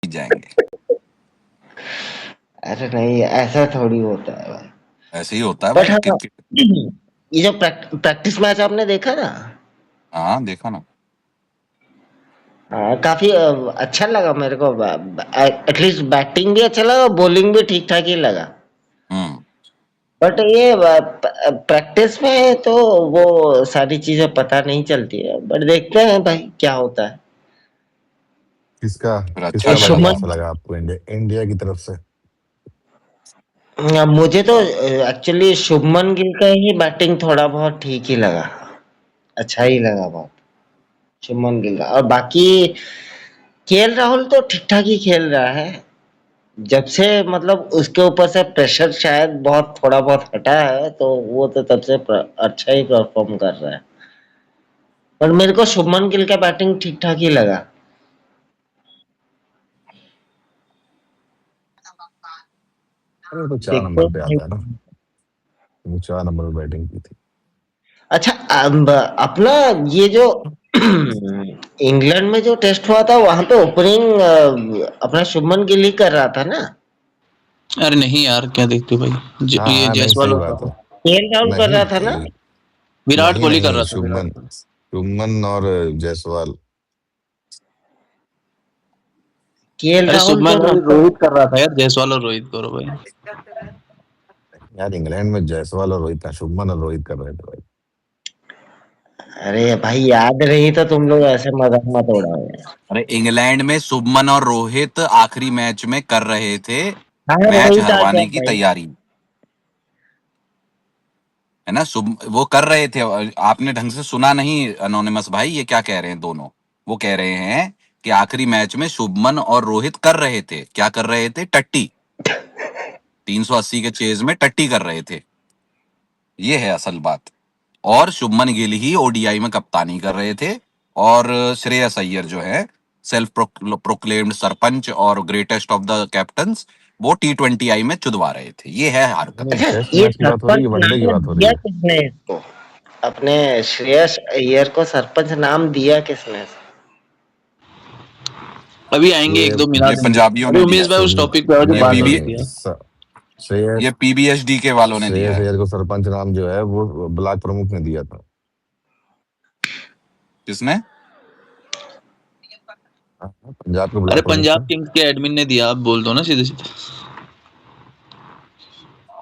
जाएंगे। अरे नहीं, ऐसा थोड़ी होता है भाई। ऐसे ही होता है बट भाई हाँ, क्रिकेट। ये जो प्रैक्टिस मैच आपने देखा ना, हाँ देखा ना। काफी अच्छा लगा मेरे को। एटलीस्ट बैटिंग भी अच्छा लगा, बॉलिंग भी ठीक ठाक ही लगा। हम्म। बट ये प्रैक्टिस में तो वो सारी चीजें पता नहीं चलती है, बट देखते हैं भाई क्या होता है। किसका फिर अच्छा ये किसका बैटिंग लगेगा। शुभमन, अच्छा लगा आपको इंडिया की तरफ से? मुझे तो एक्चुअली शुभमन गिल का ही बैटिंग थोड़ा बहुत ठीक ही लगा, अच्छा ही लगा बहुत शुभमन गिल का। और बाकी केएल राहुल तो ठीक ठाक ही खेल रहा है। जब से मतलब उसके ऊपर से प्रेशर शायद बहुत थोड़ा बहुत हटा है, तो वो तो तब से अच्छा ही परफॉर्म कर रहा है। पर मेरे को शुभमन गिल का बैटिंग ठीक ठाक ही लगा। अरे वो तो 4 देखते नंबर पे हैं। आता है ना, वो 4 नंबर पे बैटिंग की थी। अच्छा, अपना ये जो इंग्लैंड में जो टेस्ट हुआ था, वहां पे ओपनिंग अपना शुभमन गिल ही कर रहा था ना? अरे नहीं यार, क्या देखते हो भाई? हाँ ये हाँ, नहीं जायसवाल सही हो बात रहा है। था, केएल राहुल कर नहीं रहा था ना? विराट नहीं कोहली कर नहीं, रहा था, शुभमन शुभमन और जायसवाल। केएल अरे राहुल तो शुभमन और नंबर, रोहित कर रहा था यार, जायसवाल और रोहित करो भाई। यार इंग्लैंड में जायसवाल और रोहित था, शुभमन और रोहित कर रहे थे भाई। अरे भाई याद रही तो तुम लोग ऐसे मजाक मत उड़ाओ यार। अरे इंग्लैंड में शुभमन और रोहित आखिरी मैच में कर रहे थे हाँ, मैच रोहित आ गया हरवाने की भाई। तैयारी, है ना। शुभ वो कर रहे थे। आपने ढंग से सुना नहीं अनोनिमस भाई, ये क्या कह रहे हैं दोनों। वो कह रहे हैं कि आखिरी मैच में शुभमन और रोहित कर रहे थे, क्या कर रहे थे, टट्टी। 380 के चेज में टट्टी कर रहे थे, ये है असल बात। और शुभमन गिल ही ओडीआई में कप्तानी कर रहे थे। और श्रेयस अय्यर जो है सेल्फ प्रोक्लेम्ड सरपंच और ग्रेटेस्ट ऑफ द कैप्टन्स, वो T20I में चुदवा रहे थे। ये है हरकत। नहीं, अच्छा, टेस्ट ये मैच की बात हो रही सरपंच है, वनडे की नाम बात हो रही दिया है। किसने इसको? अपने श्रेयस अय्यर को सरपंच नाम दिया किसने? अभी आएंगे, ये एक दो मिला ये देंगे। पंजाबियों अरे ने दिया उमेश भाई है। उस शुभ टॉपिक पे आओ जो ये नहीं बात नहीं हो पीबी रही थी नहीं, यार। ये श्रेयस पीबीएचडी के वालों ने दिया श्रेयस है। अय्यर को सरपंच नाम जो है वो ब्लॉक प्रमुख ने दिया था। किसने? हाँ, पंजाब के अरे ब्लॉक प्रमुख पंजाब थे। किंग्स के एडमिन ने दिया, आप बोल दो ना सीधे सीधे।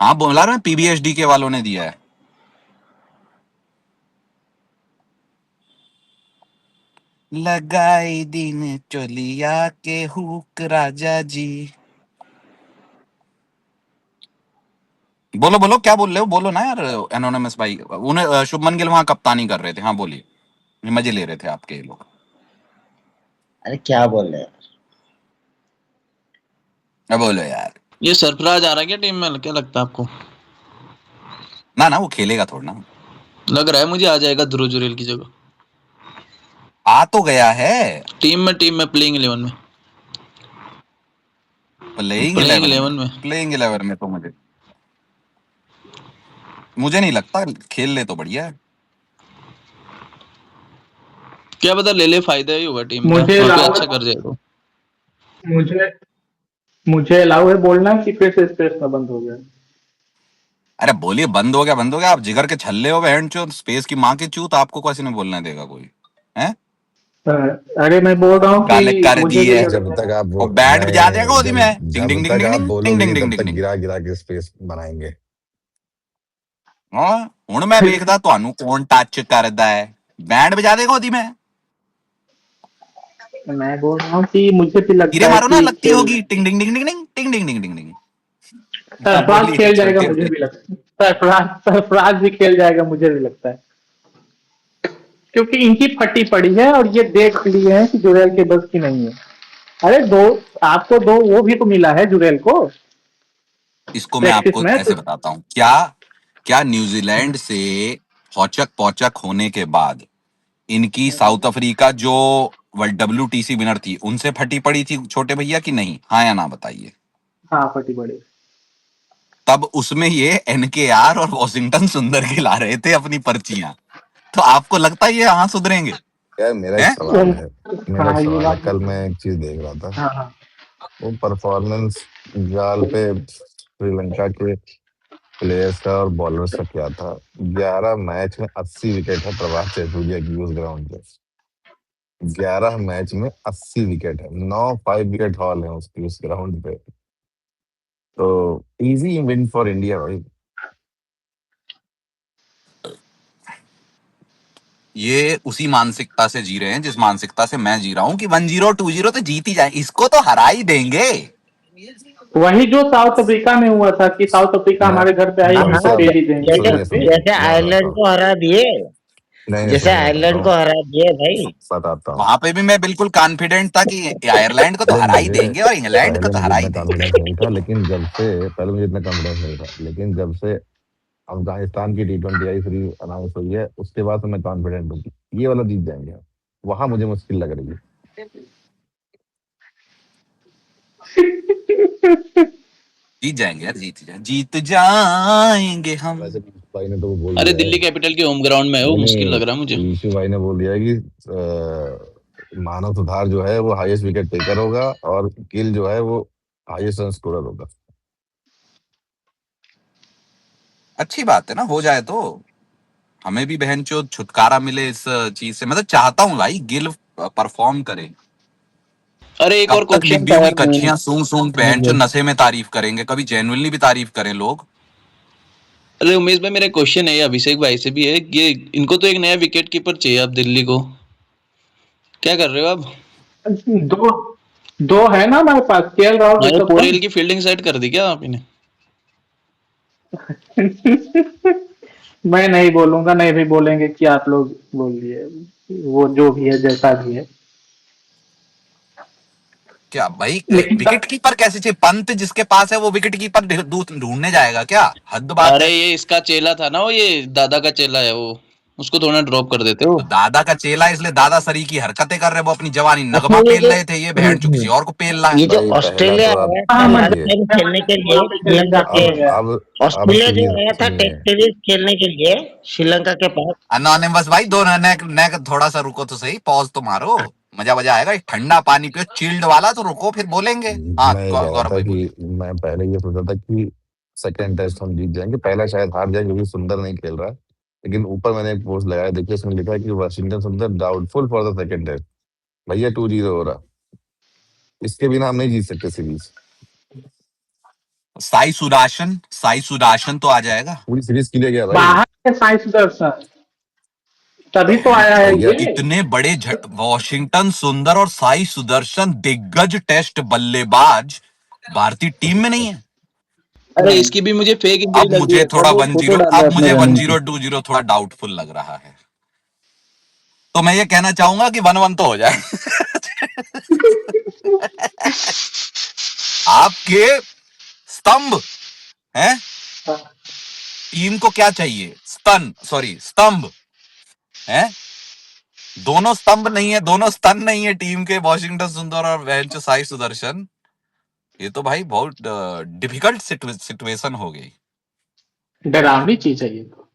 हाँ बोला रहा, पीबीएचडी के वालों ने दिया है। लगाई दिन चोलिया के हुक राजा जी। बोलो बोलो, क्या बोल रहे हो, बोलो ना यार एनोनिमस भाई। उन्हें शुभमन गिल वहां कप्तानी कर रहे थे, हाँ बोलिए। मजे ले रहे थे आपके ये लोग। अरे क्या बोल रहे हैं? अब बोलो यार। ये सरफराज आ रहा है क्या टीम में, क्या लगता है आपको? ना ना, वो खेलेगा थोड़ा ना। लग रहा है मुझे आ जाएगा ध्रुव जुरेल की जगह। आ तो गया है टीम में प्लेइंग 11 में। प्लेइंग प्लेइंग 11 में। 11 में। प्लेइंग 11 में तो मुझे मुझे नहीं लगता, खेल ले तो बढ़िया है। क्या पता, ले ले, फायदा ही होगा टीम का, मुझे वहां पे अलाउ अच्छा है कर जाएगा। मुझे मुझे अलाउ है बोलना कि फिर से स्पेस में बंद हो गया? अरे बोलिए, बंद हो गया बंद हो गया। आप जिगर के छल्ले हो बहन चो, स्पेस की माँ की चूत, आपको कैसे नहीं बोलने देगा कोई है। अ, अरे मैं बोल रहा हूँ गाले कि कर मुझे दी भी है जब तक आप और वो बैट नहीं बजा देगा नहीं, ओदी में, डिंग जब डिंग डिंग तक डिंग आप डिंग डिंग बोलोगे डिंग नहीं डिंग तब तक डिंग डिंग। गिरा गिरा के स्पेस बनाएंगे। हाँ हुण मैं वेखदा ਤੁਹਾਨੂੰ कौन टच करदा है। बैंड बजा देगा ओदी में। मैं बोल रहा हूँ कि मुझे भी हीरे लगता है मारो ना, कि लगती खेल होगी टिंग डिंग डिंग डिंग डिंग टिंग डिंग डिंग डिंग डिंग। हाँ सरफराज बोलिए खेल जाएगा, छोटे मुझे भाई। भी लगता है। सरफराज भी खेल जाएगा, मुझे भी लगता है, क्योंकि इनकी फटी पड़ी है और ये देख लिए हैं कि जुरेल के बस की नहीं है। अरे दो, आपको दो वो भी तो मिला है जुरेल को इसको मैं प्रैक्टिस आपको में तो। ऐसे बताता हूँ, क्या क्या न्यूजीलैंड से औचक पौचक होने के बाद इनकी साउथ अफ्रीका जो WTC विनर थी उनसे फटी पड़ी थी छोटे भैया की नहीं, हाँ या ना बताइए। हाँ, फटी पड़ी। तब उसमें ये NKR और वॉशिंगटन सुंदर गिला रहे थे अपनी पर्चियां। तो आपको लगता है ये हाँ सुधरेंगे? यार मेरा एक हैं? सवाल है, मेरा एक हाँ, ये सवाल है। बात कल भी। मैं एक चीज देख रहा था, हाँ हाँ वो परफॉर्मेंस जाल पे श्रीलंका के प्लेयर्स का और बॉलर्स का क्या था। 11 मैच में 80 विकेट है प्रभात जयसूर्या की उस ग्राउंड पे। 11 मैच में 80 विकेट है, 5 विकेट हॉल है उसकी उस ग्राउंड पे। तो इजी विन फॉर इंडिया भाई। ये उसी मानसिकता से जी रहे हैं जिस मानसिकता से मैं जी रहा हूं कि 1-0 2-0 तो जीत ही जाए, इसको तो हरा ही देंगे। वही जो साउथ अफ्रीका में हुआ था कि साउथ अफ्रीका मैं हमारे घर पे आई, हाँ हम भाई इसको हाँ, साहब, पेल ही देंगे। जैसे सुनिए जैसे मैं बताता आयरलैंड हूँ। को हरा दिए, नहीं जैसे सुनिए बताता आयरलैंड हूँ, को हरा दिए भाई। बताता हूँ। वहां पे भी मैं बिल्कुल कॉन्फिडेंट था कि आयरलैंड को तो अरे हरा ही मुझे देंगे और इंग्लैंड को पहले तो मुझे हरा ही इतना देंगे। कॉन्फिडेंस नहीं था, लेकिन जब से पहले मुझे इतना कॉन्फिडेंस नहीं था, लेकिन जब से अफगानिस्तान की T20 आई सीरीज अनाउंस हुई है, उसके बाद से मैं कॉन्फिडेंट हूँ कि ये वाला जीत जाएंगे। वहां मुझे मुश्किल लग रही है। जीत जाएंगे यार, जीत जाएंगे हम। वैसे भी ईशू भाई ने तो वो बोल अरे दिया है। दिल्ली कैपिटल के होम ग्राउंड में है, वो नहीं मुश्किल लग रहा है मुझे। नहीं, ईशू भाई ने बोल दिया है कि मानव सुधार जो है वो हाईएस्ट विकेट टेकर होगा और गिल जो है वो हाईएस्ट रन स्कोरर होगा। अच्छी बात है ना, हो जाए तो हमें भी बहनचोद छुटकारा मिले इस चीज से। मैं तो चाहता हूँ भाई गिल परफॉर्म करे। अरे एक कब और तक क्वेश्चन डिब्बी था हुई यार कच्चियां सूंघ सूंघ उमेश बहनचोद भाई। नशे में तारीफ करेंगे, कभी जेन्युइनली भी तारीफ करें लोग। अरे उमेश भाई, मेरा क्वेश्चन है, अभिषेक भाई से भी है, ये इनको तो एक नया विकेट कीपर चाहिए अब दिल्ली को, क्या कर रहे हो आप? दो दो है ना हमारे पास, केएल राहुल, अरे ऋषभ पोरेल पंत। की फील्डिंग सेट कर दी क्या आपने? मैं नहीं बोलूंगा, नहीं भी बोलेंगे कि आप लोग बोल दिए। वो जो भी है, जैसा भी है। क्या भाई, लेकिन विकेट कीपर कैसे चाहिए? पंत जिसके पास है वो विकेट कीपर ढूंढने जाएगा क्या? हद बात अरे है। ये इसका चेला था ना, वो ये दादा का चेला है, वो उसको थोड़ा ड्रॉप कर देते हो। तो दादा का चेला इसलिए दादा सरी की हरकतें कर रहे, वो अपनी जवानी अच्छा, नगमा पेल रहे थे, ये बहन चो किसी और को पेल रहा है। ये जो भाई पहला ऑस्ट्रेलिया तो आप आया हाँ, था लास्ट देखिए, टाइम खेलने के लिए नगमा पे चले श्रीलंका जाते के, हैं यार। अब ऑस्ट्रेलिया जो सीरीज आया था सुनिए। टेस्ट सीरीज खेलने के लिए श्रीलंका के पास। अनोनिमस भाई, दो नेक नेक थोड़ा सा रुको तो सही, पॉज तो मारो। मजा मजा आएगा, एक ठंडा पानी पियो चिल्ड वाला, तो रुको फिर बोलेंगे। हाँ, मैं ये कह रहा गौरव था भाई बोलिए। कि मैं पहले ये सोचा था कि सेकंड टेस्ट हम जीत जाएंगे, पहला शायद हार जाए क्योंकि सुंदर नहीं खेल रहा है। लेकिन ऊपर मैंने एक पोस्ट लगाया, देखिए उसमें लिखा है कि Washington Sundar doubtful for the second test. भैया 2-0 हो रहा, इसके बिना हम नहीं जीत सकते सीरीज। साई सुदर्शन तो आ जाएगा। पूरी सीरीज के लिए गया भाई। बाहर के साई सुदर्शन, तभी तो बहन आया है चो, भैया ये। इतने बड़े वॉशिंगटन सुंदर और साई सुदर्शन दिग्गज टेस्ट बल्लेबाज भारतीय टीम में नहीं है। अरे नहीं, इसकी भी मुझे फेक इंजरी अब लगी मुझे है, थोड़ा सब वो वन फोटो जीरो डाल रहा अब है अपने मुझे वन रनिंग की। जीरो टू जीरो थोड़ा डाउटफुल लग रहा है। तो मैं ये कहना चाहूंगा कि 1-1 तो हो जाए। आपके स्तंभ हैं, टीम को क्या चाहिए? स्तंभ हैं। दोनों स्तंभ नहीं है, दोनों स्तन नहीं है टीम के, वॉशिंगटन सुंदर और वेंचो साई सुदर्शन। ये तो भाई बहुत डिफिकल्ट सिचुएशन हो गई। डरावनी चीज है ये तो।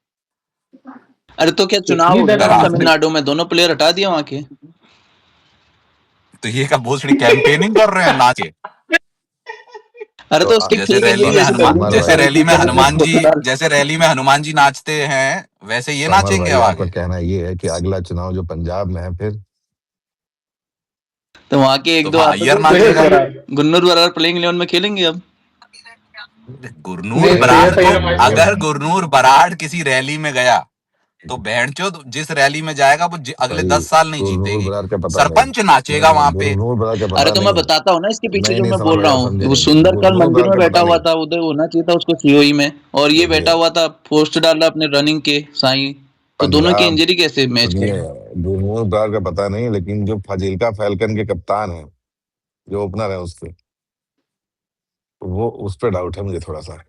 अरे तो क्या चुनाव इतनी हो गया ना डरावनी डरावनी? चीज। तमिलनाडु में, दोनों प्लेयर हटा दिया वहां के। तो ये क्या भोसड़ी कैंपेनिंग कर रहे हैं नाच के? अरे तो तो उसकी जैसे फेक रैली इंजरी में ऐसे कर दी समर ना, भाई, टीचर ने हनुमान जी, फोटो डाल। जैसे रैली में हनुमान जी नाचते हैं, वैसे ये समर नाचेंगे भाई अब आपका आगे। कहना ये है कि अगला चुनाव जो पंजाब में है फिर। तो वहां के एक तो दो वहां आते अय्यर थे सही नाचेगा। है। गुन्नूर बरार प्लेइंग 11 में खेलेंगे अब। गुरनूर नहीं, अरे सही है, बराड़ सही तो, है भाई साहब। अगर गुरनूर बराड़ किसी रैली में गया तो बहनचोद जिस रैली में जाएगा वो अगले भाई 10 साल नहीं गुरनूर जीतेगी। बरार का पता नहीं। सरपंच नाचेगा नहीं, वहां पे। गुरनूर बरार का अरे पता तो मैं नहीं। बताता हूँ ना इसके पीछे नहीं जो नहीं, मैं समर बोल भाई रहा आप हूँ, समझे वो नहीं, सुंदर कल गुरनूर मंदिर बरार में का बैठा पता हुआ नहीं। था, उधर होना चाहिए था उसको सीओई में, और ये बैठा देखिए हुआ था पोस्ट डाल रहा अपने रनिंग के साई। तो दोनों की पंजाब, इंजरी कैसे मैच सुनिए, करें? गुरनूर बरार का पता नहीं, लेकिन जो फाजिल्का फैल्कन के कप्तान है, जो ओपनर है उसके, वो उस पर डाउट है मुझे थोड़ा सा।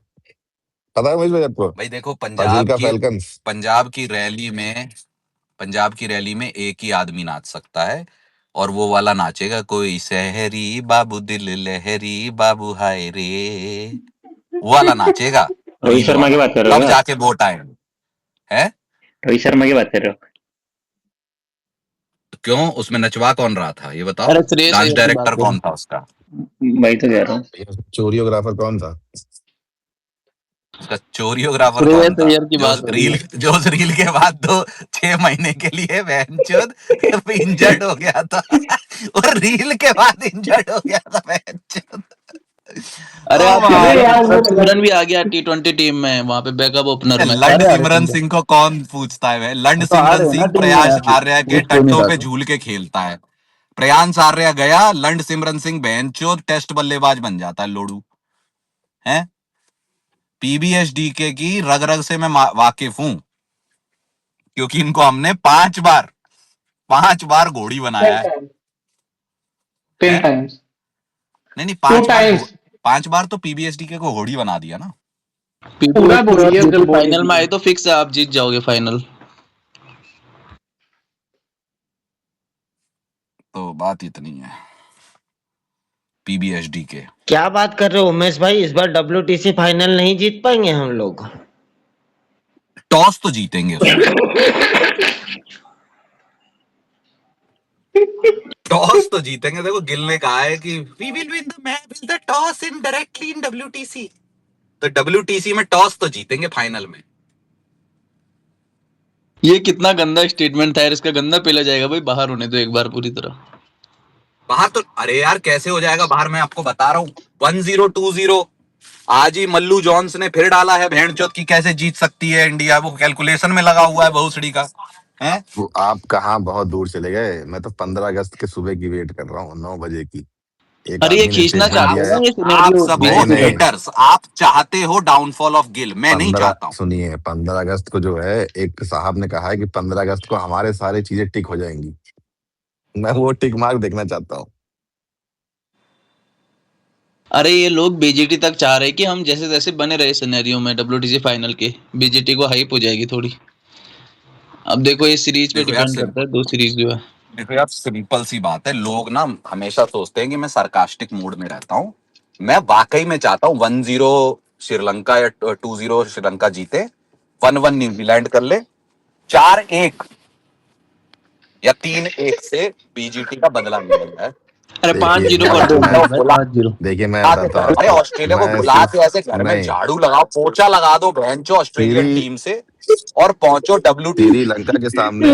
पता है मुझे भाई आपको? भाई देखो, फाजिल्का फैल्कन। पंजाब की रैली में पंजाब की रैली में एक ही आदमी नाच सकता है, और वो वाला नाचेगा, कोई शहरी बाबू दिल लहरी बाबू हाय रे, वो वाला नाचेगा, रोहित क्वीन शर्मा की वाला। बात कर रहे हो तब क्या आप? जाके वोट आएंगे। है? रोहित शर्मा की बात कर रहे हो? तो क्यों, उसमें नचवा कौन रहा था ये बताओ? अरे श्रेयस डांस अय्यर की बात डायरेक्टर करें। कौन था उसका? वही तो कह रहा हूँ। चोरियोग्राफर कौन था? उसका चोरियोग्राफर श्रेयस कौन था? अय्यर की बात हो रही है। जो उस रील के बाद तो 6 महीने के लिए बहनचोद इंजर्ड हो गया था। और रील के बाद इंजर्ड हो गया था बहनचोद। अरे ओ आप अरे सुनिए, भाई, यार वो सिमरन भी आ गया T20 टीम में, वहां पे बैकअप ओपनर में लंड सारे आ रहे सिमरन थे। सिंह को कौन पूछता है भाई? लंड वो तो आ सिमरन रहे हैं ना सिंह टीम में प्रयास यार, आर्या के पूछ क्यों नहीं टट्टों रहा पे था। झूल के खेलता है। प्रयांश आर्या गया, लंड सिमरन सिंह बहनचोद टेस्ट बल्लेबाज बन जाता है लोड़ू। है पीबीएसडीके की रग रग से मैं वाकिफ हूं, क्योंकि इनको हमने 5 बार घोड़ी बनाया 10 है। टाइम्स 10 हैं? टाइम्स नहीं नहीं, 2 टाइम्स 5 बार तो पीबीएसडीके को घोड़ी बना दिया ना। पूरा बोलिए पीबीएसडीसी जब बोल फाइनल में दीजिए। आए तो फिक्स है, आप जीत जाओगे फाइनल। तो बात इतनी है पीबीएसडीके। क्या बात कर रहे हो उमेश भाई, इस बार डब्ल्यूटीसी फाइनल नहीं जीत पाएंगे हम लोग? टॉस तो जीतेंगे उसमें। टॉस तो जीतेंगे। देखो गिल ने कहा है कि we will win the match with the toss in directly in WTC. तो डब्ल्यूटीसी में टॉस तो जीतेंगे फाइनल में। ये कितना गंदा स्टेटमेंट था यार, इसका गंदा पेला जाएगा भाई, बाहर होने दो एक बार पूरी तरह। बाहर तो अरे यार कैसे हो जाएगा बाहर, मैं आपको बता रहा हूं। 1-0 2-0 आज ही मल्लू जॉन्स ने फिर डाला है भेड़चोद की, कैसे जीत सकती है इंडिया, वो कैलकुलेशन में लगा हुआ है भोसड़ी का। है वो आप कहाँ बहुत दूर चले गए? मैं तो 15 अगस्त के सुबह की वेट कर रहा हूँ, 9 बजे की। एक अरे ये आदमी ने खींचना स्टेटमेंट चाहते दिया हैं है। ना ये आप सिनेरियो सब हो नहीं बीजेपी का। नहीं, हेटर्स, आप चाहते हो डाउनफॉल ऑफ गिल, मैं नहीं पंद्रह चाहता हूं। सुनिए, 15 अगस्त को जो है एक साहब ने कहा है कि 15 अगस्त को हमारे सारी चीजें टिक हो जाएंगी। मैं वो टिक मार्क देखना चाहता हूँ। अरे ये लोग बीजेटी तक चाह रहे हैं कि हम जैसे जैसे बने रहे सिनेरियो में डब्ल्यूटीसी फाइनल के, बीजेटी को हाइप हो जाएगी थोड़ी। अब देखो ये सीरीज पे देखो यार डिपेंड करता है, दो सीरीज जो है। देखो यार सिंपल सी बात है, लोग ना हमेशा सोचते हैं कि मैं सरकास्टिक मूड में रहता हूं। मैं वाकई में चाहता हूं 1-0 श्रीलंका या 2-0 श्रीलंका जीते, 1-1 न्यूजीलैंड कर ले, 4-1 या 3-1 से बीजीटी का बदला निकल जाए। अरे पांच देखिए जीरो मैं कर दो मैं उमेश भाई, 5-0। देखिए मैं बुला के बताता हूँ अरे आपको। ऑस्ट्रेलिया को मैं बुला सिर्फ के ऐसे घर में नहीं, झाड़ू लगाओ, पोछा लगा दो बहनचो ऑस्ट्रेलियन श्री टीम से, और पहुंचो डब्ल्यूटीसी। श्रीलंका के सामने,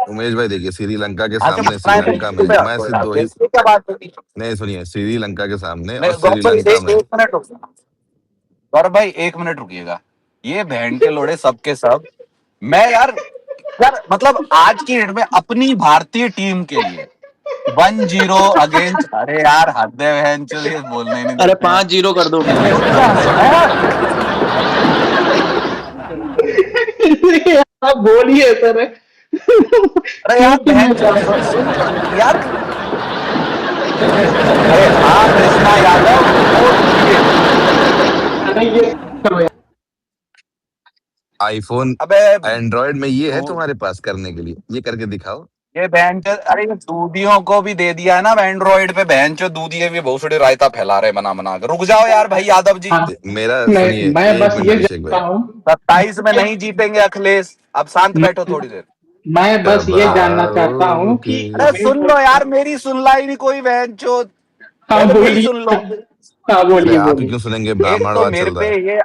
उमेश भाई देखिए, श्रीलंका के आगे सामने बताएं श्रीलंका में मैं सिर्फ दो ही, क्या बात होती है। नहीं सुनिए, श्रीलंका के सामने नहीं और गौरव भाई श्रीलंका एक में। एक मिनट रुकिए, गौरव भाई 1 मिनट रुकिएगा। ये बहन के लोड़े सबके सब, मैं यार यार मतलब आज की डेट में अपनी भारतीय टीम के लिए 1-0 अगेंस्ट, अरे यार हद है बहन चो, ये बोलने ही नहीं अरे देते हैं। 5-0 कर दो उमेश भाई, रुक जा, 5-0। आप बोलिए सर। अरे यार क्योंकि बहन मैं चो सुन तो यार। अरे हाँ कृष्णा यादव वोट कीजिए। अरे ये करो यार। आईफोन अबे एंड्रॉयड में ये है दू- तुम्हारे पास करने के लिए, ये करके दिखाओ। ये बहन चो, अरे ये दूधियों को भी दे दिया है ना एंड्रॉइड पे, बहन चो दूधिये भी बहुत बड़े रायता फैला रहे बना बना कर। रुक जाओ यार भाई यादव जी। हाँ, मेरा सुनिए, मैं एक बस मिनट ये अभिषेक भाई। जानता हूँ 27 में नहीं जीतेंगे अखिलेश, अब शांत बैठो थोड़ी देर। मैं बस कब ये जानना चाहता हूँ आओगे? कि अरे उमेश सुन लो भाई। यार, मेरी सुन लाई नहीं कोई बहन चो, हाँ पहले मेरी बोलिए। सुन लो। हाँ अरे बोलिए आप ही बोलिए। क्यों सुनेंगे, एक तो ब्राह्मणवाद मेरे चल रहा पे है। ये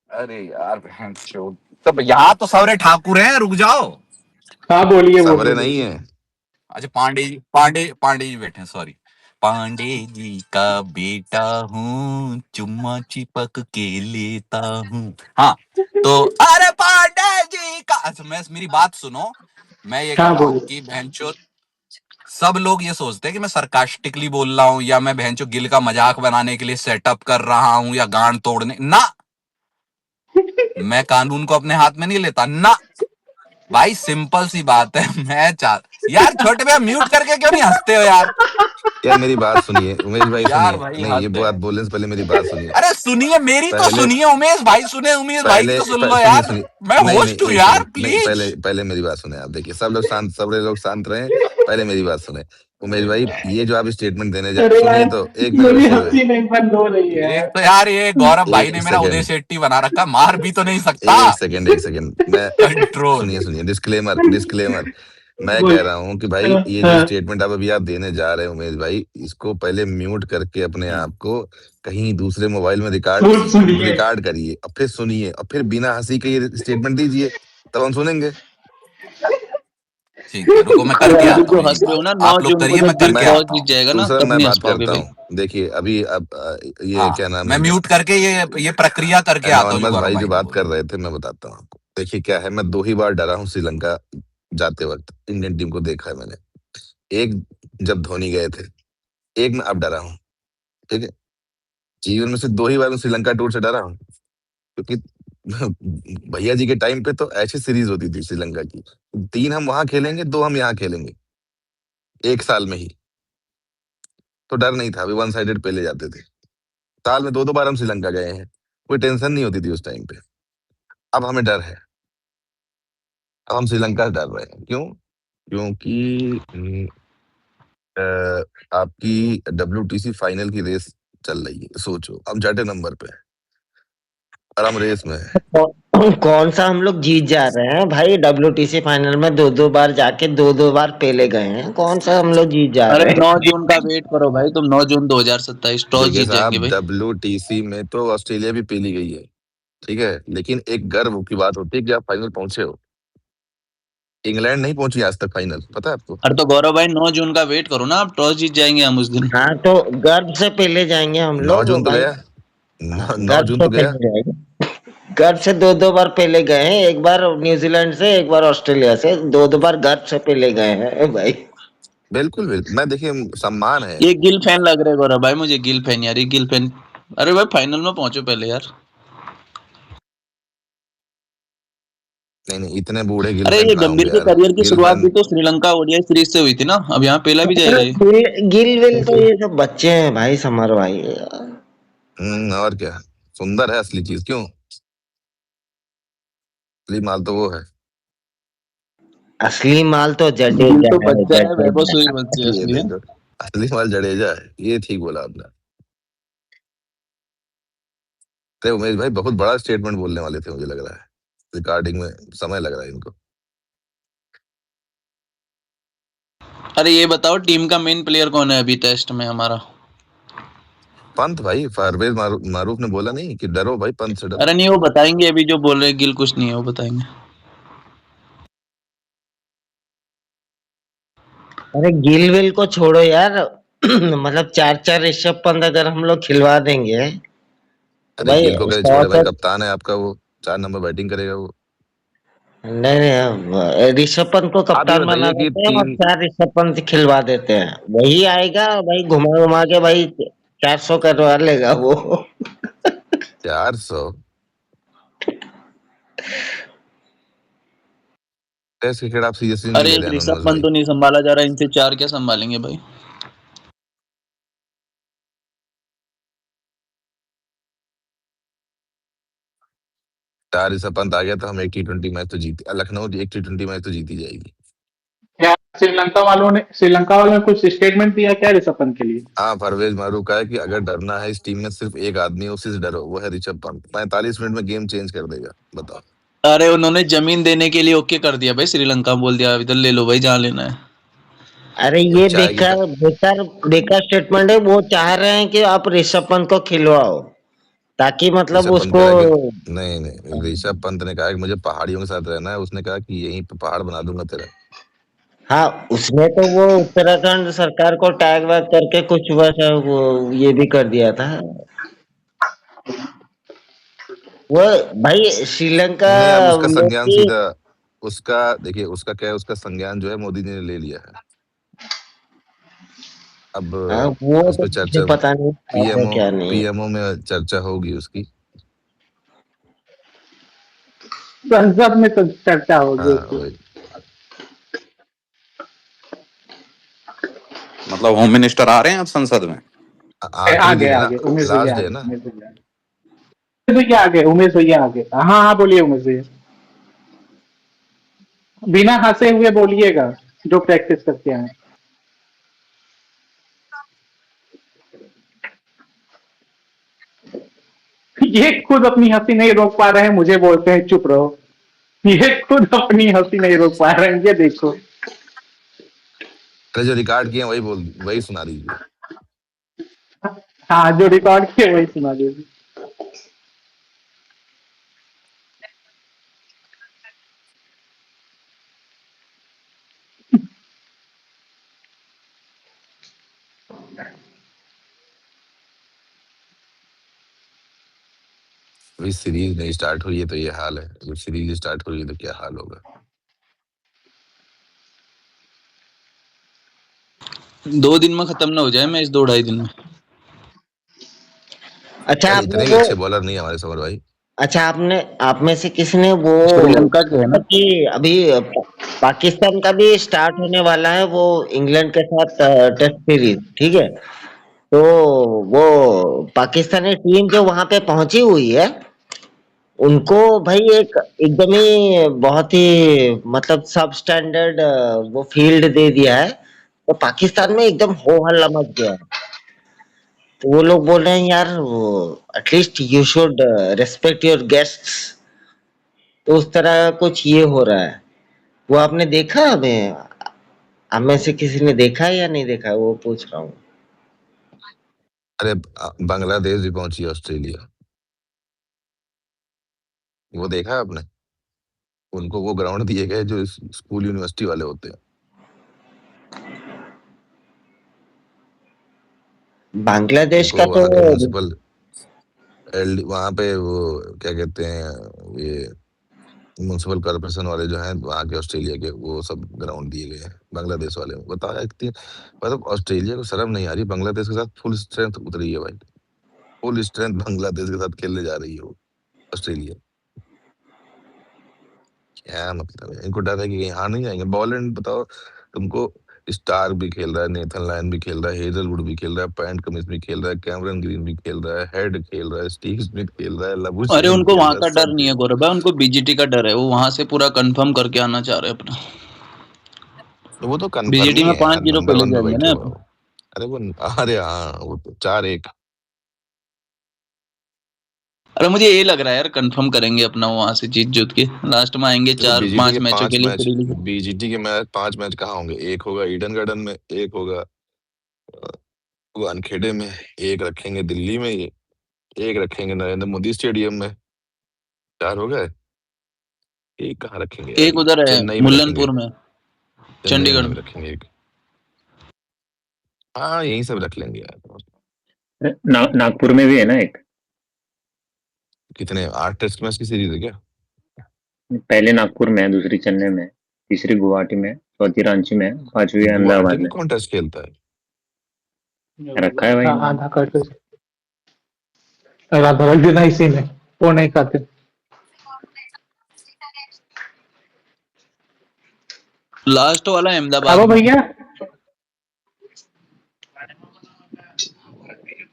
अरे यार बहन चो, तो यहाँ तो सवरे ठाकुर हैं, रुक जाओ। हाँ बोलिए सवरे बोलिए नहीं बोलिए। है। अच्छा पांडे जी बैठे हैं, सॉरी। पांडे जी का बेटा हूँ, चुम्मा चिपक के लेता हूँ। हाँ तो अरे पांडे जी का, अच्छा मैं मेरी बात सुनो। मैं ये कह हाँ रहा हूँ बोलिए। कि बहनचोद सब लोग ये सोचते हैं कि मैं सरकास्टिकली बोल रहा हूँ, या मैं बहनचो गिल का मजाक बनाने के लिए सेटअप कर रहा हूँ, या गांड तोड़ने ना। मैं कानून को अपने हाथ में नहीं लेता ना भाई, सिंपल सी बात है। मैं चाह यार छोटे भैया म्यूट करके क्यों नहीं हंसते हो यार? यार मेरी बात सुनिए, उमेश भाई यार सुनिए, भाई नहीं ये हद है। बात बोलने से पहले मेरी बात सुनिए। अरे सुनिए मेरी तो पहले सुनिए, उमेश भाई सुने, उमेश भाई की तो सुन लो सुनिए यार। सुनिए, मैं नहीं नहीं, होस्ट हूँ एक यार, सेकंड, नहीं प्लीज। पहले पहले मेरी बात सुने आप। देखिए सब लोग शांत, सब लोग शांत रहे, पहले मेरी बात सुने। उमेश भाई ये जो आप स्टेटमेंट देने जा, अरे यार सुनिए तो, एक मिनट मुझे अभिषेक भाई। हंसी नहीं बंद हो रही है एक यार। तो यार ये गौरव भाई ने एक मेरा उदय सेकंड, शेट्टी बना रखा, मार भी तो नहीं सकता। एक सेकंड, एक सेकंड, मैं कंट्रोल। सुनिए सुनिए, डिस्क्लेमर डिस्क्लेमर। मैं कह रहा हूँ कि भाई ये जो स्टेटमेंट अभी आप देने जा रहे हैं उमेश भाई, इसको पहले म्यूट करके अपने आप को कहीं दूसरे मोबाइल में रिकॉर्ड करिए और फिर सुनिए और फिर बिना हंसी के ये स्टेटमेंट दीजिए, तब हम सुनेंगे। ठीक है, रुको मैं अरे करके अभी आता हूँ जो एक हंस रहे हो बार, ना, 9 आप लोग जून को करिए, जब मैं गिल करके मैं टॉस आता जीत हूँ। जाएगा ना, दूसरा तब मैं नहीं हंस बात पाओगे करता भाई। हूँ। देखिए अभी अब ये क्या हाँ, नाम मैं है, म्यूट करके ये प्रक्रिया करके आता हूँ जो एनोनिमस गौरव भाई भाई जो ने बात कर बोली। रहे थे, मैं बताता हूँ आपको। देखिए क्या है, मैं 2 ही बार डरा हूँ श्रीलंका जाते वक्त, इंडियन टीम को देखा है मैंने। एक जब धोनी गए थे, एक मैं अब डरा हूँ। ठीक है, जीवन में से 2 ही बार मैं श्रीलंका टूर से डरा हूँ, क्योंकि भैया जी के टाइम पे तो ऐसी सीरीज होती थी श्रीलंका की, 3 हम वहां खेलेंगे, 2 हम यहाँ खेलेंगे, एक साल में ही। तो डर नहीं था, अभी वन साइडेड पहले जाते थे। साल में 2-2 बार हम श्रीलंका गए हैं, कोई टेंशन नहीं होती थी उस टाइम पे। अब हमें डर है, अब हम श्रीलंका से डर रहे हैं। क्यों? क्योंकि अ, आपकी WTC फाइनल की रेस चल रही है। सोचो, हम छठे नंबर पे हैं और हम रेस में हैं। कौन सा हम लोग जीत जा रहे हैं भाई? WTC फाइनल में 2-2 बार जाके 2-2 बार पहले गए हैं। कौन सा हम लोग जीत जा अरे रहे 9 हैं? जून का वेट करो भाई, तुम 9 जून 2027 टॉस देखिए जीत जाएंगे साहब, भाई। WTC में तो ऑस्ट्रेलिया भी पीली गई है, ठीक है, लेकिन एक गर्व की बात होती है कि आप फाइनल पहुंचे हो। इंग्लैंड नहीं पहुंची आज तक फाइनल, पता है आपको? अरे तो गौरव भाई 9 जून का वेट करो ना, आप टॉस जीत जाएंगे हम उस दिन। हाँ, तो गर्व से पहले जाएंगे हम 9 लोग जून तो भाई। गया, हाँ, 9 गर्व जून से तो गया। पहले जाएंगे। गर्व से 2-2 बार पहले गए हैं। एक बार न्यूजीलैंड से, एक बार ऑस्ट्रेलिया से, 2-2 बार गर्व से पहले गए हैं भाई। बिल्कुल बिल्कुल, मैं देखिए सम्मान है। ये गिल फैन लग रहे गौरव भाई मुझे, गिल फैन यार, ये गिल फैन। अरे भाई फाइनल में पहुंचो पहले यार। नहीं नहीं, इतने बूढ़े गिल अरे फैन ये कहाँ गंभीर होंगे के यार। करियर की गिल शुरुआत भी फैन, तो श्रीलंका ओडीआई सीरीज से हुई थी ना, अब यहाँ पहला भी जाएगा ये। गिल विल तो ये सब बच्चे हैं भाई, समर भाई। और क्या, सुंदर है असली चीज। क्यों? असली माल तो वो है। असली माल तो गिल जडेजा तो है, बच्चा है, वैभव जडेजा। सूर्यवंशी ये असली है। देखो, असली माल जडेजा है, ये ठीक बोला आपने। तो उमेश भाई बहुत बड़ा स्टेटमेंट बोलने वाले थे, मुझे लग रहा है रिकॉर्डिंग में समय लग रहा है इनको। अरे ये बताओ टीम का मेन प्लेयर कौन है अभी टेस्ट में हमारा? पंत भाई, परवेज मारूफ ने बोला नहीं कि डरो भाई, पंत से डरो। अरे नहीं, वो बताएंगे, अभी जो बोल रहे हैं गिल कुछ नहीं है, वो बताएंगे। अरे गिल विल को छोड़ो यार। मतलब 4-4 ऋषभ पंत अगर हम लोग खिलवा देंगे तो अरे भाई गिल को कैसे 100 छोड़े भाई, तक। कप्तान है आपका वो, 4 नंबर बैटिंग करेगा वो। नहीं नहीं, ऋषभ पंत को आप ये कप्तान बना बताइए कि देते हैं और 3 4 ऋषभ पंत खिलवा देते हैं। वही आएगा भाई, घुमा घुमा के भाई 400 करवा लेगा वो। 400 टेस्ट क्रिकेट आप सीरियसली नहीं अरे ले एक रहे हैं ऋषभ अनोनमस पंत भाई। तो नहीं संभाला जा रहा, इनसे 4 क्या संभालेंगे भाई। 4 ऋषभ पंत आ गया तो हम एक T20 मैच तो जीत, लखनऊ एक T20 मैच तो जीती जाएगी। क्या श्रीलंका वालों ने कुछ स्टेटमेंट दिया क्या ऋषभ पंत के लिए? हाँ, परवेज मारू का है कि अगर डरना है इस टीम में सिर्फ एक आदमी है, उसी से डरो, वो है ऋषभ पंत। 45 मिनट में गेम चेंज कर देगा, बताओ। अरे उन्होंने जमीन देने के लिए ओके कर दिया भाई, श्रीलंका बोल दिया इधर ले लो भाई, जहाँ लेना है। अरे जब ये चाहेगी बेकार बेकार बेकार स्टेटमेंट है। वो चाह रहे हैं कि आप ऋषभ पंत को खिलवाओ ताकि मतलब ऋषभ पंत उसको। कह रहा है कि नहीं नहीं, ऋषभ पंत ने कहा कि मुझे पहाड़ियों के साथ रहना है, उसने कहा कि यहीं पे पहाड़ बना दूंगा तेरा। हाँ, उसने तो वो उत्तराखंड सरकार को टैग वैग करके कुछ वैसा वो ये भी कर दिया था। वो भाई श्रीलंका नहीं, अब उसका में संज्ञान भी। सीधा, उसका देखिए, उसका क्या है, उसका संज्ञान जो है मोदी जी ने ले लिया है। अब हाँ, वो उस तो पर मुझे चर्चा, पता नहीं क्या है पीएमओ क्या नहीं। पीएमओ में चर्चा होगी उसकी। संसद में तो चर्चा होगी हाँ उसकी। वही। मतलब होम मिनिस्टर आ रहे हैं अब संसद में? आखिरी दिन आगे है ना, आगे उमेश लास्ट भैया डे है आगे, ना। उमेश भैया आगे। हाँ हाँ, बोलिए उमेश भैया, बिना हंसे हुए बोलिएगा, जो प्रैक्टिस करके आए। ये खुद अपनी हंसी नहीं रोक पा रहे हैं, मुझे बोलते हैं चुप रहो। ये खुद अपनी हंसी नहीं रोक पा रहे हैं, ये देखो। अरे जो रिकॉर्ड किए हैं वही सुना दीजिए। हाँ, जो रिकॉर्ड किए वही सुना दीजिए। अभी सीरीज नहीं स्टार्ट हुई है तो ये हाल है, जब सीरीज स्टार्ट हुई है तो क्या हाल होगा। 2 दिन में खत्म ना हो जाए मैच, 2-2.5 दिन में। अच्छा यार आपने इतने भी वो अच्छे बॉलर नहीं है हमारे समर भाई। अच्छा आपने आप में से किसी ने वो श्रीलंका के है ना। कि अभी पाकिस्तान का भी स्टार्ट होने वाला है वो इंग्लैंड के साथ टेस्ट सीरीज, ठीक है? तो वो पाकिस्तानी टीम जो वहां पे पहुंची हुई है उनको भाई एक एकदम ही बहुत ही मतलब सब स्टैंडर्ड वो फील्ड दे दिया है, तो पाकिस्तान में एकदम हो हल्ला मच गया है। तो वो लोग बोल रहे हैं यार at least you should respect your guests, तो उस तरह का कुछ ये हो रहा है। वो आपने देखा? हमें हम में से किसी ने देखा है या नहीं देखा है, वो पूछ रहा हूँ। अरे बांग्लादेश भी पहुंची है ऑस्ट्रेलिया, वो देखा है आपने? उनको वो ग्राउंड दिए गए जो स्कूल यूनिवर्सिटी वाले होते हैं। बांग्लादेश उनको का तो वहाँ के म्युनिसिपल वहाँ पे वो क्या कहते हैं, ये म्युनिसिपल कॉर्पोरेशन वाले जो हैं वहाँ के ऑस्ट्रेलिया के, वो सब ग्राउंड दिए गए हैं बांग्लादेश वाले। बताया कितनी, मतलब ऑस्ट्रेलिया को शर्म नहीं आ रही, बांग्लादेश के साथ फुल स्ट्रेंथ उतरी है भाई। फुल स्ट्रेंथ बांग्लादेश के साथ खेलने जा रही है वो ऑस्ट्रेलिया। क्या मतलब है, इनको डर है कि कहीं हार नहीं जाएंगे। बॉलैंड बताओ तुमको, स्टार भी खेल रहा है, नेथन लायन भी खेल रहा है, हेजलवुड भी खेल रहा है, पैंट कमिंस भी खेल रहा है, कैमरन ग्रीन भी खेल रहा है, हेड खेल रहा है, स्टीव स्मिथ खेल रहा है, अरे लबुशेन उनको खेल वहां रहा है, का डर सब नहीं है खेल। गौरव भाई, उनको बीजीटी का डर है। वो वहां से पूरा कंफर्म करके आना चाह रहे हैं अपना। तो वो तो कंफर्म बीजीटी ही में है यार, 5-0 नंबर पहले 1 पे जाएंगे बैठे ना हुए हैं अपन। वो। अरे वो, अरे हाँ वो तो 4-1। अरे मुझे ये लग रहा है यार कंफर्म करेंगे अपना, वहां से जीत जुत के लास्ट में आएंगे देखो 4-5 मैचों के लिए सीरीज में। बीजीटी के मैच 5 मैच कहाँ होंगे? एक होगा ईडन गार्डन में, एक होगा वानखेड़े में, एक रखेंगे दिल्ली में, एक रखेंगे नरेंद्र मोदी स्टेडियम में। 4 हो गए। एक कहाँ रखेंगे यार, एक उधर है चेन्नई में रखेंगे, मुल्लनपुर में, चेन्नई चंडीगढ़ में में। भी रखेंगे एक। हाँ यही सब रख लेंगे यार। नागपुर में भी है ना एक। कितने 8 टेस्ट मैच की सीरीज है क्या? पहले नागपुर में है, दूसरी चेन्नई में है, तीसरी गुवाहाटी में है, चौथी रांची में है, पांचवी तो गुवाहाटी अहमदाबाद में में। कौन टेस्ट खेलता है? रखा है भाई हाँ, इन्होंने। आधा करके आधा रख देना इसी में, वो नहीं खाते। लास्ट वाला अब अहमदाबाद में। भैया,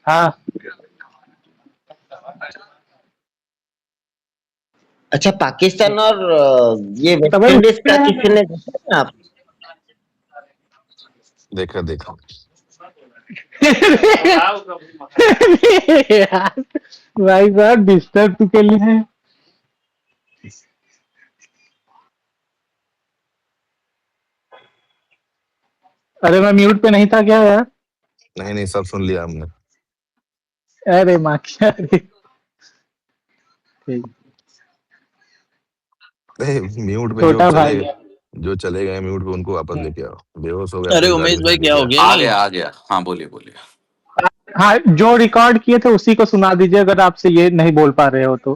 हाँ अच्छा पाकिस्तान और ये तो वेस्ट भाई इंडीज का किसी ने देखा है आप? देखा देखा। यार भाई साहब डिस्टर्ब तू के लिए है। अरे मैं म्यूट पे नहीं था क्या यार? नहीं नहीं, सब सुन लिया हमने। अरे माँ क्या रे। ठीक। म्यूट पे छोटा भाई। जो चले गए म्यूट पे उनको वापस लेके आओ। बेहोश हो गया अरे था इस बार उमेश भी भाई नहीं क्या लेके हो आओ। गया ये? आ गया हाँ बोलिए बोलिए। हाँ, जो रिकॉर्ड किए थे उसी को सुना दीजिए अगर आपसे ये नहीं बोल पा रहे हो तो,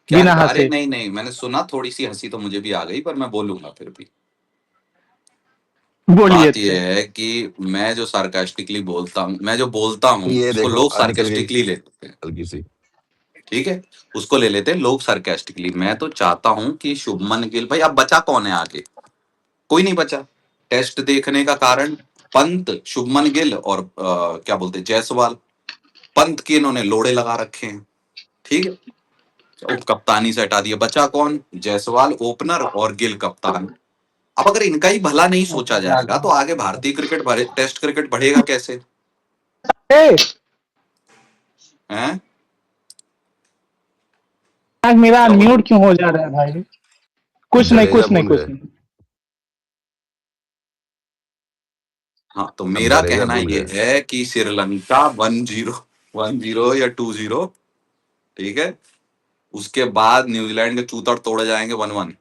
क्या बिना अरे हंसे। नहीं नहीं, मैंने सुना, थोड़ी सी हंसी तो मुझे भी आ गई, पर मैं बोलूंगा फिर भी। बोलिए बात अच्छा। यह है कि मैं जो सार्कास्टिकली बोलता हूँ, मैं जो बोलता हूँ ये उसको देखो लोग आ निकल गई सार्कास्टिकली लेते हैं। हल्की सी। ठीक है, उसको ले लेते हैं लोग सार्कास्टिकली। मैं तो चाहता हूं कि शुभमन गिल भाई, अब बचा कौन है आगे? कोई नहीं बचा। टेस्ट देखने का कारण पंत, शुभमन गिल और क्या बोलते हैं, जायसवाल। पंत के इन्होंने लोड़े लगा रखे हैं। ठीक है, उप कप्तानी से हटा दिया, बचा कौन? जायसवाल ओपनर और गिल कप्तान। अब अगर इनका ही भला नहीं सोचा जाएगा तो आगे भारतीय क्रिकेट टेस्ट क्रिकेट बढ़ेगा कैसे? ए, हैं? आज मेरा क्या बोल रहे अनम्यूट हो? क्यों हो जा रहा है भाई? कुछ नहीं जडेजा कुछ नहीं भूल कुछ गए। नहीं। हाँ, तो अब मेरा डरेगा कहना भूल ये गया। है कि श्रीलंका 1-0 या 2-0, ठीक है। उसके बाद न्यूजीलैंड के चूतड़ तोड़े जाएंगे 1-1।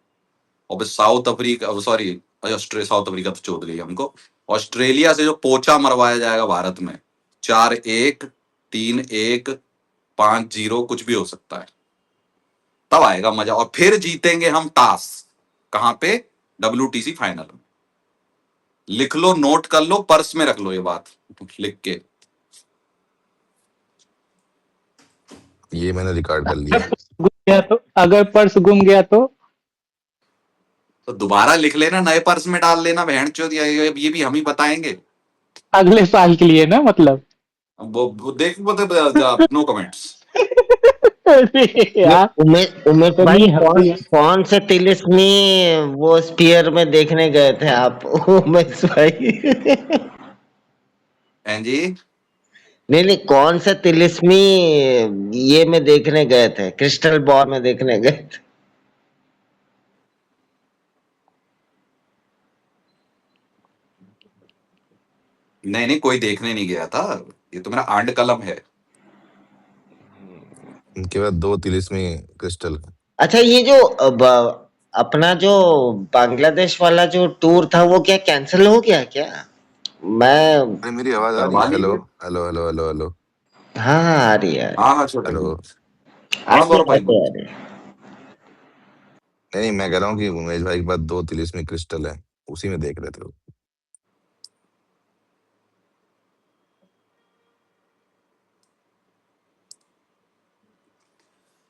और फिर south Africa, sorry Australia, south Africa तो चोद गई हमको। ऑस्ट्रेलिया से जो पोचा मरवाया जाएगा भारत में, 4-1, 3-1, 5-0, कुछ भी हो सकता है। तब आएगा मजा, और फिर जीतेंगे हम टास। कहां पे? WTC फाइनल में। लिख लो, नोट कर लो, पर्स में रख लो ये बात लिख के। ये मैंने रिकॉर्ड कर लिया। गुम गया तो, अगर पर्स गुम गया तो तो दोबारा लिख लेना, नए पर्स में डाल लेना, बहन चोद, ये भी हम ही बताएंगे। अगले साल के लिए ना, मतलब। वो देख, नो कमेंट्स। अरे ये यार, उमेश भाई, इतनी कौन हंसी है। कौन से तिलिस्मी वो स्पीयर में देखने गए थे आप उमेश भाई? हैं जी? नहीं नहीं, कौन से तिलिस्मी ये में देखने गए थे, क्रिस्टल बॉल में देखने गए थे? नहीं नहीं, कोई देखने नहीं गया था। ये तो मेरा आंड कलम है। इनके बाद 2 तिलिस्मी क्रिस्टल। अच्छा, ये जो अपना जो बांग्लादेश वाला जो टूर था, वो क्या कैंसिल हो गया क्या? मैं अरे मेरी आवाज आ रही करवा है? हेलो लीजिए। हेलो हेलो हेलो हेलो हाँ हाँ, आ रही है, हाँ हाँ, छोटे हेलो। भाई। आ हाँ, रही गौरव है, भाई बोलो। आ रही है। नहीं नहीं, मैं कह रहा हूँ कि उमेश भाई के पास 2 तिलिस्मी क्रिस्टल है, उसी में देख रहे थे वो।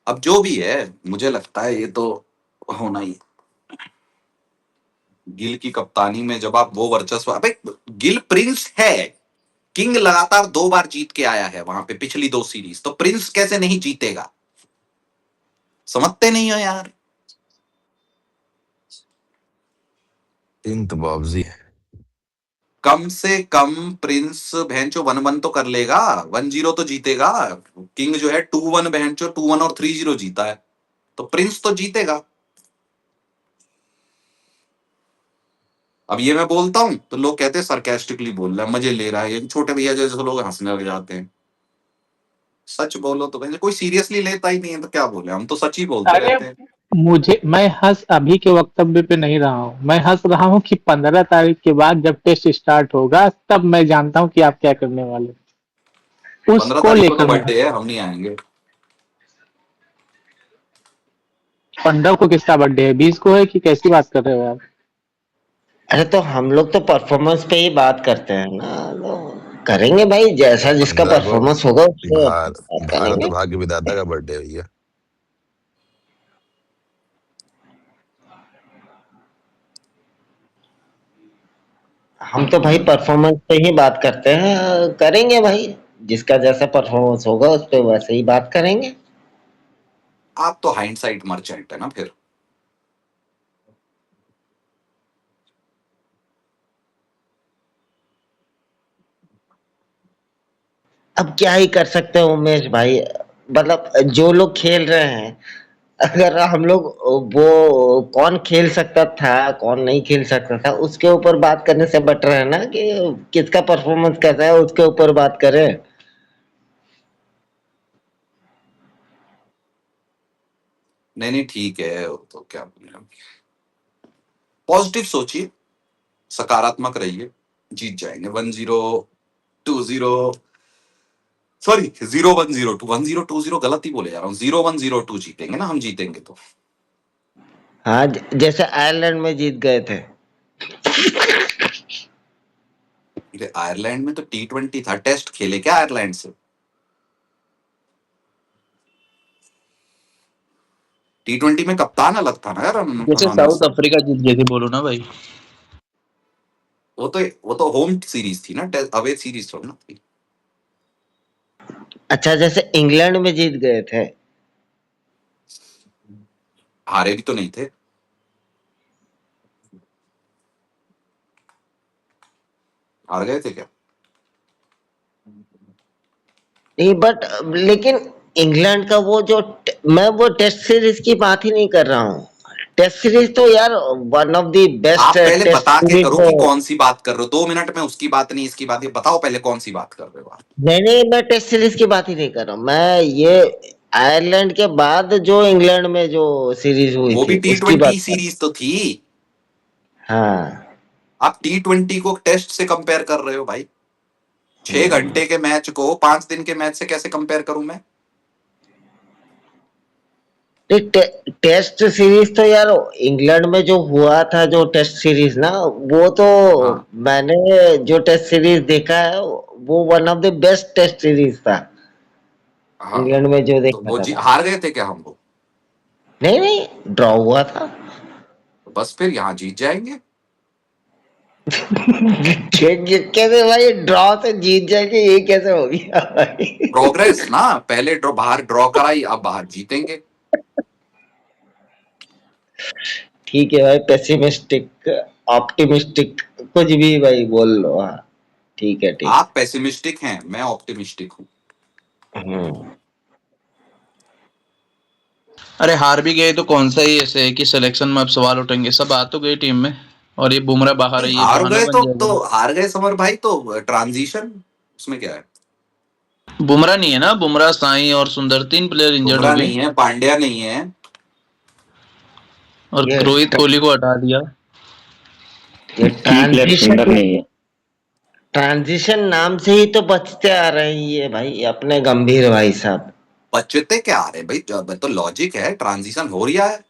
अब जो भी है, मुझे लगता है ये तो होना ही है। गिल की कप्तानी में जब आप वो वर्चस्व, अबे गिल प्रिंस है। किंग लगातार 2 बार जीत के आया है वहां पे, पिछली 2 सीरीज, तो प्रिंस कैसे नहीं जीतेगा? समझते नहीं हो यार? किंग तो बाबजी है। कम से कम प्रिंस बहनचो 1-1 तो कर लेगा, 1-0 तो जीतेगा। किंग जो है 2-1, बहनचो 2-1 और 3-0 जीता है, तो प्रिंस तो जीतेगा। अब ये मैं बोलता हूं तो लोग कहते हैं सरकास्टिकली बोल रहा है, मजे ले रहा है, ये छोटे भैया जैसे लोग हंसने लग जाते हैं। सच बोलो तो भाई, कोई सीरियसली लेता ही नहीं है, तो क्या बोले, हम तो सच ही बोलते अरे, रहते हैं। मैं हंस अभी के वक्तव्य पे नहीं रहा हूँ, मैं हंस रहा हूँ कि 15 तारीख के बाद जब टेस्ट स्टार्ट होगा, तब मैं जानता हूँ कि आप क्या करने वाले हैं। 15 उसको तारीख को तो लेकर मैं बर्थडे है, हम नहीं आएंगे। 15 को किसका बर्थडे है? 20 को है कि कैसी बात कर रहे हो आप? अरे तो हम लोग तो परफॉर्मेंस पे ही बात करते हैं ना, तो करेंगे भाई, जैसा जिसका 15 को परफॉर्मेंस होगा उससे बात भारत करेंगे। भाग्य विधाता का बर्थडे है भैया। हम तो भाई परफॉर्मेंस पे ही बात करते हैं, करेंगे भाई, जिसका जैसा परफॉर्मेंस होगा उस पे वैसे ही बात करेंगे। आप तो हाइंडसाइट मर्चेंट है ना फिर। अब क्या ही कर सकते हैं उमेश भाई, मतलब जो लोग खेल रहे हैं, अगर हम लोग वो कौन खेल सकता था कौन नहीं खेल सकता था उसके ऊपर बात करने से बेटर है ना कि किसका परफॉर्मेंस कैसा है उसके ऊपर बात करें। नहीं नहीं, ठीक है, वो तो क्या बोले, पॉजिटिव सोचिए, सकारात्मक रहिए। जीत जाएंगे 1-0, 2-0, सॉरी 0-1-0-2, 1-0-2-0 गलत ही बोले जा रहा हूँ, 0-1-0-2 जीतेंगे ना, हम जीतेंगे तो। हाँ, जैसे आयरलैंड में जीत गए थे। आयरलैंड में तो T20 था, टेस्ट खेले क्या आयरलैंड से? T20 में कप्तान अलग था ना यार, जैसे अनोनिमस। साउथ अफ्रीका जीत गए थे, बोलो ना भाई। वो तो होम सीरीज थी ना, अवे सीरीज थोड़ी ना थी। अच्छा, जैसे इंग्लैंड में जीत गए थे। हारे भी तो नहीं थे। हार गए थे क्या? नहीं, बट लेकिन इंग्लैंड का वो जो मैं वो टेस्ट सीरीज की बात ही नहीं कर रहा हूँ। टेस्ट सीरीज तो यार वन ऑफ द बेस्ट आप पहले टेस्ट बता के सीरीज करो तो। कि कौन सी बात कर रहे हो। 2 मिनट में उसकी बात नहीं, इसकी बात, ये बताओ पहले कौन सी बात कर रहे हो आप। नहीं, मैं टेस्ट सीरीज की बात ही नहीं कर रहा हूँ। मैं ये आयरलैंड के बाद जो इंग्लैंड में जो सीरीज हुई वो थी भी उसकी बात T20 कर। सीरीज तो थी। हाँ आप T20 को टेस्ट से कंपेयर कर रहे हो भाई। 6 घंटे के मैच को 5 दिन के मैच से कैसे कंपेयर करूं मैं? टेस्ट सीरीज तो यार इंग्लैंड में जो हुआ था, जो टेस्ट सीरीज ना, वो तो हाँ मैंने जो टेस्ट सीरीज देखा है वो one of the best test series था हाँ, इंग्लैंड में जो तो देखा वो था मैं। हार गए थे क्या हम लोग? नहीं नहीं, ड्रॉ हुआ था। तो बस फिर यहाँ जीत जाएंगे। कैसे भाई ड्रॉ से जीत जाएंगे, ये कैसे हो गया भाई? प्रोग्रेस ना, पहले बाहर ड्रॉ कराई, अब बाहर जीतेंगे। ठीक है भाई, पेसिमिस्टिक ऑप्टिमिस्टिक कुछ भी भाई बोल लो। हाँ ठीक है, ठीक। आप पेसिमिस्टिक हैं, मैं ऑप्टिमिस्टिक हूँ। हम्म। अरे हार भी गए तो कौन सा ही ऐसे है कि सिलेक्शन में अब सवाल उठेंगे, सब आ तो गए टीम में, और ये बुमराह बाहर है, ये हार बहाना गए बन तो जाएगा। हार गए समर भाई, तो ट्रांजिशन उसमें क्या है? बुमराह नहीं है ना, बुमराह, साई और सुंदर 3 प्लेयर इंजर्ड हो बुमराह गए, नहीं है, पांड्या नहीं है। और ये रोहित कोहली को हटा दिया। ये की प्लेयर सुंदर नहीं है। ट्रांजिशन नाम से ही तो बचते आ रहे हैं ये भाई, अपने गंभीर भाई साहब। बचते क्या आ रहे हैं भाई, तो लॉजिक है, ट्रांजिशन हो रहा है।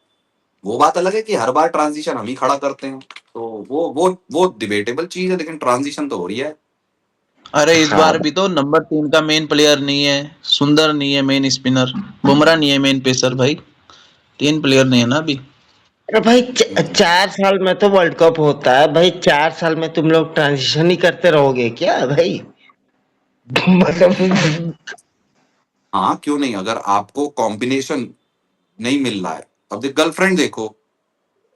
वो बात अलग है कि हर बार ट्रांजिशन हम ही खड़ा करते हैं, तो वो डिबेटेबल चीज है, लेकिन ट्रांजिशन तो हो रही है। अरे इस हाँ बार भी तो नंबर 3 का मेन प्लेयर नहीं है, सुंदर नहीं है मेन स्पिनर, बुमराह नहीं है मेन पेसर भाई, 3 प्लेयर नहीं है ना अभी। अरे भाई 4 साल में तो वर्ल्ड कप होता है भाई, 4 साल में तुम लोग ट्रांजिशन ही करते रहोगे क्या भाई? मतलब हाँ क्यों नहीं, अगर आपको कॉम्बिनेशन नहीं मिल रहा है। अब गर्लफ्रेंड देखो,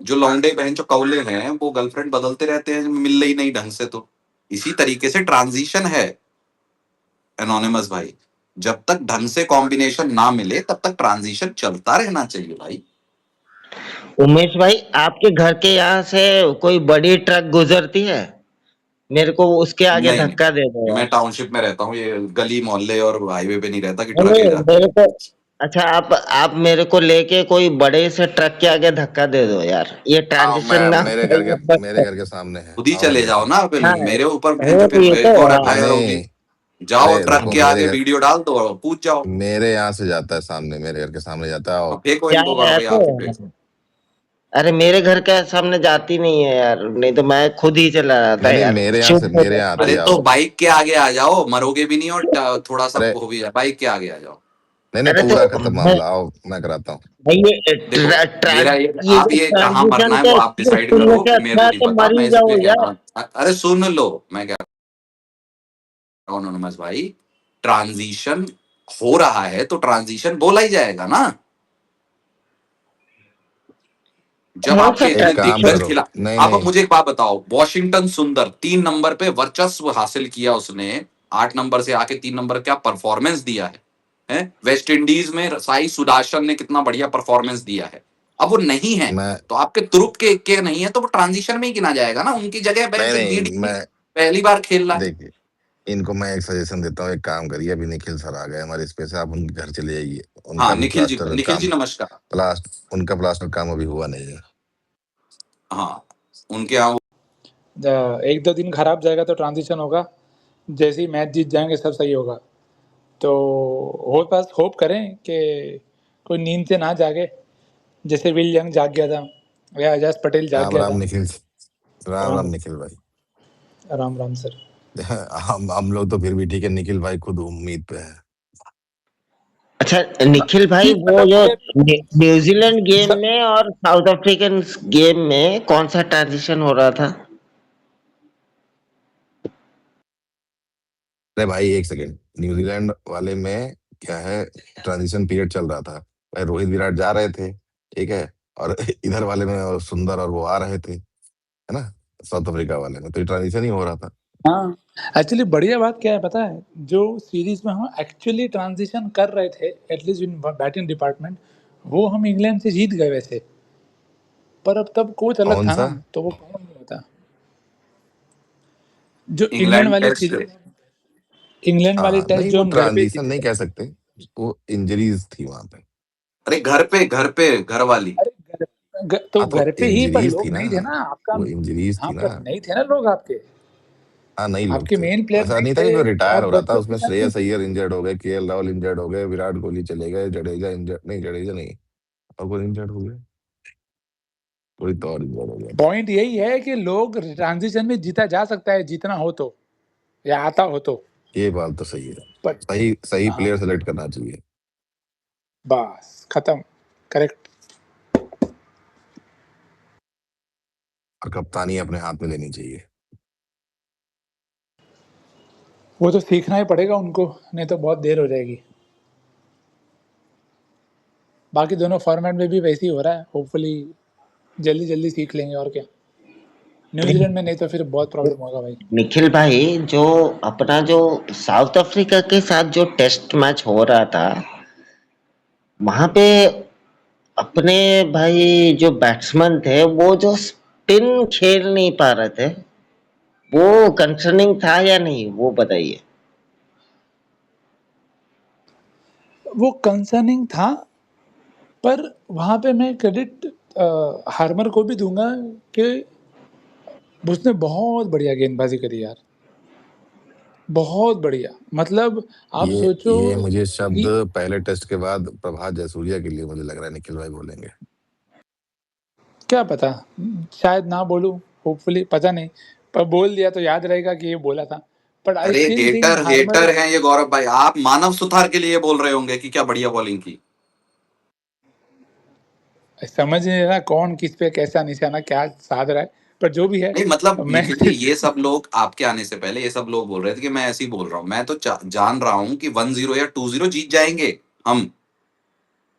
जो लौंडे बहन जो कौले हैं वो गर्लफ्रेंड बदलते रहते हैं, मिल रही नहीं ढंग से, तो इसी तरीके से ट्रांजिशन है एनोनिमस भाई। जब तक ढंग से कॉम्बिनेशन ना मिले तब तक ट्रांजिशन चलता रहना चाहिए भाई। उमेश भाई, आपके घर के यहाँ से कोई बड़ी ट्रक गुजरती है? मेरे को उसके आगे नहीं धक्का दे दो नहीं, मैं यार। टाउनशिप में रहता हूँ, ये गली मोहल्ले और हाईवे पे नहीं रहता कि नहीं ट्रकें नहीं, जाती मेरे है। को अच्छा, आप मेरे को लेके कोई बड़े से ट्रक के आगे धक्का दे दो यार, ये आओ, ट्रांजिशन मैं ना मेरे घर के सामने है, खुद ही आओ चले मेरे जाओ साथ। ना, फिर हाँ मेरे ऊपर वो फिर ये एक तो और नहीं एफआईआर होगी। नहीं, जाओ अरे ट्रक रुको, के आगे वीडियो डाल दो और पूछ जाओ। मेरे यहाँ से जाता है सामने, मेरे घर के सामने जाता है। आओ। अब फेंको क्या इनको है वहां पे, ऐसे? आप ही फेंको। अरे मेरे घर के सामने जाती नहीं है यार, नहीं तो मैं खुद ही चला जाता नहीं नहीं, यार। मेरे यहाँ आती अरे है, तो आओ। बाइक के आगे आ जाओ, मरोगे भी नहीं और थोड़ा सा अरे हो भी जाए, बाइक के आगे आ जाओ। नहीं नहीं, अरे तो पूरा खत्म मामला, आओ मैं कराता हूँ। भाई ये देखो ये आप जो ये कहाँ मरना ट्रांजिशन है का वो आप एक्सपीरियंस डिसाइड सुनने करो, से कि मेरे अच्छा को है नहीं तो पता, मर मैं ही इसलिए जाओ कह रहा यार। हूँ। अरे सुन लो मैं क्या रहा हूँ एनोनिमस भाई, ट्रांजिशन हो रहा है तो ट्रांजिशन बोला ही जाएगा ना। जब कौन सा आपके इतने एक काम दिग्गज ट्रांजिशन? करो, खिला, नहीं आप अब नहीं, मुझे एक बात बताओ, वॉशिंगटन सुंदर 3 नंबर पे वर्चस्व हासिल किया उसने, 8 नंबर से आके 3 नंबर क्या परफॉर्मेंस दिया है? वेस्ट इंडीज में साई सुदर्शन ने कितना बढ़िया परफॉर्मेंस दिया है। अब वो नहीं है, मैं तो आपके तुरुप के नहीं है, तो वो ट्रांजिशन में ही गिना जाएगा ना। उनकी जगह नहीं बेंच नहीं, डीडी मैं पहली बार खेल रहा है। देखिए, इनको मैं एक सजेशन देता हूँ, एक काम करिए, अभी निखिल सर आ गए हमारे इस पे से, आप उनके घर चले जाइए, उनका हाँ भी प्लास्टर निखिल जी काम, नमस्कार। उनका प्लास्टर काम अभी हुआ नहीं है। हाँ उनके यहाँ 1-2 दिन खराब जाएगा तो ट्रांजिशन होगा, जैसे ही मैच जीत जाएंगे सब सही होगा। तो होप करें कि कोई नींद से ना जागे, जैसे विल यंग जाग गया था या अजाज पटेल जाग राम गया राम था। निखिल, राम राम राम निखिल भाई। राम राम सर। हम लोग तो फिर भी ठीक है, निखिल भाई खुद उम्मीद पे है। अच्छा निखिल भाई, वो जो न्यूजीलैंड गेम में और साउथ अफ्रीकन गेम में कौन सा ट्रांजिशन हो रहा था? अरे भाई एक सेकेंड, न्यूजीलैंड वाले में क्या है, ट्रांजिशन पीरियड चल रहा था भाई, रोहित विराट जा रहे थे, ठीक है, और इधर वाले में और सुंदर और वो आ रहे थे, है ना, साउथ अफ्रीका वाले में तो ट्रांजिशन ही हो रहा था। हाँ, एक्चुअली बढ़िया बात क्या है पता है, जो सीरीज में हम एक्चुअली ट्रांजिशन कर रहे थे एटलीस्ट इन बैटिंग डिपार्टमेंट, वो हम इंग्लैंड से जीत गए वैसे। पर अब तब कोच अलग कौन था सा? ना, तो वो कौन नहीं होता। जो इंग्लैंड इंग्लैंड वाली टेस्ट। इंग्लैंड वाली हाँ टेस्ट नहीं, जो वो हम घर पे ट्रांजिशन जीते नहीं थे। कह सकते, वो इंजरीज थी वहां पे। अरे घर पे घर वाली। अरे तो हाँ तो घर पे ही, पर इंजरीज थी लोग ना, नहीं थे ना आपका। वो इंजरीज हाँ, थी ना। पर नहीं थे ना लोग आपके। हाँ नहीं लोग आपके थे। मेन प्लेयर ऐसा नहीं नहीं था थे कि कोई रिटायर और हो रहा था, बच्चों की उसमें जान श्रेयस थी। अय्यर इंजर्ड हो गए, केएल राहुल इंजर्ड हो गए, विराट कोहली चले गए, जडेजा इंजर्ड नहीं, जडेजा नहीं, और कोई इंजर्ड हो गया, कोई तो और इंजर्ड हो गया था। पॉइंट यही है कि लोग ट्रांजिशन में जीता जा सकता है, जीतना हो तो, या आता हो तो। ये बात तो सही है, पर सही सही हाँ, प्लेयर सेलेक्ट करना चाहिए। बस खत्म। करेक्ट। और कप्तानी अपने हाथ में लेनी चाहिए। वो तो सीखना ही पड़ेगा उनको, नहीं तो बहुत देर हो जाएगी। बाकी दोनों फॉर्मेट में भी वैसे ही हो रहा है, होपफुली जल्दी जल्दी सीख लेंगे, और क्या। न्यूजीलैंड में नहीं तो फिर बहुत प्रॉब्लम होगा भाई। निखिल भाई, जो अपना जो साउथ अफ्रीका के साथ जो टेस्ट मैच हो रहा था, वहां पे अपने भाई जो बैट्समैन थे वो जो स्पिन खेल नहीं पा रहे थे, वो कंसर्निंग था या नहीं, वो बताइए। वो कंसर्निंग था, पर वहां पे मैं क्रेडिट हार्मर को भी दूंगा कि उसने बहुत बढ़िया गेंदबाजी करी यार, बहुत बढ़िया। मतलब आप सोचो ये मुझे शब्द कि पहले टेस्ट के बाद प्रभात जयसूर्या के लिए मुझे लग रहा है निखिल भाई बोलेंगे। क्या पता, शायद ना बोलूं, होपफुली, पता नहीं, पर बोल दिया तो याद रहेगा कि ये बोला था। बट आई अरे still think hater Harmer. Hater हैं ये गौरव भाई, आप मानव सुथार के लिए बोल रहे होंगे कि क्या बढ़िया बॉलिंग की। समझ नहीं रहा कौन किस पे कैसा निशाना क्या साध रहा है, पर जो भी है। नहीं मतलब मैं निखिल जी, ये सब लोग आपके आने से पहले ये सब लोग बोल रहे थे कि मैं ऐसे ही बोल रहा हूँ। मैं तो जान रहा हूँ कि 1-0 या 2-0 जीत जाएंगे हम,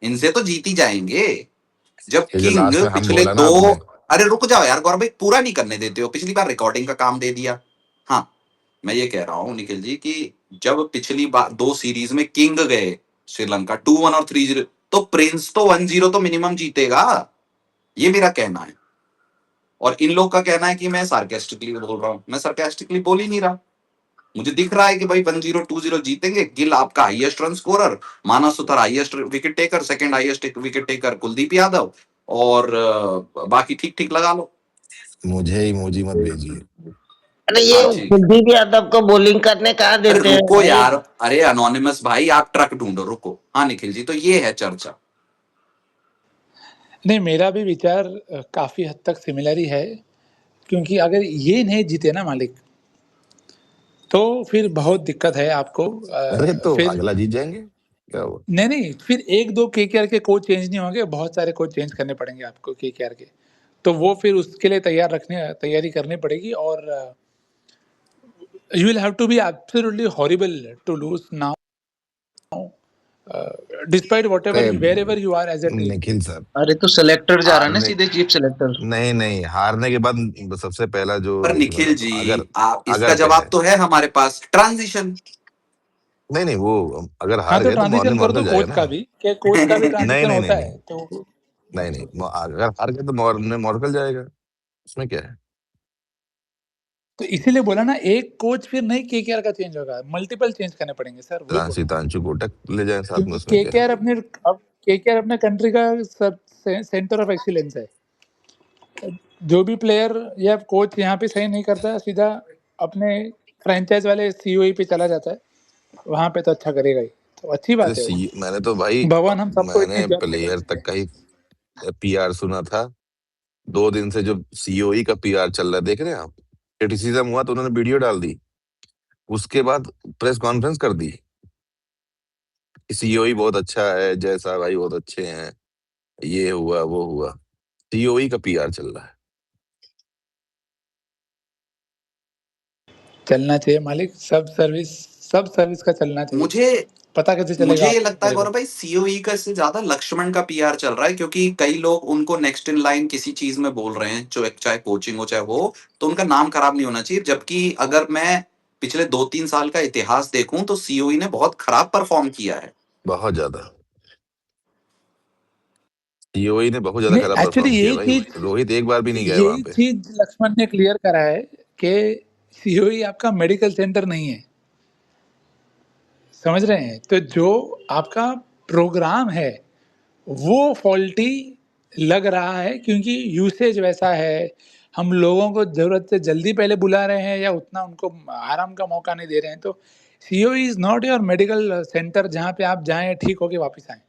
इनसे तो जीत ही जाएंगे। जब ये जो किंग लास्ट में हम पिछले बोला ना दो, आपने, अरे रुक जाओ यार गौरव भाई, पूरा नहीं करने देते हो, पिछली बार रिकॉर्डिंग का काम दे दिया। हाँ, मैं ये कह रहा हूँ निखिल जी कि जब पिछली बार दो सीरीज में किंग गए श्रीलंका 2-1 और 3-0, तो प्रिंस तो 1-0 तो मिनिमम जीतेगा, ये मेरा कहना है। और इन लोग का कहना है कि मैं सार्केस्टिकली बोल रहा हूँ, मैं सार्केस्टिकली बोल ही नहीं रहा। मुझे दिख रहा है कि भाई 1-0 2-0 जीतेंगे। गिल आपका highest run scorer, Manav Suthar highest wicket taker, second highest wicket taker Kuldeep Yadav, और बाकी ठीक ठीक लगा लो। मुझे इमोजी मत भेजिए। अरे ये हाँ ठीक। कुलदीप यादव को बॉलिंग करने कहाँ अरे देते हैं रुको भाई। यार, अरे अनोनिमस भाई आप ट्रक ढूंढो, रुको। हाँ निखिल जी, तो ये है चर्चा। नहीं, मेरा भी विचार काफी हद तक सिमिलर ही है, क्योंकि अगर ये नहीं जीते ना मालिक, तो फिर बहुत दिक्कत है आपको। अरे तो फिर अगला जीत जाएंगे, क्या हुआ? नहीं नहीं, फिर एक दो केकेआर के कोच चेंज नहीं होंगे, बहुत सारे कोच चेंज करने पड़ेंगे आपको केकेआर के। तो वो फिर उसके लिए तैयारी करनी पड़ेगी, और you will have to be absolutely horrible to lose now, despite अरे whatever wherever you are as a team. Nikhil sir, अरे तो सेलेक्टर जा रहा है ना, हारने, सीधे चीफ सेलेक्टर। नहीं नहीं, हारने के बाद सबसे पहला जो, पर निखिल मतलब जी, अगर, आप इसका अगर पे जवाब है, तो है हमारे पास, ट्रांजिशन। नहीं नहीं, वो अगर हाँ, हार तो गए तो ट्रांजिशन मॉर्निंग कर दो मॉर्कल जाएगा कोच ना। का भी, कि कोच का भी नहीं ट्रांजिशन नहीं नहीं होता नहीं, है तो। नहीं नहीं, अगर हार गए तो मॉर्निंग मॉर्कल जाएगा, उसमें क्या है? तो इसीलिए बोला ना, एक कोच फिर नहीं केकेआर का चेंज होगा, मल्टीपल चेंज करने पड़ेंगे सर, वही बोल रहा हूँ। सीतांशु कोटक ले जाए साथ में, क्योंकि उसमें क्या है? केकेआर अपने कंट्री का सब सेंटर ऑफ एक्सीलेंस है। जो भी प्लेयर या कोच यहाँ पे सही नहीं करता, सीधा अपने फ्रेंचाइज वाले सीओई पे चला जाता है, वहां पे तो अच्छा करेगा ही, तो अच्छी अरे बात है वो। सी, मैंने तो भाई, भगवान हम सबको इतनी मैंने जॉब प्लेयर देते तक हैं। का ही पीआर सुना था। 2 दिन से जो सीओई का पीआर चल रहा है, देख रहे हैं आप? क्रिटिसिज्म हुआ तो उन्होंने वीडियो डाल दी, उसके बाद प्रेस कॉन्फ्रेंस कर दी, सीओई बहुत अच्छा है, जैसा भाई बहुत अच्छे हैं, ये हुआ वो हुआ। सीओई का पीआर चल रहा है। चलना चाहिए मालिक, सब सर्विस का चलना चाहिए। मुझे पता कैसे मुझे चलेगा ये आपको लगता है मेरे को। गौरव भाई, सीओई का इससे ज्यादा लक्ष्मण का पीआर चल रहा है, क्योंकि कई लोग उनको नेक्स्ट इन लाइन किसी चीज में बोल रहे हैं, जो चाहे कोचिंग हो चाहे वो, तो उनका नाम खराब नहीं होना चाहिए। जबकि अगर मैं पिछले 2-3 साल का इतिहास देखूं तो सीओई ने बहुत खराब परफॉर्म किया है। बहुत ज्यादा। सीओई ने बहुत ज्यादा नहीं, खराब एक्चुअली परफॉर्म किया यही भाई। चीज रोहित एक बार भी नहीं गए वहां यही पे। चीज लक्ष्मण ने क्लियर करा है कि सीओई आपका मेडिकल सेंटर नहीं है, समझ रहे हैं? तो जो आपका प्रोग्राम है वो फॉल्टी लग रहा है, क्योंकि यूसेज वैसा है, हम लोगों को जरूरत से जल्दी पहले बुला रहे हैं या उतना उनको आराम का मौका नहीं दे रहे हैं। तो COE is not your medical centre जहाँ पे आप जाएं ठीक होके वापस आएं।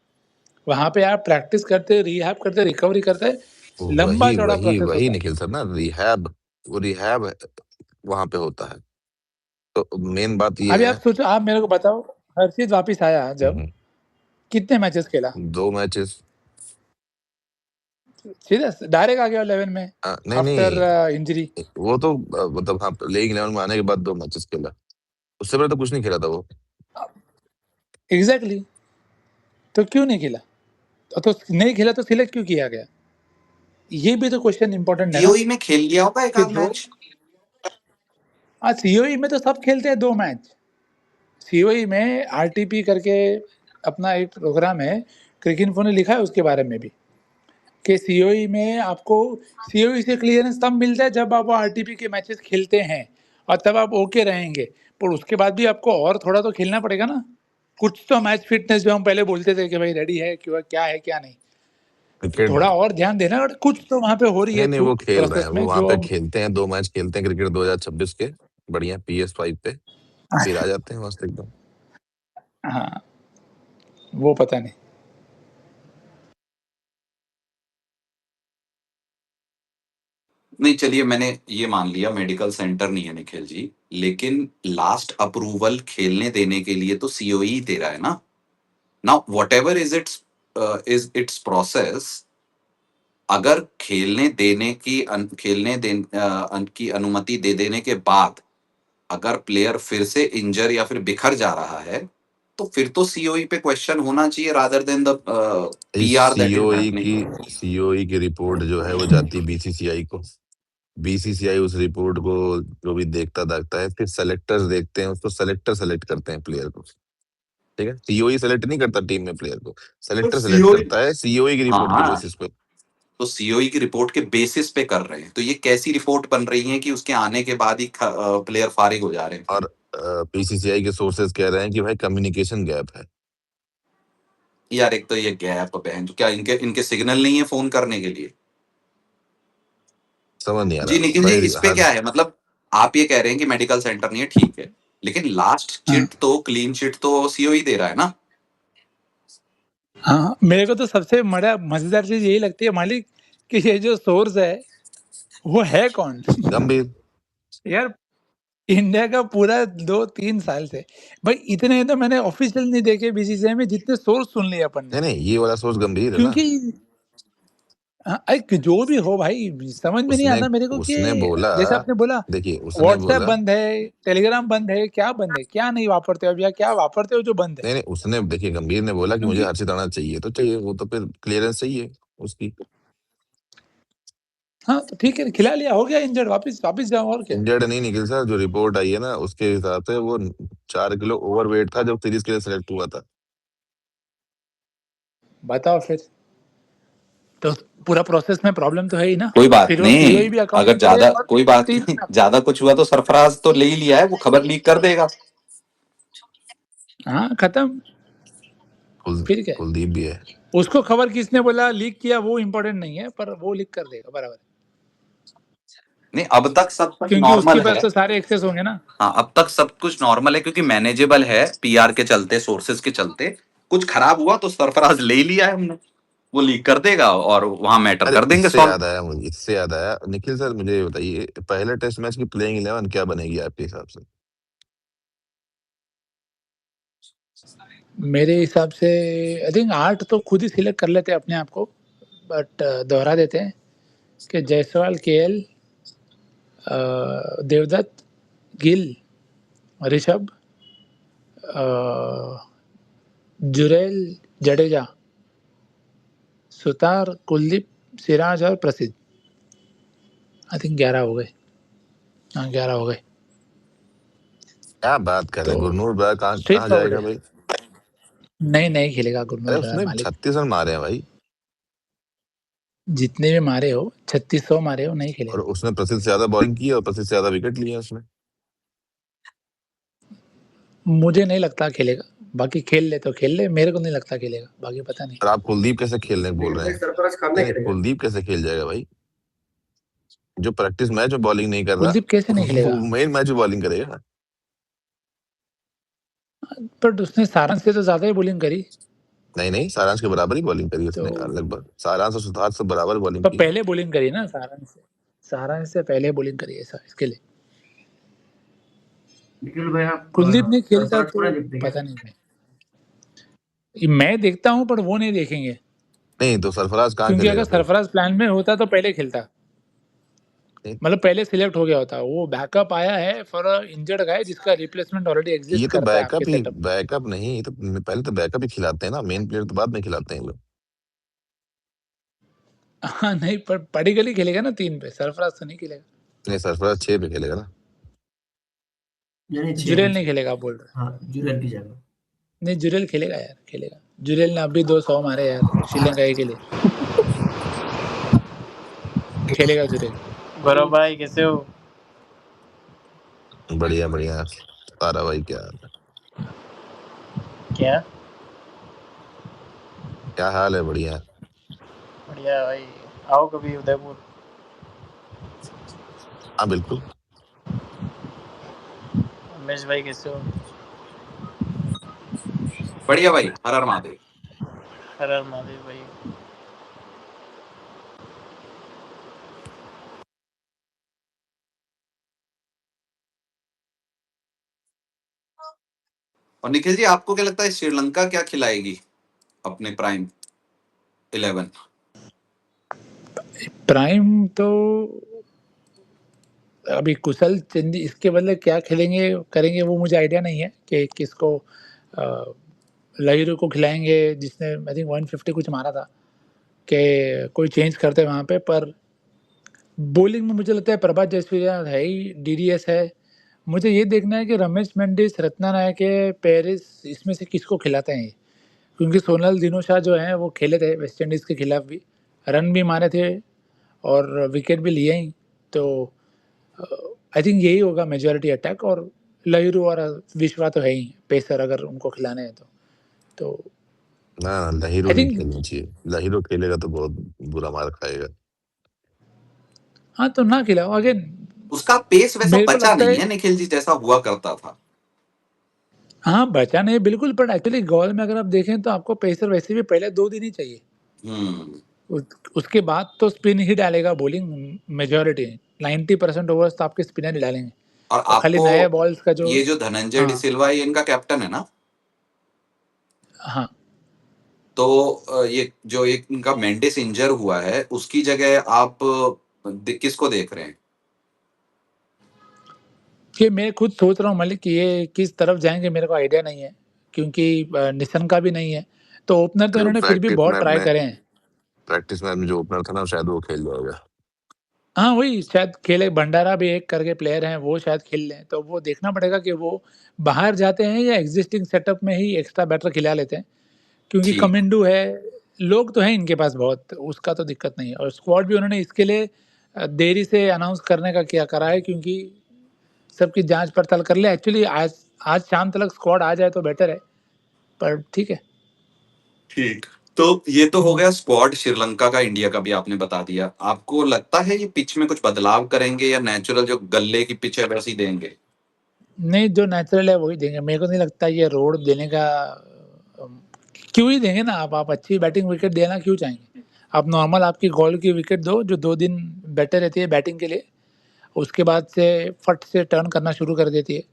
वहाँ पे आप प्रैक्टिस करते, रिहैब करते, रिकवरी करते, लंबा वही चौड़ा वही प्रोसेस वही होता है। निखिल सर ना, रिहैब, वो रिहैब वहां पे होता है। तो मेन बात ये अभी है। आप सोचो, आप मेरे को बताओ, हर्षित वापस आया जब, हम्म, कितने मैचेस खेला? 2 मैचेस। सीधा डायरेक्ट आ गया 11 में नहीं आफ्टर नहीं, इंजरी। वो तो मतलब हाँ, प्लेइंग 11 में आने के बाद 2 मैचेस खेला। उससे पहले तो कुछ नहीं खेला था वो। एग्जैक्टली, तो क्यों नहीं खेला? तो नहीं खेला तो सिलेक्ट क्यों किया गया? ये भी तो क्वेश्चन इंपॉर्टेंट है ना, सीओई में खेल लिया होगा एक कि आध जो मैच। सीओई में तो सब खेलते हैं 2 मैच। सीओई में आरटीपी करके अपना एक प्रोग्राम है, क्रिकिनफो ने लिखा है उसके बारे में भी, कि सीओई में आपको सीओई से क्लियरेंस तब मिलता है जब आप आरटीपी के मैचेस खेलते हैं, और तब आप ओके रहेंगे। पर उसके बाद भी आपको और थोड़ा तो खेलना पड़ेगा ना, कुछ तो मैच फिटनेस जो हम पहले बोलते थे कि भाई रेडी है क्या है क्या नहीं, तो क्रिकेट, थोड़ा और ध्यान देना। और कुछ तो वहाँ पे हो रही है नहीं नहीं, थ्रू वो खेल रहे हैं, प्रोसेस वो में वहां जो पे हम खेलते हैं, 2 मैच खेलते हैं क्रिकेट 2026 के, बढ़िया PS5 पे, फिर आ जाते हैं मस्त एकदम। हाँ, वो पता नहीं। नहीं चलिए, मैंने ये मान लिया मेडिकल सेंटर नहीं है निखिल जी, लेकिन लास्ट अप्रूवल खेलने देने के लिए तो सीओई ही दे रहा है ना। Now what ever is it's process, अगर की अनुमति दे देने के बाद अगर प्लेयर फिर से इंजर या फिर बिखर जा रहा है, तो फिर तो सीओई पे क्वेश्चन होना चाहिए रादर देन द इस पीआर दैट इज सीओई की रिपोर्ट जो है वो जाती बीसीसीआई को। बीसीसीआई उस रिपोर्ट को जो भी देखता है, फिर सेलेक्टर्स देखते हैं उसको, सेलेक्टर सेलेक्ट करते हैं प्लेयर को। ठीक है, सीओई सेलेक्ट नहीं करता टीम में प्लेयर को, सेलेक्टर सेलेक्ट सीओई। करता है सीओई की हाँ रिपोर्ट के हाँ, बेसिस पे। तो सीओई की रिपोर्ट के बेसिस पे कर रहे हैं, तो ये कैसी रिपोर्ट बन रही है कि उसके आने के बाद ही प्लेयर फारिग हो जा रहे हैं? और बीसीसीआई के सोर्सेज कह रहे हैं कि भाई कम्युनिकेशन गैप है। यार एक तो ये गैप बहन, तो क्या इनके इनके सिग्नल नहीं है फोन करने के लिए? समझ नहीं आ जी रहा निखिल जी, भाई इस पे हर। क्या है मतलब, आप ये कह रहे हैं कि मेडिकल सेंटर नहीं है, ठीक है, लेकिन लास्ट हाँ चिट तो क्लीन चिट तो सीओई दे रहा है ना। हाँ, मेरे को तो सबसे बड़ा मजेदार चीज यही लगती है मालिक, कि ये जो सोर्स है वो है कौन? गंभीर। यार, इंडिया का पूरा 2-3 साल से, भाई इतने तो मैंने ऑफिशियल नहीं देखे बीसीसीआई में जितने सोर्स सुन लिए अपन ने। नहीं नहीं, ये वाला सोर्स गंभीर है ना। क्योंकि जो भी हो भाई, समझ में नहीं उसने आता मेरे को कि उसने बोला, जैसे आपने बोला देखिए उसने व्हाट्सएप बोला, बंद है, टेलीग्राम बंद है, क्या बंद है, क्या नहीं वापरते हो अब, या क्या वापरते हो जो बंद है? नहीं नहीं, उसने देखिए गंभीर ने बोला कि मुझे क्योंकि हर्षित राणा चाहिए, तो चाहिए, वो तो फिर क्लियरेंस चाहिए उसकी। हाँ, तो ठीक है, खिला लिया, हो गया इंजर्ड, वापस वापस जाओ, और क्या। इंजर्ड नहीं निकल सर, जो रिपोर्ट आई है ना उसके हिसाब से वो 4 किलो ओवरवेट था जब सीरीज के लिए सिलेक्ट हुआ था। बताओ फिर, तो पूरा प्रोसेस में प्रॉब्लम तो है ही ना। कोई बात फिर वो नहीं, सीओई भी अगर अकाउंटेबल है ज्यादा, और कोई बात टीम नहीं, में। ज्यादा कुछ हुआ तो सरफराज तो ले ही लिया है, वो खबर लीक कर देगा। हाँ, खत्म। फिर क्या है? कुलदीप भी है। उसको खबर किसने बोला, लीक किया, वो इम्पोर्टेंट नहीं है, पर वो लीक कर देगा बराबर, नहीं, अब तक सब कुछ क्योंकि उसके नॉर्मल पास है। तो सारे एक्सेस होंगे ना। हाँ, अब तक सब कुछ नॉर्मल है क्योंकि मैनेजेबल है, पीआर के चलते, सोर्सेज के चलते। कुछ खराब हुआ तो सरफराज ले ही लिया है हमने, वो लीक कर देगा और वहां मैटर अरे कर देंगे इससे सॉल्व। याद आया, मुझे इससे याद आया, निखिल सर मुझे ये बताइए, पहले टेस्ट मैच की प्लेइंग 11 क्या बनेगी आपके हिसाब से? मेरे हिसाब से आई थिंक 8 तो खुद ही सिलेक्ट कर लेते हैं अपने आप को, बट दोहरा देते हैं कि जायसवाल, केएल, देवदत्त, गिल, ऋषभ, जुरेल, जडेजा, सुतार, कुलदीप, सिराज और प्रसिद्ध। आई थिंक 11 हो गए। हाँ, 11 हो गए। क्या बात कर रहे तो हैं, गुरनूर ब्रार कहाँ स्ट्रेट कहाँ फॉरवर्ड जाएगा है। भाई? नहीं खेलेगा अरे गुरनूर बरार उसने मालिक। 36 रन मारे हैं भाई। जितने भी मारे हो 3600 मारे हो नहीं और खेलेगा। उसने प्रसिद्ध से ज्यादा बॉलिंग की है और प्रसिद्ध से ज्यादा विकेट लिए हैं उसने। मुझे नहीं लगता खेलेगा, बाकी खेल ले तो खेल ले, मेरे को नहीं लगता खेलेगा, बाकी पता नहीं। और आप कुलदीप कैसे खेलने को बोल रहे हैं? नहीं, कुलदीप कैसे खेल जाएगा भाई? जो प्रैक्टिस मैच में बॉलिंग नहीं कर रहा कुलदीप कैसे नहीं खेलेगा? वो मेन मैच में बॉलिंग करेगा। बट उसने सारांश से तो ज्यादा ही बॉलिंग करी। नहीं, सारांश के बराबर ही बॉलिंग करी उसने तो लगभग। सारांश और सुधार से बराबर बॉलिंग पर की। पहले बॉलिंग करी ना सारांश से, सारांश से पहले बॉलिंग करी ऐसा इसके लिए। निखिल भाई आप कुलदीप नहीं खेलता सरफराज तो पूरा देखते क्या? पता नहीं मैं देखता हूँ पर वो नहीं देखेंगे, नहीं तो सरफराज कहाँ क्योंकि अगर खेलेगा फिर? सरफराज प्लान में होता तो पहले खेलता, नहीं, मतलब पहले सिलेक्ट हो गया होता। वो बैकअप आया है फॉर इंजर्ड गाय जिसका रिप्लेसमेंट ऑलरेडी ये एग्जिस्ट तो करता है आपके सेटअप में। बैकअप नहीं, ये तो पहले तो बैकअप ही खिलाते हैं ना, मेन प्लेयर तो बाद में खिलाते हैं लोग। हाँ नहीं, पर पडिक्कल ही खेलेगा ना 3 पे, सरफराज तो नहीं खेलेगा। नहीं, सरफराज 6 पे खेलेगा ना। यानी जुरेल नहीं खेलेगा आप बोल रहे हो? हाँ जुरेल की जगह। नहीं जुरेल खेलेगा यार, खेलेगा। जुरेल ने अभी 200 मारे यार श्रीलंका के लिए, खेलेगा जुरेल। गौरव भाई कैसे हो? बढ़िया तारा भाई क्या क्या क्या हाल है? बढ़िया बढ़िया भाई, आओ कभी उदयपुर। हाँ बिल्कुल। उमेश भाई कैसे हो? बढ़िया भाई, हर हर महादेव। हर हर महादेव भाई। और निखिल जी, आपको क्या लगता है श्रीलंका क्या खिलाएगी अपने प्राइम 11? प्राइम तो अभी कुशल चंदी, इसके बदले क्या खेलेंगे करेंगे वो मुझे आइडिया नहीं है कि किसको लहिरू को खिलाएंगे जिसने आई थिंक 150 कुछ मारा था, कि कोई चेंज करते वहाँ पे। पर बॉलिंग में मुझे लगता है प्रभात जयसूर्या है ही, डीडीएस है। मुझे ये देखना है कि रमेश मेंडिस, रत्नानायक, पेरिस, इसमें से किसको खिलाते हैं ये। क्योंकि सोनल दिनोशा जो हैं वो खेले थे वेस्ट इंडीज़ के खिलाफ भी, रन भी मारे थे और विकेट भी लिए ही। तो आई थिंक यही होगा मेजॉरिटी अटैक। और लहिरू और विश्वा तो है ही पेसर, अगर उनको खिलाने हैं तो ना लहिरू आई नहीं थिंक खेलना चाहिए। लहिरू खेलेगा तो बहुत बुरा मार खाएगा। हाँ तो ना खिलाओ अगेन। उसका पेस वैसा मेरे को बचा लगता नहीं है है निखिल जी, जैसा हुआ करता था। हाँ बचा नहीं बिल्कुल, पर एक्चुअली गोल में अगर आप देखें तो आपको पेसर वैसे भी पहले 2 दिन ही चाहिए। उसके बाद तो स्पिन ही डालेगा बॉलिंग मेजॉरिटी, 90% ओवर्स तो आपके स्पिनर ही डालेंगे। और और खाली आपको नए बॉल्स का जो ये जो धनंजय हाँ डिसिल्वा ये इनका कैप्टन है ना, हाँ तो ये जो एक इनका मेंडिस इंजर हुआ है उसकी जगह आप किसको देख रहे हैं? कि मैं खुद सोच रहा हूँ मलिक कि ये किस तरफ जाएंगे मेरे को आइडिया नहीं है, क्योंकि निशन का भी नहीं है। तो ओपनर तो देखो इन्होंने फिर भी बहुत ट्राई करे हैं। प्रैक्टिस मैच में जो ओपनर था ना शायद वो खेल जाएगा। हाँ वही शायद खेले, भंडारा भी एक करके प्लेयर हैं, वो शायद खेल लें। तो वो देखना पड़ेगा कि वो बाहर जाते हैं या एग्जिस्टिंग सेटअप में ही एक्स्ट्रा बैटर खिला लेते हैं, क्योंकि ठीक। कमिंडू है, लोग तो हैं इनके पास बहुत, उसका तो दिक्कत नहीं है। और स्क्वाड भी उन्होंने इसके लिए देरी से अनाउंस करने का क्या करा है, क्योंकि सबकी जांच पड़ताल कर ले। एक्चुअली आज आज शाम तक स्क्वाड आ जाए तो बेटर है, पर ठीक है। ठीक, तो ये तो हो गया स्क्वाड श्रीलंका का। इंडिया का भी आपने बता दिया। आपको लगता है ये पिच में कुछ बदलाव करेंगे या नेचुरल जो गल्ले की पिच है वैसी देंगे? नहीं, जो नेचुरल है वही देंगे। मेरे को नहीं लगता ये रोड देने का क्यों ही देंगे ना। आप अच्छी बैटिंग विकेट देना क्यों चाहेंगे? आप नॉर्मल आपकी गोल की विकेट दो जो 2 दिन बेटर रहती है बैटिंग के लिए, उसके बाद से फट से टर्न करना शुरू कर देती है।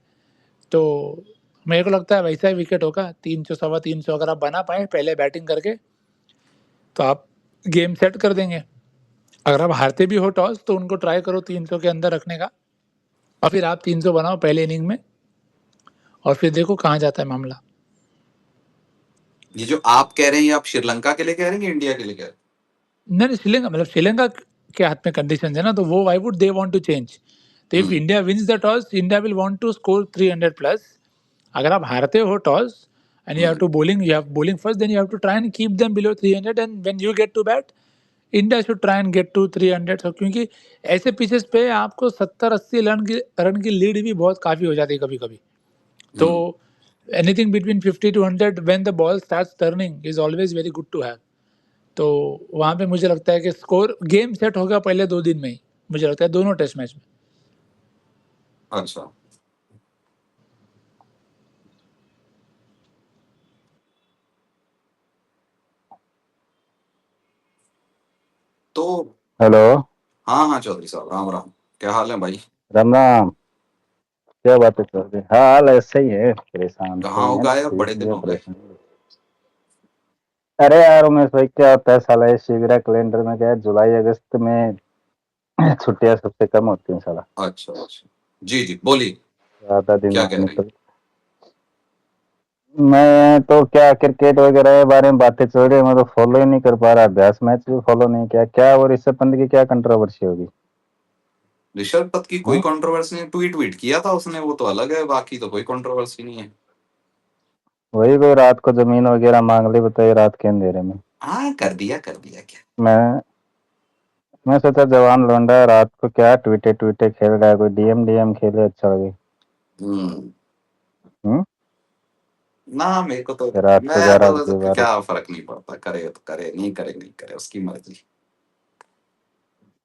तो मेरे को लगता है वैसा ही विकेट होगा, 300 सवा 300 अगर आप बना पाए पहले बैटिंग करके तो आप गेम सेट कर देंगे। अगर आप हारते भी हो टॉस तो उनको ट्राई करो 300 के अंदर रखने का, और फिर आप 300 बनाओ पहले इनिंग में, और फिर देखो कहाँ जाता है मामला। ये जो आप कह रहे हैं ये आप श्रीलंका के लिए कह रहे हैं कि इंडिया के लिए कह रहे हैं? नहीं, श्रीलंका मतलब श्रीलंका के हाथ में कंडीशन है ना, तो वो why would they want to change. तो if India wins the toss, India will want to score 300 plus. अगर आप हारते हो toss and you have to bowling, you have bowling first, then you have to try and keep them below 300, and when you get to bat India should try and get to 300, so, क्योंकि ऐसे pitches पे आपको 70-80 run की lead भी बहुत काफ़ी हो जाती है कभी-कभी। तो anything between 50 to 100 when the ball starts turning is always very good to have. तो वहाँ पे मुझे लगता है कि स्कोर गेम सेट होगा पहले 2 दिन में ही, मुझे लगता है दोनों टेस्ट मैच में। अच्छा। तो हेलो। हाँ चौधरी साहब, राम राम, क्या हाल है भाई? राम राम। क्या बात है चौधरी? हाल ऐसे ही है, परेशान तो कहाँ हो है, गायब, ठीक बड़े दिन है हो गए। परेशान। अरे यार उमेश भाई, क्या होता है साला, ये शिविरा कैलेंडर में क्या है, जुलाई अगस्त में छुट्टियां सबसे कम होती हैं साला। अच्छा, जी बोलिए, ज्यादा दिन क्या कह रहे हैं? मतलब मैं तो क्या क्रिकेट वगैरह के बारे में बातें चल रही है, मैं तो फॉलो ही नहीं कर पा रहा, अभ्यास मैच भी फॉलो नहीं किया। क्या वो ऋषभ पंत की क्या कंट्रोवर्सी होगी? ऋषभ पंत की कोई हाँ? कंट्रोवर्सी नहीं, ट्वीट किया था उसने, वो तो अलग है, बाकी तो कोई कंट्रोवर्सी नहीं है। वही कोई रात को जमीन वगैरह मांग ली, बताइए रात के अंधेरे में। हाँ, कर दिया क्या। मैं सोचा जवान लौंडा है, रात को क्या ट्वीटे ट्वीटे खेल रहा है, कोई डीएम खेले, अच्छा लगे। हम्म? ना मेरे को तो, रात को मैं 11 तो बजे 12। क्या फर्क नहीं पड़ता, करे तो करे, नहीं करे, उसकी मर्जी।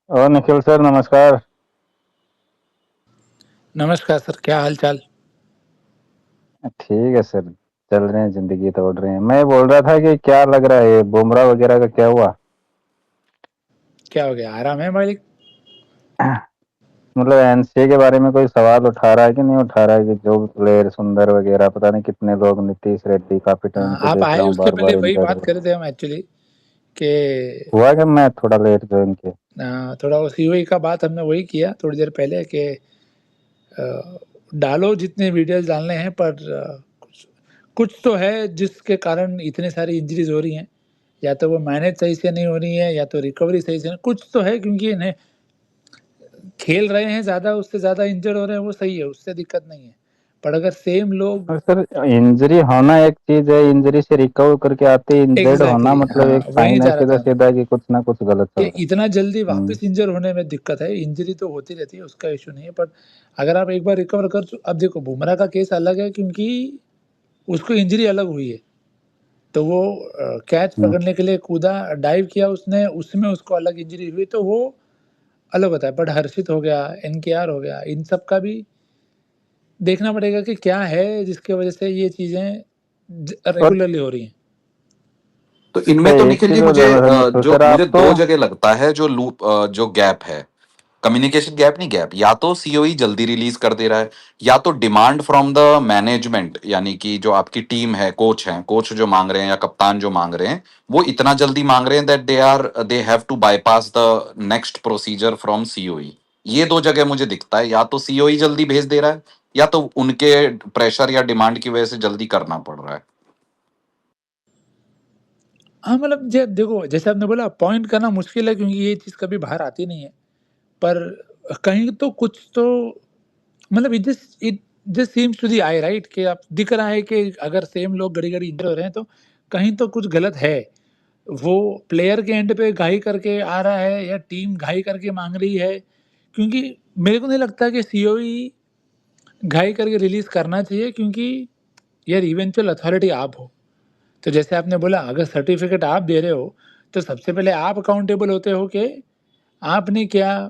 और निखिल सर नमस्कार। नमस्कार सर, क्या हाल चाल? ठीक है सर, चल रहे हैं, जिंदगी तोड़ रहे हैं। मैं बोल रहा था कि क्या लग रहा है बुमराह वगैरह का क्या हुआ? क्या हो गया, आराम है मालिक? मतलब एनसीए के बारे में कोई सवाल उठा रहा है कि नहीं उठा रहा है, कि जो प्लेयर सुंदर वगैरह, पता नहीं कितने लोग, नीतीश रेड्डी काफी टाइम से आप देख आए रहा हूँ, उसके बार पहले बार वही इंजर्ड बात हो कर रहे रहे हैं। थे हम एक्चुअली कि हुआ कि मैं थोड़ा लेट ज्वाइन किया। थोड़ा वो सीओई का बात हमने वही किया थोड़ी देर पहले कि डालो जितने वीडियोस डालने हैं, पर कुछ तो है जिसके कारण इतने सारी इंजरीज हो रही हैं। या तो वो मैनेज सही से नहीं हो रही है, या तो रिकवरी सही से नहीं, कुछ तो है, क्योंकि इन्हें खेल रहे हैं ज़्यादा, उससे ज़्यादा इंजर्ड हो रहे हैं, वो सही है, उससे दिक्कत नहीं है। पर अगर सेम लोग और सर इंजरी होना एक चीज है, इंजरी से रिकवर करके आते इंजर्ड होना एग्जैक्टली मतलब एक वहीं साइन है जा रहा था सीधा मैं सीधा कि कुछ ना कुछ गलत कि चल रहा इतना जल्दी है। वापस इंजर होने में दिक्कत है। इंजरी तो होती रहती है, उसका इशू नहीं है, पर अगर आप एक बार रिकवर कर, अब देखो बुमराह का केस अलग है क्योंकि उसको इंजरी अलग हुई है, तो वो कैच हम्म। पकड़ने के लिए कूदा, डाइव किया उसने, उसमें उसको अलग इंजरी हुई, तो वो अलग होता है। बट हर्षित हो गया, एनकेआर हो गया, इन सब का भी देखना पड़ेगा कि क्या है जिसकी वजह से ये चीज़ें और रेगुलरली हो रही हैं। तो अच्छा इनमें तो एक निखिल चीज जी और मुझे जानना था निखिल जो सर, आप मुझे तो दो जगह लगता है जो लूप, जो गैप है, कम्युनिकेशन गैप नहीं, गैप, या तो सीओई जल्दी रिलीज कर दे रहा है, या तो डिमांड फ्रॉम द मैनेजमेंट, यानी कि जो आपकी टीम है, कोच जो मांग रहे हैं या कप्तान जो मांग रहे हैं, वो इतना जल्दी मांग रहे हैं that they have to bypass the next procedure from COE. ये दो जगह मुझे दिखता है, या तो सीओई जल्दी भेज दे रहा है, या तो उनके प्रेशर या डिमांड की वजह से जल्दी करना पड़ रहा है। हाँ, मतलब देखो, जैसे आपने बोला, पॉइंट करना मुश्किल है क्योंकि ये चीज़ कभी बाहर आती नहीं है। पर कहीं तो कुछ तो, मतलब it just seems to the eye, right, कि आप दिख रहा है कि अगर सेम लोग घड़ी-घड़ी इंजर हो रहे हैं, तो कहीं तो कुछ गलत है। वो प्लेयर के एंड पे घाई करके आ रहा है या टीम घाई करके माँग रही है? क्योंकि मेरे को नहीं लगता कि सीओई घाई करके रिलीज़ करना चाहिए, क्योंकि यार इवेंचुअल अथॉरिटी आप हो। तो जैसे आपने बोला, अगर सर्टिफ़िकेट आप दे रहे हो, तो सबसे पहले आप अकाउंटेबल होते हो कि आपने क्या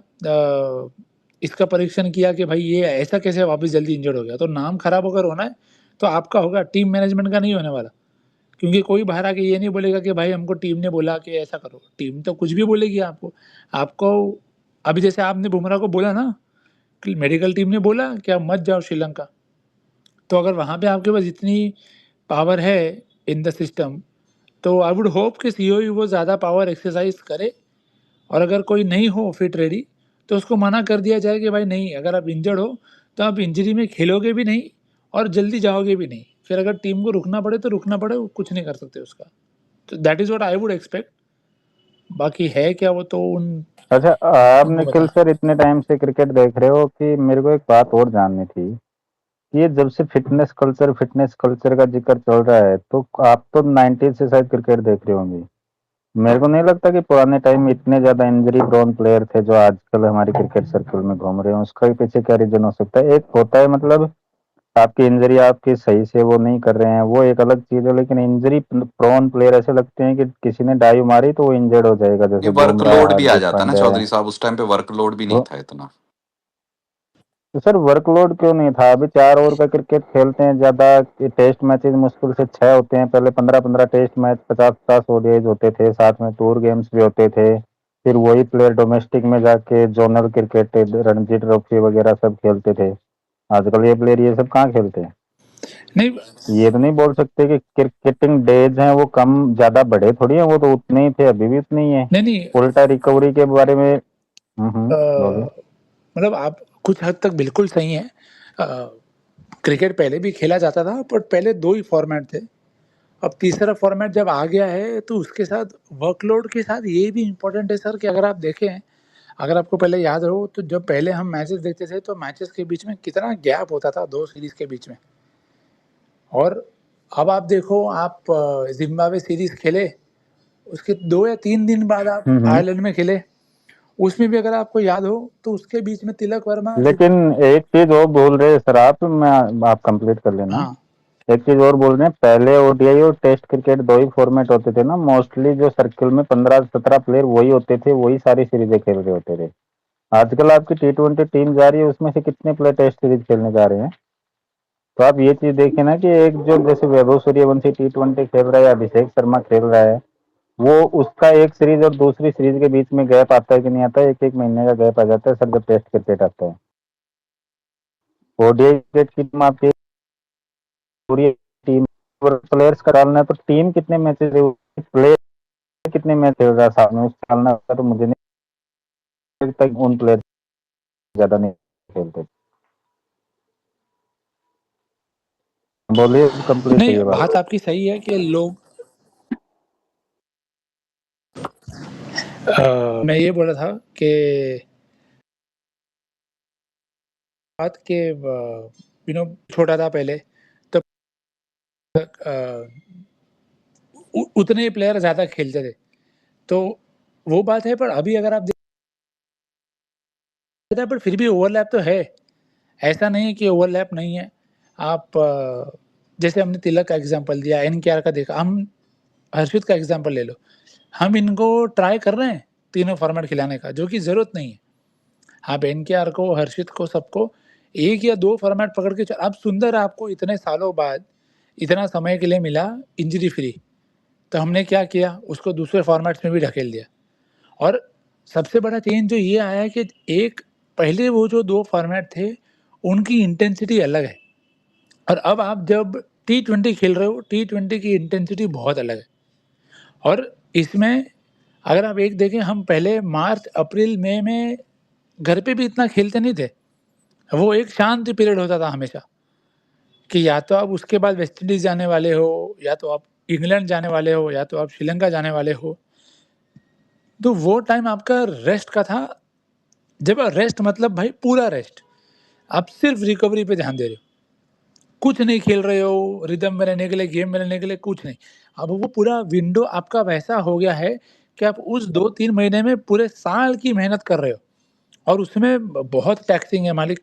इसका परीक्षण किया कि भाई ये ऐसा कैसे वापस जल्दी इंजर्ड हो गया। तो नाम खराब अगर होना है तो आपका होगा, टीम मैनेजमेंट का नहीं होने वाला। क्योंकि कोई बाहर आके ये नहीं बोलेगा कि भाई हमको टीम ने बोला कि ऐसा करो। टीम तो कुछ भी बोलेगी आपको। आपको अभी जैसे आपने बुमराह को बोला ना कि मेडिकल टीम ने बोला कि आप मत जाओ श्रीलंका। तो अगर वहाँ पे आपके पास इतनी पावर है इन द सिस्टम, तो आई वुड होप कि सीओई वो ज़्यादा पावर एक्सरसाइज करे, और अगर कोई नहीं हो फिट रेडी, तो उसको मना कर दिया जाए कि भाई नहीं, अगर आप इंजर्ड हो तो आप इंजरी में खेलोगे भी नहीं और जल्दी जाओगे भी नहीं। फिर अगर टीम को रुकना पड़े तो रुकना पड़े, वो कुछ नहीं कर सकते उसका। तो that is what I would expect. बाकी है क्या, वो तो अच्छा, आप उनको निखिल पता। सर इतने टाइम से क्रिकेट देख रहे हो, कि मेरे को एक बात और जाननी थी कि ये जब से फिटनेस कल्चर का जिक्र चल रहा है, तो आप तो 90 से शायद क्रिकेट देख रहे होंगे। मेरे को नहीं लगता कि पुराने टाइम में इतने ज्यादा इंजरी प्रोन प्लेयर थे जो आजकल हमारी क्रिकेट सर्कल में घूम रहे हैं। उसका भी पीछे क्या रीजन हो सकता है? एक होता है मतलब आपकी इंजरी आपकी सही से वो नहीं कर रहे हैं, वो एक अलग चीज है, लेकिन इंजरी प्रोन प्लेयर ऐसे लगते हैं कि किसी ने डाइव मारी तो वो इंजर्ड हो जाएगा, ये जैसे बुमराह, वर्कलोड भी आ हार्दिक जाता ना पांड्या है। चौधरी साहब, उस टाइम पे वर्कलोड भी नहीं वो था इतना। तो सर वर्कलोड क्यों नहीं था? अभी 4 ओवर का क्रिकेट खेलते हैं ज्यादा, टेस्ट मैचेस मुश्किल से 6 होते हैं, पहले 15-15 टेस्ट मैच, 50-50 ओडीआईज होते थे, साथ में टूर गेम्स भी होते थे। फिर वही प्लेयर डोमेस्टिक में जाके जोनल क्रिकेट, रणजी ट्रॉफी वगैरह सब खेलते थे। आजकल ये प्लेयर ये सब कहाँ खेलते हैं? नहीं ये तो नहीं बोल सकते कि क्रिकेटिंग डेज हैं वो कम ज्यादा बढ़े थोड़ी है, वो तो उतने ही थे, अभी भी उतने ही है। नहीं नहीं उल्टा रिकवरी के बारे में बोलिए। मतलब आप कुछ हद तक बिल्कुल सही हैं। क्रिकेट पहले भी खेला जाता था, पर पहले 2 ही फॉर्मेट थे। अब तीसरा फॉर्मेट जब आ गया है तो उसके साथ वर्कलोड के साथ ये भी इम्पोर्टेंट है सर कि अगर आप देखें, अगर आपको पहले याद हो तो जब पहले हम मैचेस देखते थे तो मैचेस के बीच में कितना गैप होता था 2 सीरीज के बीच में। और अब आप देखो, आप जिम्बाब्वे सीरीज खेले, उसके 2 या 3 दिन बाद आप आयरलैंड में खेले, उसमें भी अगर आपको याद हो तो उसके बीच में तिलक वर्मा लेकिन एक चीज और बोल रहे हैं सर आप कंप्लीट कर लेना। हाँ एक चीज और बोल रहे हैं, पहले ओडीआई और टेस्ट क्रिकेट 2 ही फॉर्मेट होते थे ना, मोस्टली जो सर्किल में 15-17 प्लेयर वही होते थे, वही सारी सीरीजें खेल रहे होते थे। आजकल आपकी T20 टीम जा रही है, उसमें से कितने प्लेयर टेस्ट सीरीज खेलने जा रहे हैं? तो आप ये चीज देखिए ना कि एक जो जैसे वैभव सूर्यवंशी T20 खेल रहा है या अभिषेक शर्मा खेल रहा है, वो उसका एक सीरीज और दूसरी सीरीज के बीच में गैप आता है कि नहीं आता है? 1-1 महीने का गैप आ जाता है सर जब टेस्ट क्रिकेट आता है। ओडीआई क्रिकेट की टीम आपकी पूरी टीम प्लेयर्स का डालना है तो टीम कितने मैचेस, प्लेयर कितने मैच खेल रहा है साथ में, उसका डालना होगा तो मुझे नहीं लगता कि उन प्लेयर ज्यादा नहीं खेलते। बोलिए, कंप्लीट नहीं, करिए बात। बात आपकी सही है कि लोग मैं ये बोल रहा था कि बात के छोटा था पहले तब उतने ही प्लेयर ज़्यादा खेलते थे, तो वो बात है। पर अभी अगर आप देखते हैं, पर फिर भी ओवरलैप तो है, ऐसा नहीं है कि ओवरलैप नहीं है। आप जैसे हमने तिलक का एग्जांपल दिया, एनकेआर का देखा, हम हर्षित का एग्जांपल ले लो, हम इनको ट्राई कर रहे हैं तीनों फॉर्मेट खिलाने का, जो कि ज़रूरत नहीं है। आप एनकेआर को, हर्षित को, सबको 1 या 2 फॉर्मेट पकड़ के अब सुंदर आपको इतने सालों बाद इतना समय के लिए मिला इंजरी फ्री, तो हमने क्या किया, उसको दूसरे फॉर्मेट्स में भी ढकेल दिया। और सबसे बड़ा चेंज जो ये आया है कि एक पहले वो जो 2 फॉर्मेट थे, उनकी इंटेंसिटी अलग है, और अब आप जब T20 खेल रहे हो, T20 की इंटेंसिटी बहुत अलग है। और इसमें अगर आप एक देखें, हम पहले मार्च, अप्रैल, मई में घर पे भी इतना खेलते नहीं थे। वो एक शांति पीरियड होता था हमेशा, कि या तो आप उसके बाद वेस्ट इंडीज़ जाने वाले हो, या तो आप इंग्लैंड जाने वाले हो, या तो आप श्रीलंका जाने वाले हो। तो वो टाइम आपका रेस्ट का था, जब रेस्ट मतलब भाई पूरा रेस्ट, आप सिर्फ रिकवरी पे ध्यान दे रहे हो, कुछ नहीं खेल रहे हो, रिदम में रहने के लिए, गेम में रहने के लिए, कुछ नहीं। अब वो पूरा विंडो आपका वैसा हो गया है कि आप उस 2-3 महीने में पूरे साल की मेहनत कर रहे हो, और उसमें बहुत टैक्सिंग है मालिक।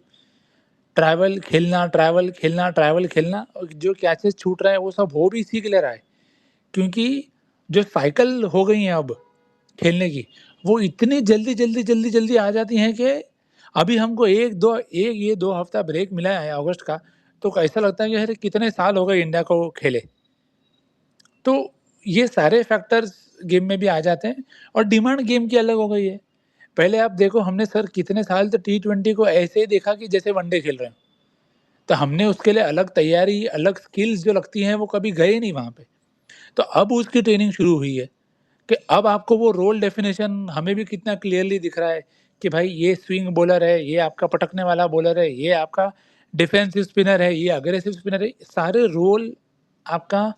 ट्रैवल खेलना, ट्रैवल खेलना, ट्रैवल खेलना, और जो कैचेस छूट रहे हैं वो सब वो भी इसी के लिए रहा है, क्योंकि जो साइकिल हो गई है अब खेलने की, वो इतनी जल्दी जल्दी जल्दी जल्दी आ जाती हैं कि अभी हमको एक ये 2 हफ्ता ब्रेक मिला है अगस्त का, तो ऐसा लगता है कि अरे कितने साल हो गए इंडिया को खेले। तो ये सारे फैक्टर्स गेम में भी आ जाते हैं, और डिमांड गेम की अलग हो गई है। पहले आप देखो, हमने सर कितने साल तो T20 को ऐसे ही देखा कि जैसे वनडे खेल रहे हैं, तो हमने उसके लिए अलग तैयारी, अलग स्किल्स जो लगती हैं, वो कभी गए नहीं वहाँ पे। तो अब उसकी ट्रेनिंग शुरू हुई है कि अब आपको वो रोल डेफिनेशन हमें भी कितना क्लियरली दिख रहा है कि भाई ये स्विंग बॉलर है, ये आपका पटकने वाला बॉलर है, ये आपका डिफेंसिव स्पिनर है, ये अग्रेसिव स्पिनर है। सारे रोल आपका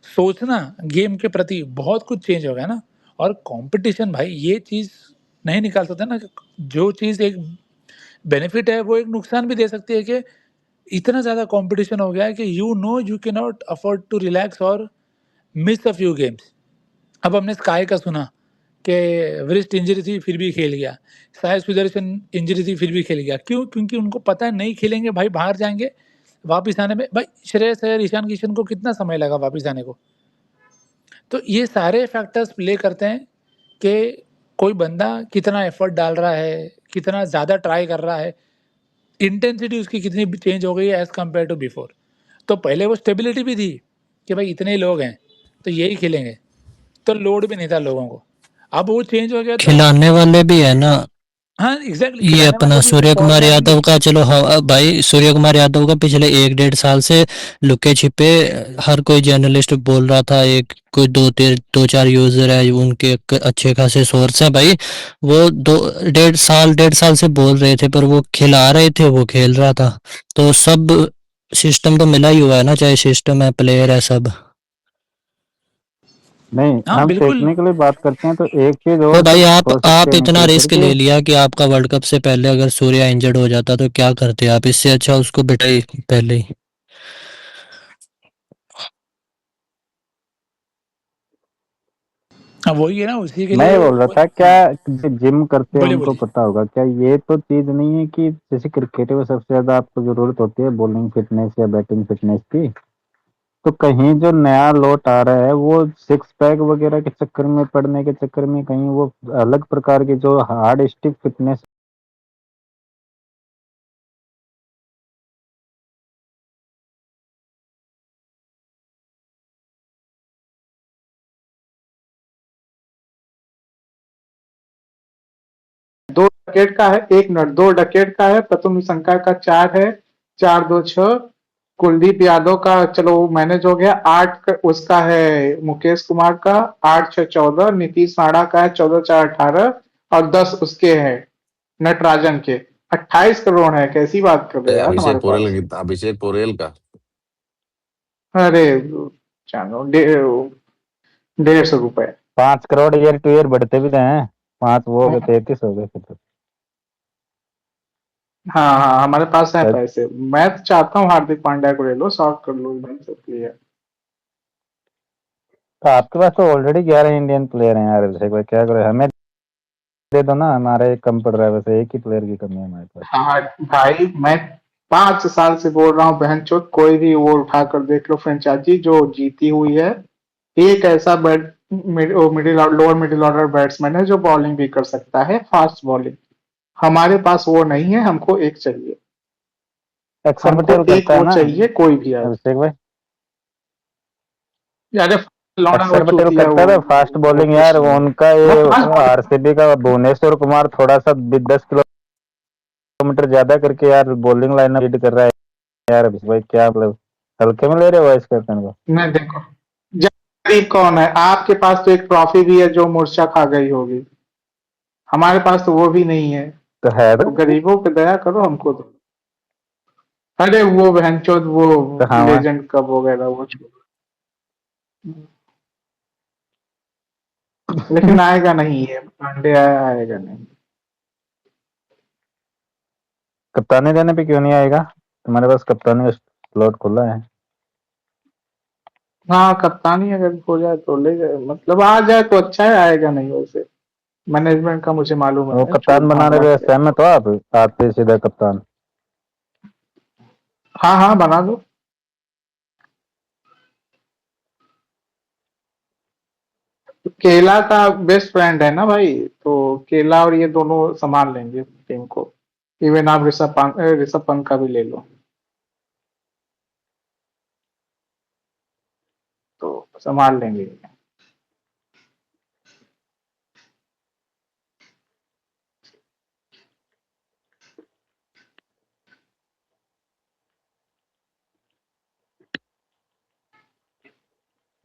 सोचना गेम के प्रति बहुत कुछ चेंज हो गया ना। और कंपटीशन भाई, ये चीज़ नहीं निकाल सकते ना, जो चीज़ एक बेनिफिट है वो एक नुकसान भी दे सकती है, कि इतना ज़्यादा कंपटीशन हो गया है कि you can not afford to relax और मिस अ फ्यू गेम्स। अब हमने स्काई का सुना कि वरिष्ठ इंजरी थी फिर भी खेल गया, साई सुदर्शन इंजरी थी फिर भी खेल गया। क्यों? क्योंकि उनको पता है नहीं खेलेंगे भाई, बाहर जाएंगे, वापिस आने में भाई श्रेयस अय्यर, ईशान किशन को कितना समय लगा वापिस आने को। तो ये सारे फैक्टर्स प्ले करते हैं कि कोई बंदा कितना एफर्ट डाल रहा है, कितना ज़्यादा ट्राई कर रहा है, इंटेंसिटी उसकी कितनी चेंज हो गई है एज़ कम्पेयर टू बिफोर। तो पहले वो स्टेबिलिटी भी थी कि भाई इतने ही लोग हैं तो यही खेलेंगे, तो लोड भी नहीं था लोगों को। अब वो चेंज हो गया तो खिलाने वाले भी है ना, हाँ एग्जैक्टली, ये खिलाने अपना वाले भी सूर्य कुमार फॉर्मेट यादव का, चलो हाँ भाई, सूर्य कुमार यादव का पिछले 1-1.5 साल से लुके छिपे हर कोई जर्नलिस्ट बोल रहा था, एक कोई 2-4 यूजर है उनके अच्छे खासे सोर्स है भाई, वो 1.5 साल से बोल रहे थे, पर वो खिला रहे थे, वो खेल रहा था। तो सब सिस्टम तो मिला ही हुआ है ना, चाहे सिस्टम है, प्लेयर है, सब। नहीं, हाँ हम बिल्कुल। टेक्निकली बात करते हैं तो एक चीज तो और भाई सोच सकते आप हैं इतना निखिल सर रिस्क ले कि लिया कि आपका वर्ल्ड कप से पहले अगर सूर्या इंजर्ड हो जाता तो क्या करते आप? इससे अच्छा उसको बिठाई पहले ही। हाँ वही है ना, उसी के मैं ये लिए बोल रहा था, क्या जो जिम करते हैं बोलिए उनको बोलिए। पता होगा, क्या ये तो चीज नहीं है कि जैसे क्रिकेट में सबसे ज्यादा आपको जरूरत होती है बॉलिंग फिटनेस या बैटिंग फिटनेस की, तो कहीं जो नया लौट आ रहा है वो सिक्स पैक वगैरह के चक्कर में पड़ने के चक्कर में कहीं वो अलग प्रकार की जो हार्ड स्टिक फिटनेस। दो डकेट का है, 1 मिनट, 2 डकेट का है, प्रथम शंका का 4 है, 4-2-6। कुलदीप यादव का चलो मैनेज हो गया, 8 उसका है, मुकेश कुमार का 8-6-14, नीतीश राणा का है 14-4-18, और 10 उसके है नटराजन के। 28 करोड़ है, कैसी बात कर रहे हो यार हमारे अभिषेक पोरेल पास। अभिषेक पोरेल का अरे चलो 150 रुपए। 5 करोड़ ईयर टू ईयर बढ़ते भी रहे हैं, 5 वो हो गए 33 हो गए फिर तो। हाँ हाँ, हमारे पास है शायद- पैसे। मैं तो चाहता हूँ हार्दिक पांड्या को ले लो, शॉर्ट कर लो एकदम से क्लियर। तो आपके पास तो ऑलरेडी 11 इंडियन प्लेयर हैं यार, अभिषेक भाई क्या करें, हमें दे दो ना, हमारे एक कम पड़ रहा है, वैसे एक ही प्लेयर की कमी है हमारे पास। हाँ भाई, मैं 5 साल से बोल रहा हूँ बहनचोद, कोई भी वो उठाकर देख लो फ्रेंचाइजी जो जीती हुई है, एक ऐसा लोअर मिडिल ऑर्डर बैट्समैन है जो बॉलिंग भी कर सकता है, फास्ट बॉलिंग। हमारे पास वो नहीं है, हमको एक चाहिए, अक्षर हमको पटेल एक करता है वो ना चाहिए, कोई भी आए। अभिषेक भाई, यार लौड़ा वो अक्षर पटेल चूतिया करता था फास्ट वो बॉलिंग कुछ यार, वो उनका वो ये फास्ट बॉलिंग। आरसीबी का भुवनेश्वर कुमार थोड़ा सा 10 किलोमीटर ज्यादा करके यार बॉलिंग लाइनअप लीड कर रहा है यार, अभिषेक भाई क्या मतलब, हल्के में ले रहे हो इस कैप्टन को? नहीं देखो, गरीब कौन है आपके पास? तो एक ट्रॉफी भी है जो मूर्छा खा गई होगी, हमारे पास तो वो भी नहीं है। तो है तो गरीबों पे दया करो, हमको तो। अरे वो बहनचोद वो तो हाँ लेजेंड कब वगैरह वो छोड़ो। लेकिन आएगा नहीं है पांडे, आएगा नहीं। कप्तानी देने पे क्यों नहीं आएगा? तुम्हारे पास कप्तानी का स्लॉट खुला है। हाँ कप्तानी अगर हो जाए तो ले जाए, मतलब आ जाए तो अच्छा है, आएगा नहीं वैसे। मैनेजमेंट का मुझे मालूम वो है, कप्तान भाग बनाने भाग पे के आता सहमत हो आप? आते सीधा कप्तान? हाँ हाँ बना दो। केला का बेस्ट फ्रेंड है ना भाई, तो केला और ये दोनों संभाल लेंगे टीम को। इवन आप ऋषभ पंत का भी ले लो तो संभाल लेंगे।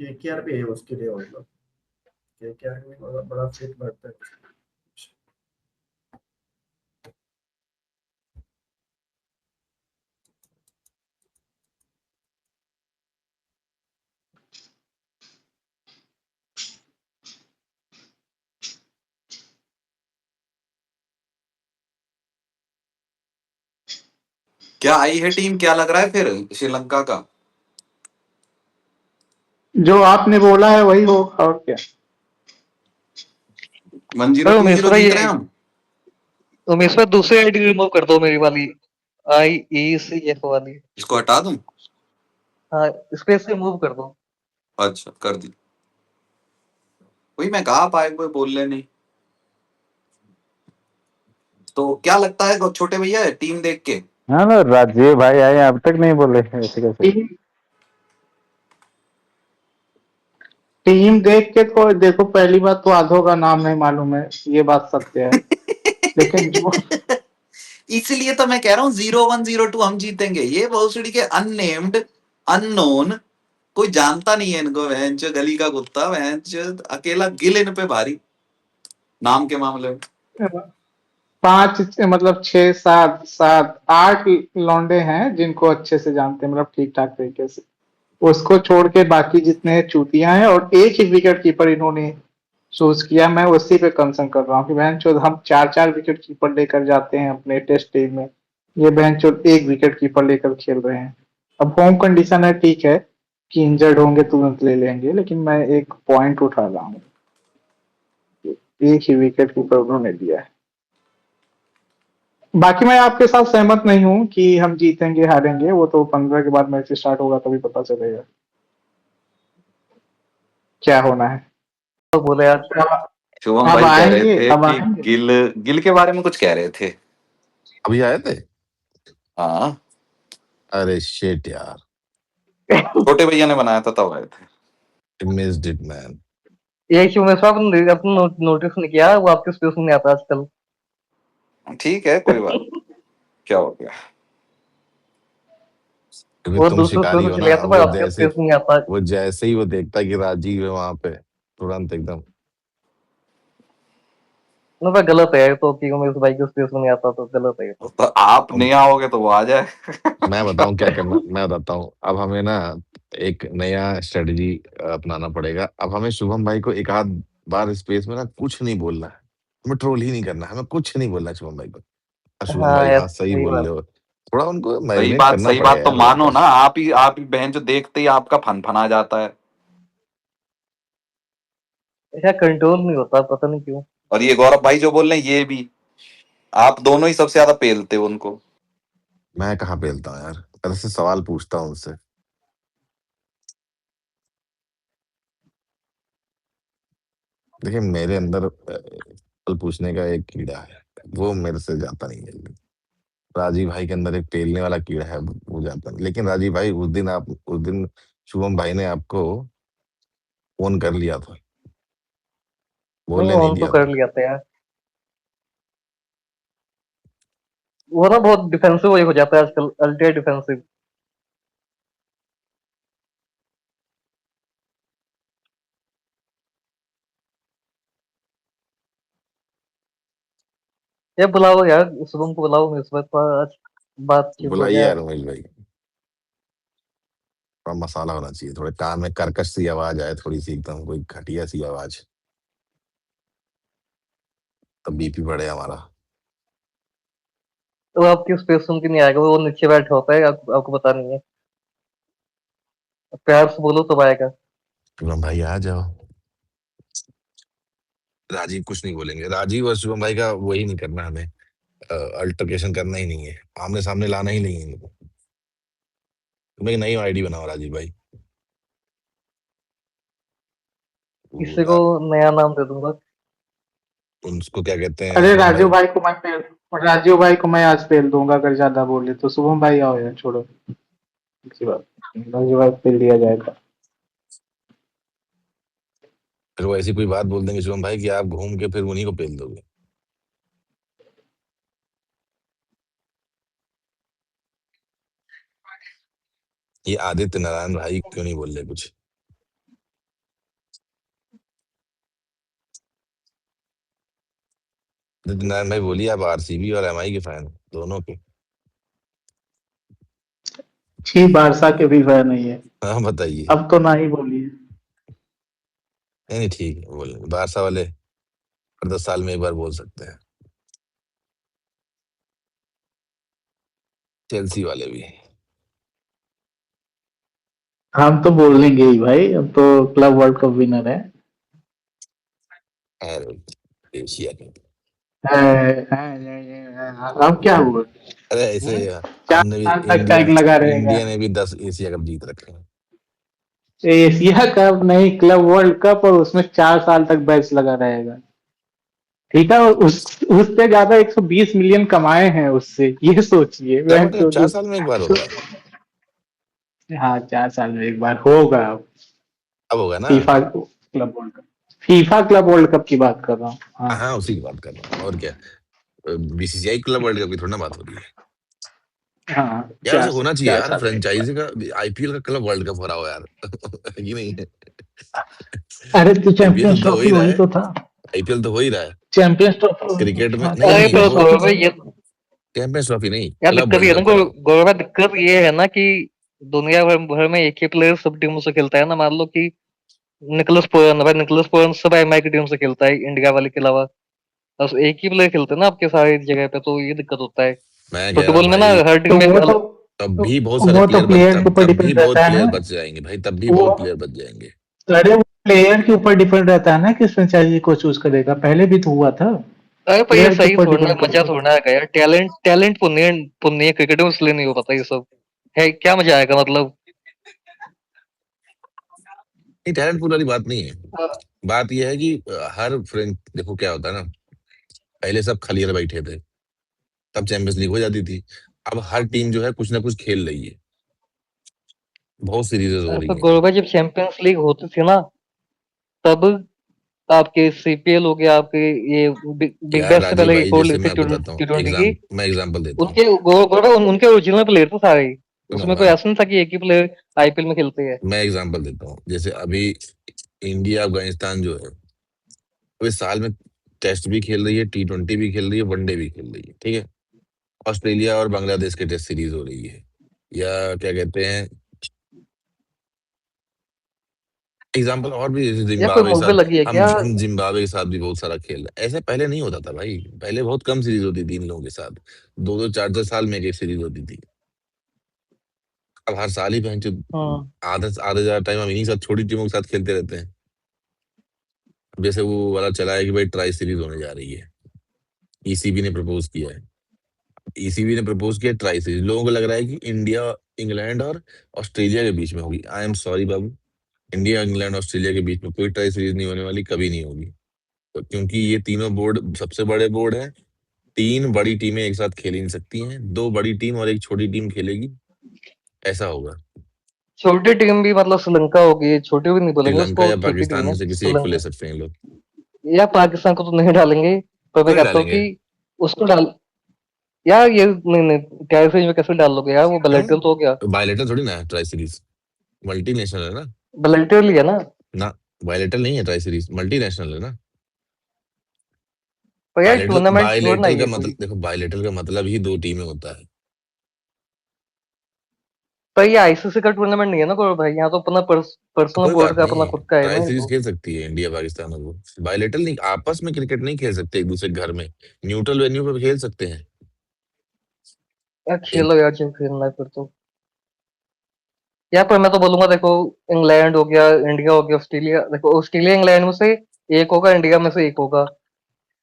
केकेआर भी है उसके लिए, मतलब केकेआर में बड़ा फिट बैठता है। क्या आई है टीम, क्या लग रहा है फिर श्रीलंका का? जो आपने बोला है वही होगा और क्या। 10-2 उमेश जीरो भाई जीत रहे हैं हम। उमेश भाई दूसरी आईडी रिमूव कर दो मेरी वाली IECF वाली। इसको हटा दूं? हाँ स्पेस रिमूव कर दो। अच्छा कर दी। वही मैं कहा पाए कोई बोलने नहीं। तो क्या लगता है छोटे भैया टीम देख के? हाँ ना, राजीव भाई आए अब तक नहीं बोले, ऐसे कैसे? टीम देख के तो देखो, पहली बात तो आधो का नाम नहीं मालूम है, ये बात सत्य है। लेकिन जो इसलिए तो मैं कह रहा हूँ 0-1-0-2 हम जीतेंगे। ये भोसड़ी के अननेम्ड अननोन, कोई जानता नहीं है इनको। वहंच गली का कुत्ता, वहंच अकेला गिल इन पे भारी नाम के मामले में। 5 मतलब 6 7 7 8 लौंडे हैं जिनको अच्छे से जानते हैं, मतलब ठीक ठाक तरीके से। उसको छोड़ के बाकी जितने चूतियां हैं, और एक ही विकेट कीपर इन्होंने चूज किया। मैं उसी पे कंसर्न कर रहा हूँ कि बहन चोद हम 4 विकेट कीपर लेकर जाते हैं अपने टेस्ट टीम में, ये बहन चोद 1 विकेट कीपर लेकर खेल रहे हैं। अब होम कंडीशन है, ठीक है कि इंजर्ड होंगे तुरंत ले लेंगे, लेकिन मैं एक पॉइंट उठा रहा हूँ, एक ही विकेट कीपर उन्होंने दिया है। बाकी मैं आपके साथ सहमत नहीं हूँ कि हम जीतेंगे हारेंगे, वो तो 15 के बाद मैच स्टार्ट होगा तभी पता चलेगा क्या होना है। तो बोले यार शुभम अब भाई कह रहे आएंगे, थे अब कि आएंगे। गिल के बारे में कुछ कह रहे थे। अभी आए थे? हाँ अरे शिट यार, छोटे भैया ने बनाया था तब आए थे। Missed it man. ये क्यों उमेश भाई अपना नोटिस नहीं किया, वो आपके स्पेस में नहीं आता आजकल। ठीक है कोई बात, क्या हो गया। क्योंकि वो तुम दूसरे शिकारी स्पेस में हो चले ना, जाता पर आपके स्पेस में नहीं आता। वो जैसे ही वो देखता है कि राजीव है वहां पे, तुरंत एकदम। ना भाई गलत है ये तो, कि उमेश भाई के स्पेस में नहीं आता तो गलत है ये तो। तो आप अब नहीं आओगे तो वो आ जाए। मैं बताऊं क्या करना, मैं बताता हूँ। अब हमें ना एक नया स्ट्रेटजी अपनाना पड़ेगा। अब हमें शुभम भाई को एक आध बार स्पेस में ना कुछ नहीं बोलना है, हमें ट्रोल ही नहीं करना है, हमें कुछ नहीं बोलना है शुभम भाई को। शुभम हाँ भाई यार हाँ सही सही बोल बात। रहे हो, थोड़ा उनको मैरिनेट करना सही पड़ेगा बात तो यार मानो वापस। ना। आप ही बहन जो देखते ही आपका फन आ जाता है। ऐसा कंट्रोल नहीं होता, पता नहीं क्यों। और ये गौरव भाई जो बोल रहे हैं ये भी, आप दोनों ही सबसे ज्यादा पेलते हो उनको। मैं कहाँ पेलता हूँ यार, पहले से सवाल पूछता हूँ उनसे। देखिए मेरे अंदर सवाल पूछने का एक कीड़ा है, वो मेरे से जाता नहीं जल्दी। राजीव भाई के अंदर एक टेलने वाला कीड़ा है, वो जाता नहीं। लेकिन राजीव भाई उस दिन शुभम भाई ने आपको फोन कर लिया था, नहीं बोलने नहीं ऑन तो दिया कर था। लिया था यार। वो ना बहुत डिफेंसिव हो जाता है आजकल, अल्ट्रा डिफेंसिव। ये बुलाओ यार, शुभम को बुलाओ, इस बार आज बातचीत हो बुलाइए जाए। यार उमेश भाई, थोड़ा मसाला होना चाहिए, थोड़े कान में कर्कश सी आवाज आए, थोड़ी सी एकदम कोई घटिया सी आवाज, तब बीपी बढ़े हमारा। तो आपकी स्पेस सुन के नहीं आएगा, वो नीचे बैठा होता है, आपको पता नहीं है। प्यार से बोलो तब आएगा। शुभम भाई आ जाओ। राजीव कुछ नहीं बोलेंगे, राजीव और शुभम भाई का वही नहीं करना हमें, अल्टरकेशन करना ही नहीं है, आमने सामने लाना ही नहीं है इनको। तुम एक नई आईडी बनाओ राजीव भाई। किसी को नया नाम दे दूंगा। उसको क्या कहते हैं अरे शुभम भाई? राजीव भाई को मैं आज पेल दूंगा अगर ज्यादा बोले तो। शुभम भाई आओ यार, छोड़ो अच्छी बात, राजीव भाई पेल दिया जाएगा। फिर वो ऐसी कोई बात बोल देंगे शुभम भाई कि आप घूम के फिर उन्हीं को पेल दोगे। ये आदित्य नारायण भाई क्यों नहीं बोल रहे कुछ? आदित्य नारायण भाई बोलिए, आप आरसीबी और एमआई के फैन दोनों के। छी, बारसा के भी फैन नहीं है। हाँ बताइए। अब तो ना ही बोलिए। नहीं नहीं ठीक है, बोल बारसा वाले हर 10 साल में एक बार बोल सकते हैं, चेल्सी वाले भी। हम तो बोल लेंगे ही भाई, अब तो क्लब वर्ल्ड कप विनर है। अरे एशिया कप। अब क्या हुआ? अरे ऐसे चार हमने भी साल तक टैग लगा रहेगा। इंडिया ने भी 10 एशिया कप जीत रखे हैं। एशिया कप नहीं, क्लब वर्ल्ड कप, और उसमें 4 साल तक बैच लगा रहेगा। ठीक है, और उससे ज्यादा 120 मिलियन कमाए हैं उससे, ये सोचिए। क्या मतलब 4 साल में एक बार होता है? हाँ, 4 साल में एक बार होगा। अब होगा ना? FIFA club world cup, FIFA club world cup की बात कर रहा हूँ। हाँ, हाँ, उसी की बात कर रहा हूँ। और क्या, बीसीसीआई क्लब वर्ल्ड कप की थोड़ी ना बात हो रही है हाँ, यार। उसे होना चाहिए 4 यार, साल में एक बार। फ्रेंचाइजी का आईपीएल का क्लब वर्ल्ड कप हो रहा हो यार। ये नहीं है? अरे तो आईपीएल चैंपियंस तो हो ट्रॉफी ही रहा वही है, तो था। आईपीएल तो हो ही रहा है चैंपियंस ट्रॉफी। क्रिकेट में। हाँ, नहीं अरे नहीं, तो चैंपियंस वो गौरव भाई, ये चैंपियंस ट्रॉफी नहीं, यार क्लब दिक्कत ये वर्ल्ड है कप ना कराओ। गौरव भाई, दिक्कत ये है ना कि दुनिया भर में एक ही प्लेयर सब टीमों से खेलता है ना। मान लो कि निकोलस पूरन, भाई निकोलस पूरन सब एमआई की टीम से खेलता है, इंडिया वाले के अलावा। बस एक ही प्लेयर खेलते हैं ना आपके सारे जगह पे, तो ये दिक्कत होता है। मैं कह रहा हूँ फुटबॉल में ना भाई, हर टीम में तब भी बहुत सारे वो तो प्लेयर बच, प्लेयर के ऊपर तब भी डिपेंड बहुत रहता है प्लेयर ना। बच जाएंगे भाई, तब भी वो बहुत प्लेयर बच जाएंगे। अरे वो प्लेयर के ऊपर डिपेंड रहता है ना, किस फ्रेंचाइजी को चूज करेगा। पहले भी तो हुआ था। अरे पर ये प्लेयर के सही ऊपर थोड़ा ना, डिपेंड मजा करता है। थोड़ा है यार। टैलेंट टैलेंट पुण्य पुण्य क्रिकेट में इसलिए नहीं हो पाता ये सब है। क्या मजा आएगा मतलब? नहीं, टैलेंट पूल वाली बात नहीं है। बात यह है कि हर फ्रेंच, देखो क्या होता है ना, पहले सब खलियर बैठे थे, तब चैंपियंस लीग हो जाती थी। अब हर टीम जो है कुछ ना कुछ खेल रही है, बहुत सीरीजेस हो अरे रही पर हैं। गौरव भाई, जब चैंपियंस लीग होती थी ना, तब आपके सीपीएल हो गया, आपके ये बिग यार बैश से राजीव पहले भाई, एक और जैसे लीग थी मैं आपको बताता हूँ, टी ट्वेंटी की। मैं एग्जाम्पल देता हूँ। उनके गौरव भाई, उनके ओरिजिनल प्लेयर थे सारे। सुनो, उसमें कोई ऐसा नहीं था कि एक ही प्लेयर आईपीएल में खेलते हैं। मैं एग्जाम्पल देता हूँ। जैसे अभी इंडिया अफगानिस्तान जो है, वो इस साल में टेस्ट भी खेल रही है, T20 भी खेल रही है, वनडे भी खेल रही है, ठीक है। ऑस्ट्रेलिया और बांग्लादेश की टेस्ट सीरीज हो रही है, या क्या कहते हैं, एग्जाम्पल और भी, जैसे या कोई जिम्बाब्वे के मूवी साथ, लगी है क्या? हम जिम्बाब्वे के साथ भी बहुत सारा खेल रहे हैं। ऐसे पहले नहीं होता था भाई, पहले बहुत कम सीरीज होती थी इन लोगों के साथ, 2-2 4-4 साल में एक सीरीज होती थी। अब हर साल ही पहले हाँ, आधा आधा ज्यादा टाइम हम इन्हीं साथ छोटी टीमों के साथ खेलते रहते हैं। जैसे वो वाला चला है कि भाई ट्राई सीरीज होने जा रही है, ईसीबी ने प्रपोज किया है, ईसीबी ने प्रपोज किया ट्राई सीरीज। लोगों को लग रहा है कि इंडिया, इंग्लैंड और ऑस्ट्रेलिया के बीच में होगी। I am sorry Babu, India, England, Australia के बीच में कोई ट्राई सीरीज नहीं होने वाली, कभी नहीं होगी। तो क्योंकि ये तीनों बोर्ड सबसे बड़े बोर्ड हैं, 3 बड़ी टीमें एक साथ खेल ही नहीं सकती हैं, 2 बड़ी टीम और एक छोटी टीम खेलेगी, ऐसा होगा। छोटी टीम भी मतलब श्रीलंका होगी, छोटी भी नहीं बोलेंगे श्रीलंका उसको, या छोटी पाकिस्तान टीम में है से किसी एक को ले श्रीलंका। सकते हैं लोग। या पाकिस्तान को तो नहीं डालेंगे, पर मैं क्यों नहीं कहता हूँ डालेंगे? कि उसको डाल। यार ये नहीं नहीं, क्या सीरीज में कैसे डाल लोगे यार? वो क्यों? बिलैटरल तो हो गया। तो बायलेटरल थोड़ी ना है ट्राई सीरीज, मल्टी नेशनल है ना। बिलैटरल ही है ना। ना, बायलेटरल नहीं है ट्राई सीरीज, मल्टी नेशनल है ना। पर यार बायलेटरल टूर्नामेंट थोड़ा ना बायलेटरल का ये मतलब, कोई। देखो बायलेटरल का मतलब ही 2 टीमें होता है। पर ये आईसीसी का टूर्नामेंट नहीं है ना गौरव भाई, यहाँ तो अपना पर्सनल कोई बोर्ड बात का नहीं, अपना खुद का है ट्राई ना ये सीरीज तो। खेल सकती है इंडिया पाकिस्तान और वो। बायलेटरल नहीं, आपस में क्रिकेट नहीं खेल सकते एक दूसरे के घर में, न्यूट्रल वेन्यू पे खेल सकते हैं। यार एक खेलो यार, जब खेलना है फिर तो। यार पर मैं तो बोलूंगा, देखो इंग्लैंड हो गया, इंडिया हो गया, ऑस्ट्रेलिया, देखो ऑस्ट्रेलिया इंग्लैंड में से एक होगा, इंडिया में से एक होगा।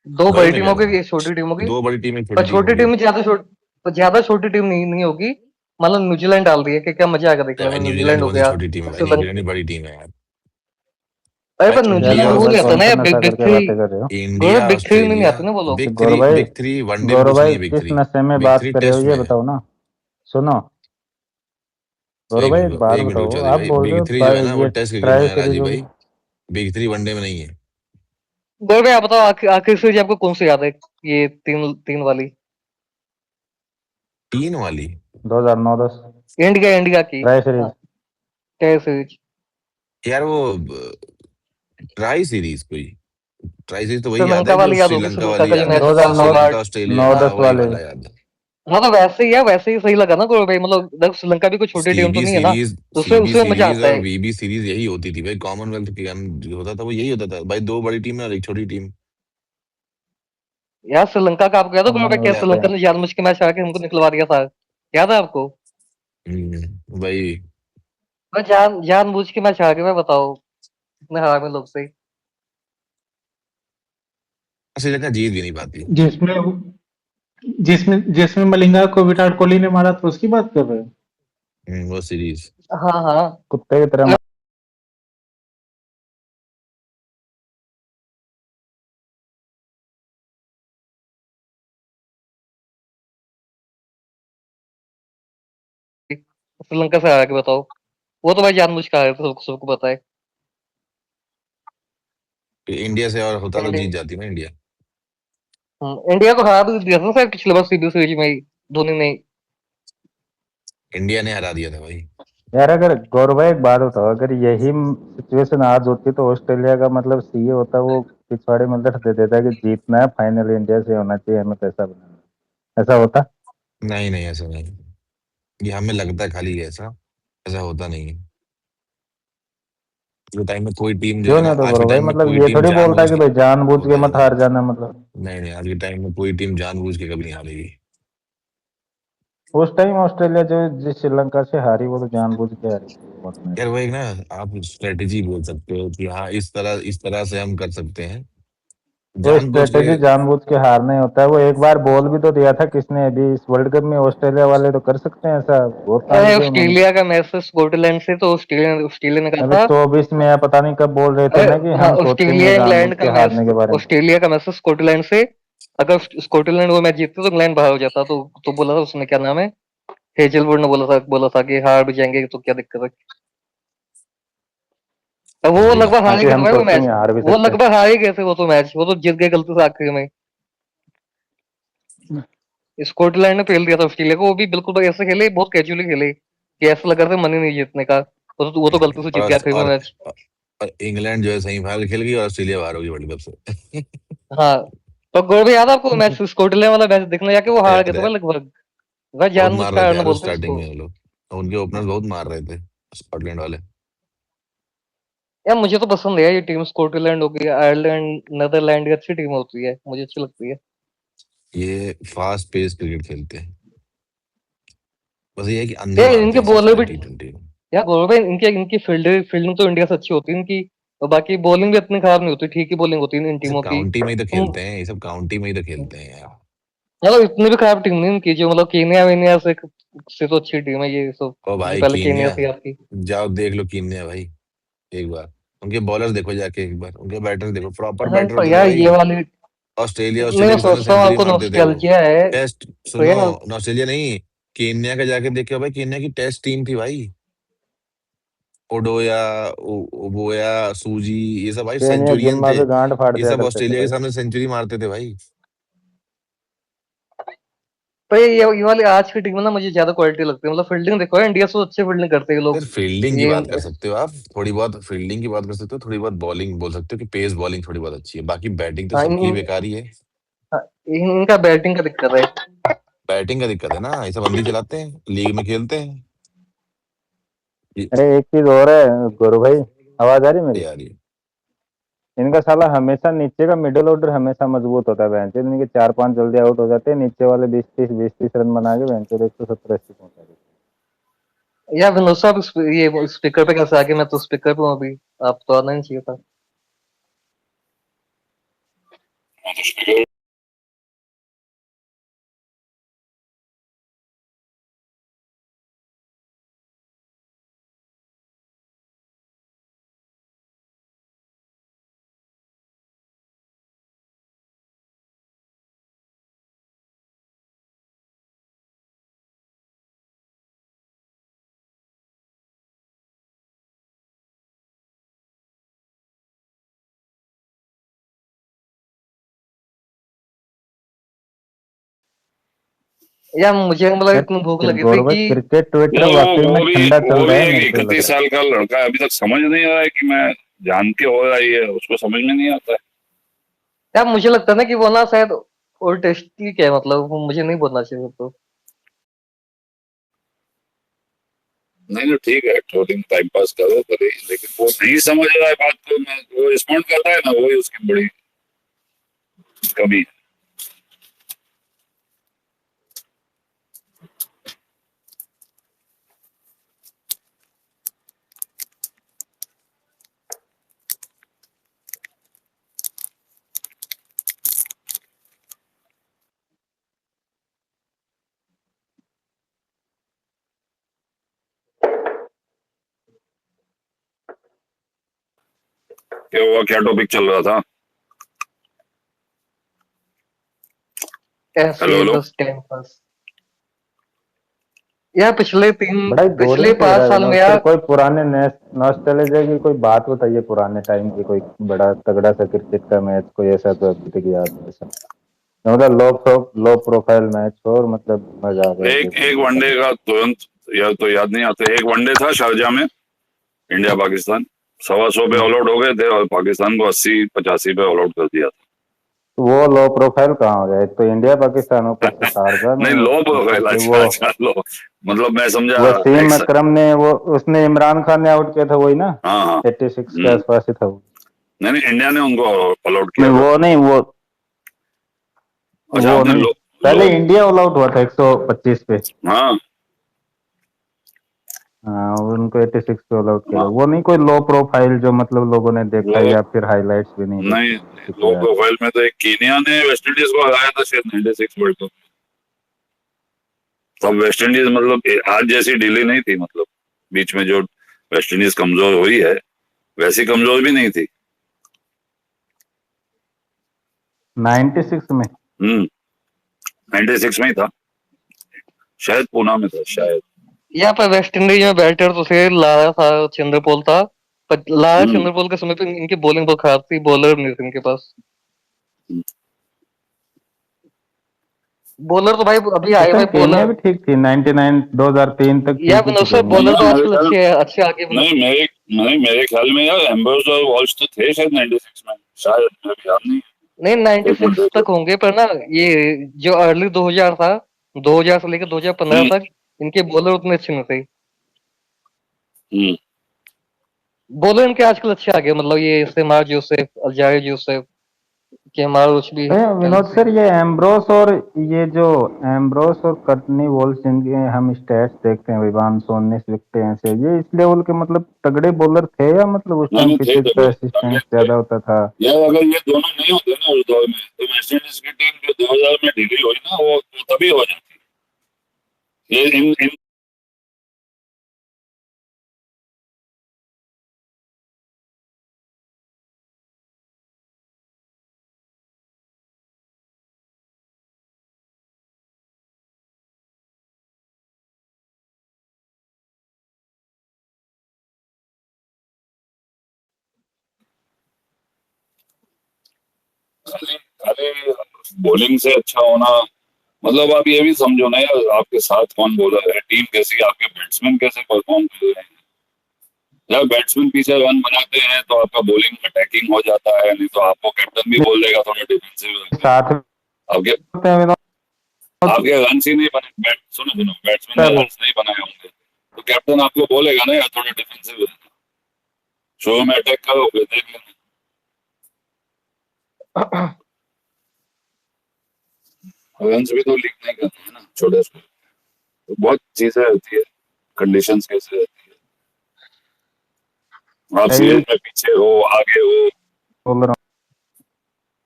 2 वही बड़ी मैं कह टीमों रहा की, हूँ, एक छोटी टीमों की। 2 बड़ी टीम एक पर छोटी टीम छोटी होगी। टीम ज्यादा छोटी टीम नहीं होगी। मतलब न्यूजीलैंड डाल रही है कि क्या मजा आएगा देखने में। भाई न्यूजीलैंड न्यूजीलैंड हो कौन सी गया, छोटी टीम है भाई, न्यूजीलैंड श्रीलंका। ही बड़ी टीम है यार। अरे भाई पर यार न्यूजीलैंड इंडिया, में गौरव वो भाई नहीं आता कौन ना सा यार, नशा बिग करके थ्री। बातें कर रहे हो? गौरव, बिग थ्री में नहीं ऑस्ट्रेलिया, आते ना वो लोग। बिग गौरव थ्री, भाई, बिग थ्री वनडे में गौरव कुछ नहीं भाई है, बिग किस थ्री, नशे में बिग बात थ्री कर रहे हो टेस्ट ये में है। बताओ ना। सुनो, गौरव एक भाई एक मिनट, बात एक मिनट रुक बताओ, जाओ आप भाई, बोल रहे बिग हो थ्री जो है ना वो ये टेस्ट क्रिकेट में ट्राई है सीरीज राजीव होगी। भाई, बिग थ्री वनडे में नहीं है। गौरव भाई आप बताओ, आखिर सीरीज आपको कौन सी याद है? ये तीन तीन वाली। 3 वाली? 2009-10 इंडिया की। ट्राई हाँ, सीरीज। Test series. यार वो ट्राई सीरीज, कोई ट्राई सीरीज तो वही याद श्रीलंका है जो वाली याद होगी, श्रीलंका श्रीलंका वाली का जो याद मैच है, होता है 2009 नॉबार्ड। श्रीलंका ऑस्ट्रेलिया, हाँ 9-10 वही वाले। वाला याद है। हाँ तो वैसे ही है, वैसे ही सही लगा ना गौरव भाई। मतलब देख, श्रीलंका भी कोई छोटी टीम तो सीबी नहीं है ना, सीरीज, तो उसमें सीबी उसमें मजा सीरीज आता और है। वीबी सीरीज यही होती थी भाई, कॉमनवेल्थ गेम जो होता था वो यही होता था भाई, 2 बड़ी टीम और एक छोटी टीम। यार श्रीलंका का आपको याद है गौरव भाई, क्या कॉमनवेल्थ या श्रीलंका पे ने जानबूझ के मैच आके हमको निकलवा दिया था? याद है आपको? भाई मैं जानबूझ के मैच हार के, मैं बताओ, इतने हरामी लोग से। श्रीलंका जीत भी नहीं पाती। जिसमें जिसमें जिसमें मलिंगा को विराट कोहली ने मारा था उसकी बात कर रहे हो? वो सीरीज हाँ हाँ कुत्ते की तरह श्रीलंका से हारा के बताओ। वो तो भाई जानबूझ के हारे थे, सबको पता है। इंडिया से और होता तो जीत इंडिया जाती ना इंडिया। इंडिया को हरा भी दिया था शायद पिछले बार सीरीज में ही, धोनी ने। इंडिया ने हरा दिया था भाई। यार, अगर गौरव भाई एक बात बताओ, अगर यही सिचुएशन आज होती तो ऑस्ट्रेलिया का मतलब सीए होता, वो पिछवाड़े में लठ दे देता कि जीतना है, फाइनल इंडिया से होना चाहिए, हमें पैसा बनाना है। ऐसा होता? नहीं नहीं, ऐसा नहीं। ये हमें लगता है खाली ऐसा, ऐसा होता नहीं है। आज के टाइम में कोई टीम जो क्यों है ना, नहीं होता आज के गौरव भाई? टाइम में मतलब कोई ये टीम थोड़ी बोलता है जानबूझ कि के भाई जानबूझ के होता मत नहीं। हार जाना, मतलब नहीं नहीं, आज के टाइम में कोई टीम जानबूझ के कभी नहीं हारेगी। उस टाइम ऑस्ट्रेलिया जो जिस श्रीलंका से हारी, वो तो जानबूझ के हारी थी वो बहुत मैच। यार वो एक ना, आप स्ट्रेटेजी बोल सकते हो कि हाँ इस तरह से हम कर सकते हैं, वो जानबूझ के। स्ट्रेटेजी जानबूझ के हारना ही होता है। वो एक बार बोल भी तो दिया था किसने, अभी इस वर्ल्ड कप में ऑस्ट्रेलिया वाले तो कर सकते हैं ऐसा, बहुत काम अरे किया उन्होंने। ऑस्ट्रेलिया का मैच से स्कॉटलैंड से, तो ऑस्ट्रेलिया ऑस्ट्रेलिया ने कहा अभी था। 24 में या पता नहीं कब बोल रहे थे अरे ना कि हाँ, हम सोचेंगे ऑस्ट्रेलिया जानबूझ इंग्लैंड का के मैच, हारने के बारे में। ऑस्ट्रेलिया का मैच स्कॉटलैंड से। अगर स्कॉटलैंड वो मैच जीतते तो इंग्लैंड बाहर हो जाता। तो बोला था उसने, क्या नाम है, हेजलवुड ने बोला था कि हार भी जाएंगे तो क्या दिक्कत है। अब वो वही लगभग बात हार है। ही क्योंकि गए थे हम भाई वो सोचेंगे मैच। हार भी वो सकते हैं। लगभग हार ही गए थे वो तो मैच, वो तो जीत गए गलती से आखिरी में। स्कॉटलैंड ने फेल दिया था ऑस्ट्रेलिया को, वो भी बिल्कुल भाई ऐसे खेले, बहुत कैजुअली खेले कि ऐसा लग रहा था मन ही नहीं जीतने का। वो तो गलती से जीत और गया आखिरी में और, मैच। और इंग्लैंड जो है सेमीफाइनल खेल गई और ऑस्ट्रेलिया बाहर होगी वर्ल्ड कप से। हाँ, तो गौरव याद है आपको मैच, स्कॉटलैंड वाला मैच देखने जाके वो हार गए याद थे है, भाई लगभग। वह बहुत जानबूझ मार के रहे थे हारना यार बोलते हैं स्टार्टिंग उसको। में वो लोग, उनके ओपनर्स बहुत मार रहे थे स्कॉटलैंड वाले। यार मुझे तो पसंद है ये टीम, स्कॉटलैंड हो गई, आयरलैंड, नेदरलैंड की अच्छी टीम होती है, मुझे अच्छी लगती है। ये फास्ट पेस क्रिकेट खेलते हैं, बस ये है कि अंधे यार मारते इनके हैं सबसे बॉलर ज्यादा भी, T20 में। यार गौरव भाई इनके इनकी फील्डिंग तो इंडिया से अच्छी होती है इनकी। और बाकी बॉलिंग भी इतनी खराब नहीं होती, ठीक ही बॉलिंग होती है इन ये सब टीमों की। काउंटी में ही तो तुम खेलते हैं, ये सब काउंटी में ही तो खेलते हैं यार। मतलब इतनी भी खराब टीम नहीं इनकी, जो मतलब केनिया वेनिया से तो अच्छी टीम है ये सब। ओ जो भाई पहले केनिया कीनिया, थी आपकी। जाओ देख लो कीनिया भाई, एक बार उनके बॉलर्स देखो जाके, एक बार उनके बैटर्स देखो, प्रॉपर हाँ, बैटर पर होते थे यार भाई। ये वाली, ऑस्ट्रेलिया नहीं ऑस्ट्रेलिया मैं के सामने सोचता हूँ सेंचुरी आपको मारते थे वो। नॉस्टैल्जिया है टेस्ट तो सुनो, यार। ऑस्ट्रेलिया नहीं, कीनिया का जाके देखो भाई, कीनिया की टेस्ट टीम थी भाई। ओडोया, ओबोया, सूजी, ये सब भाई केनिया सेंचुरियन जिम्मा थे। पे गांड फाड़ ये दिया सब करते थे ऑस्ट्रेलिया के भाई। सामने सेंचुरी मारते थे भाई। पर ये वाली आज की टीम में ना मुझे ज्यादा क्वालिटी लगती है, मतलब फील्डिंग देखो यार, इंडिया से अच्छी फील्डिंग करते हैं ये लोग। फिर फील्डिंग की ये बात कर सकते हो आप, थोड़ी बहुत फील्डिंग की बात कर सकते हो, थोड़ी बहुत बॉलिंग बोल सकते हो कि पेस बॉलिंग थोड़ी बहुत अच्छी है, बाकी बैटिंग तो हाँ, सबकी बेकार ही है। हाँ, इनका बैटिंग का दिक्कत है। बैटिंग का दिक्कत है ना, ये सब अंधी चलाते हैं, लीग में खेलते हैं ये। अरे एक चीज और है गौरव भाई, आवाज आ रही मेरी? यार ये इनका साला हमेशा नीचे का मिडिल ऑर्डर हमेशा मजबूत होता है बेंच, इनके 4-5 जल्दी आउट हो जाते हैं, नीचे वाले 20-30 रन बना के बेंच 170-80 पहुंचा देते यार विनोद साहब ये स्पीकर पे कैसे आगे, मैं तो स्पीकर पे हूँ अभी। आप तो आना नहीं चाहिए था। यार मुझे मतलब हैं। इतनी भूख यार लगी थी गौरव भाई, कि क्रिकेट ट्विटर यार वाकई वो में भी ठंडा चल वो भी रहा है, एक मेरे को लग 31 रहा है। साल का लड़का है, अभी तक समझ नहीं आ रहा है कि मैं जान के हो रहा है, ये उसको समझ में नहीं आता है। यार मुझे लगता है ना कि वो ना शायद और टेस्टी क्या है, मतलब वो मुझे नहीं बोलना चाहिए तो। नहीं नहीं ठीक है, थोड़ी टाइम पास करो कभी, लेकिन वो नहीं समझ रहा है बात को, मैं वो रिस्पॉन्ड करता है ना, वही उसकी बड़ी कमी है। क्या हुआ, क्या टॉपिक चल रहा था? ऐसे हेलो ही हेलो। बस टाइम पास। यार बड़ा ही पिछले बोरिंग चल रहा 5 है साल में विनोद सर। यार, कोई पुराने नॉस्टैल्जिया की कोई बात बताइए, पुराने टाइम की कोई बड़ा तगड़ा सा क्रिकेट का मैच, कोई ऐसा तो अभी तक याद नहीं ऐसा। मतलब लो प्रोफाइल मैच हो और मतलब मजा आ जाए एक एक देखने में। वनडे का तुरंत या तो याद नहीं आता। एक वनडे था शारजा में, इंडिया पाकिस्तान। 125 पे ऑल आउट हो गए थे और पाकिस्तान को 80-85 पे ऑल आउट कर दिया तो वो लो प्रोफाइल कहाँ हो गया? एक तो इंडिया पाकिस्तान, ऊपर से था। शारजा में, नहीं, लो ऊपर प्रोफाइल। से अच्छा वो अच्छा, लो। मतलब मैं समझा। वसीम अकरम ने, वो उसने इमरान खान ने आउट किया था, वही ना? हाँ हाँ। 86 के आसपास ही था वो। नहीं नहीं, इंडिया ने उनको ऑल आउट नहीं किया था। वो नहीं, अच्छा, वो आपने नहीं, लो लो। पहले इंडिया ऑल आउट हुआ था 125 पे। हाँ हाँ, उनको 86 पे ऑल आउट किया था। हाँ। वो नहीं कोई लो प्रोफाइल जो मतलब लोगों ने देखा वो या फिर हाइलाइट्स भी नहीं नहीं, देखे किसी को लो याद? प्रोफाइल में तो एक कीनिया ने वेस्ट इंडीज को हराया था शायद 96 वर्ल्ड कप। तब वेस्ट इंडीज मतलब आज जैसी ढीली नहीं थी। मतलब बीच में जो वेस्ट इंडीज कमजोर हुई है, वैसी कमजोर भी नहीं थी। 96 में? 96 में ही था शायद, पूना में था शायद। यहाँ पर वेस्ट इंडीज में बैटर तो से लारा था, चंद्रपोल था। पर लारा हम्म चंद्रपोल के समय पे इनकी बॉलिंग बहुत खराब थी, बॉलर नहीं थे इनके पास। बॉलर तो भाई अभी उस आए टाइम भाई केन्या बॉलर। भी ठीक थी, 99 2003 तक यार ठीक ही विनोद थी सर, केन्या बॉलर भी। तो मेरे आजकल ख्याल अच्छे आगे नहीं, मेरे ख्याल में यार एम्बर्स और वॉल्श तो थे शायद 96 में, शायद, मेरे ध्यान नहीं नहीं, है। एक मिनट 96 देख तक लेता होंगे पर ना, ये जो अर्ली 2000 था, 2000 से लेकर 2015 हूँ। तक इनके बॉलर उतने अच्छे नहीं थे। हम्म। बॉलर इनके आजकल अच्छे आ गए, मतलब ये इस्तेमाल जोसेफ, अजाय जोसेफ, केमाल भी विनोद कैंसी। सर, ये एम्ब्रोस और ये जो एम्ब्रोस और कर्टनी वॉल्स, जिनके हम स्टैट्स देखते हैं भाई, 519 विकेटें ऐसे, ये इस लेवल के मतलब तगड़े बॉलर थे या मतलब उस नहीं टाइम नहीं, थे पिचेस पे तगड़े तगड़े असिस्टेंस थे ज्यादा होता था? यार। अगर ये दोनों नहीं होते ना उस दौर में, तो वेस्ट इंडीज की टीम जो 2000 में ढीली हुई ना, वो तभी हो जाती। ये इन खाली खाली बॉलिंग से अच्छा होना, मतलब आप ये भी समझो ना यार, आपके साथ कौन बॉलर है, टीम कैसी है, आपके बैट्समैन कैसे परफॉर्म कर रहे हैं। यार बैट्समैन पीछे रन बनाते हैं तो आपका बॉलिंग अटैकिंग हो जाता है, नहीं तो आपको कैप्टन भी बोल देगा थोड़ा डिफेंसिव। साथ आपके में हैं विनोद आपके रन ही नहीं बने, सुनो सुनो, बैट्समैन ने सर। रन नहीं बनाए होंगे तो कैप्टन आपको बोलेगा ना यार थोड़ा डिफेंसिव। शुरू में अटैक करो, फिर देख लेना। रन भी तो लीक नहीं करते हैं ना छोटे से, तो बहुत चीजें रहती है, कंडीशंस कैसे रहती है, आप ये सीरीज में पीछे हो आगे हो। बॉलर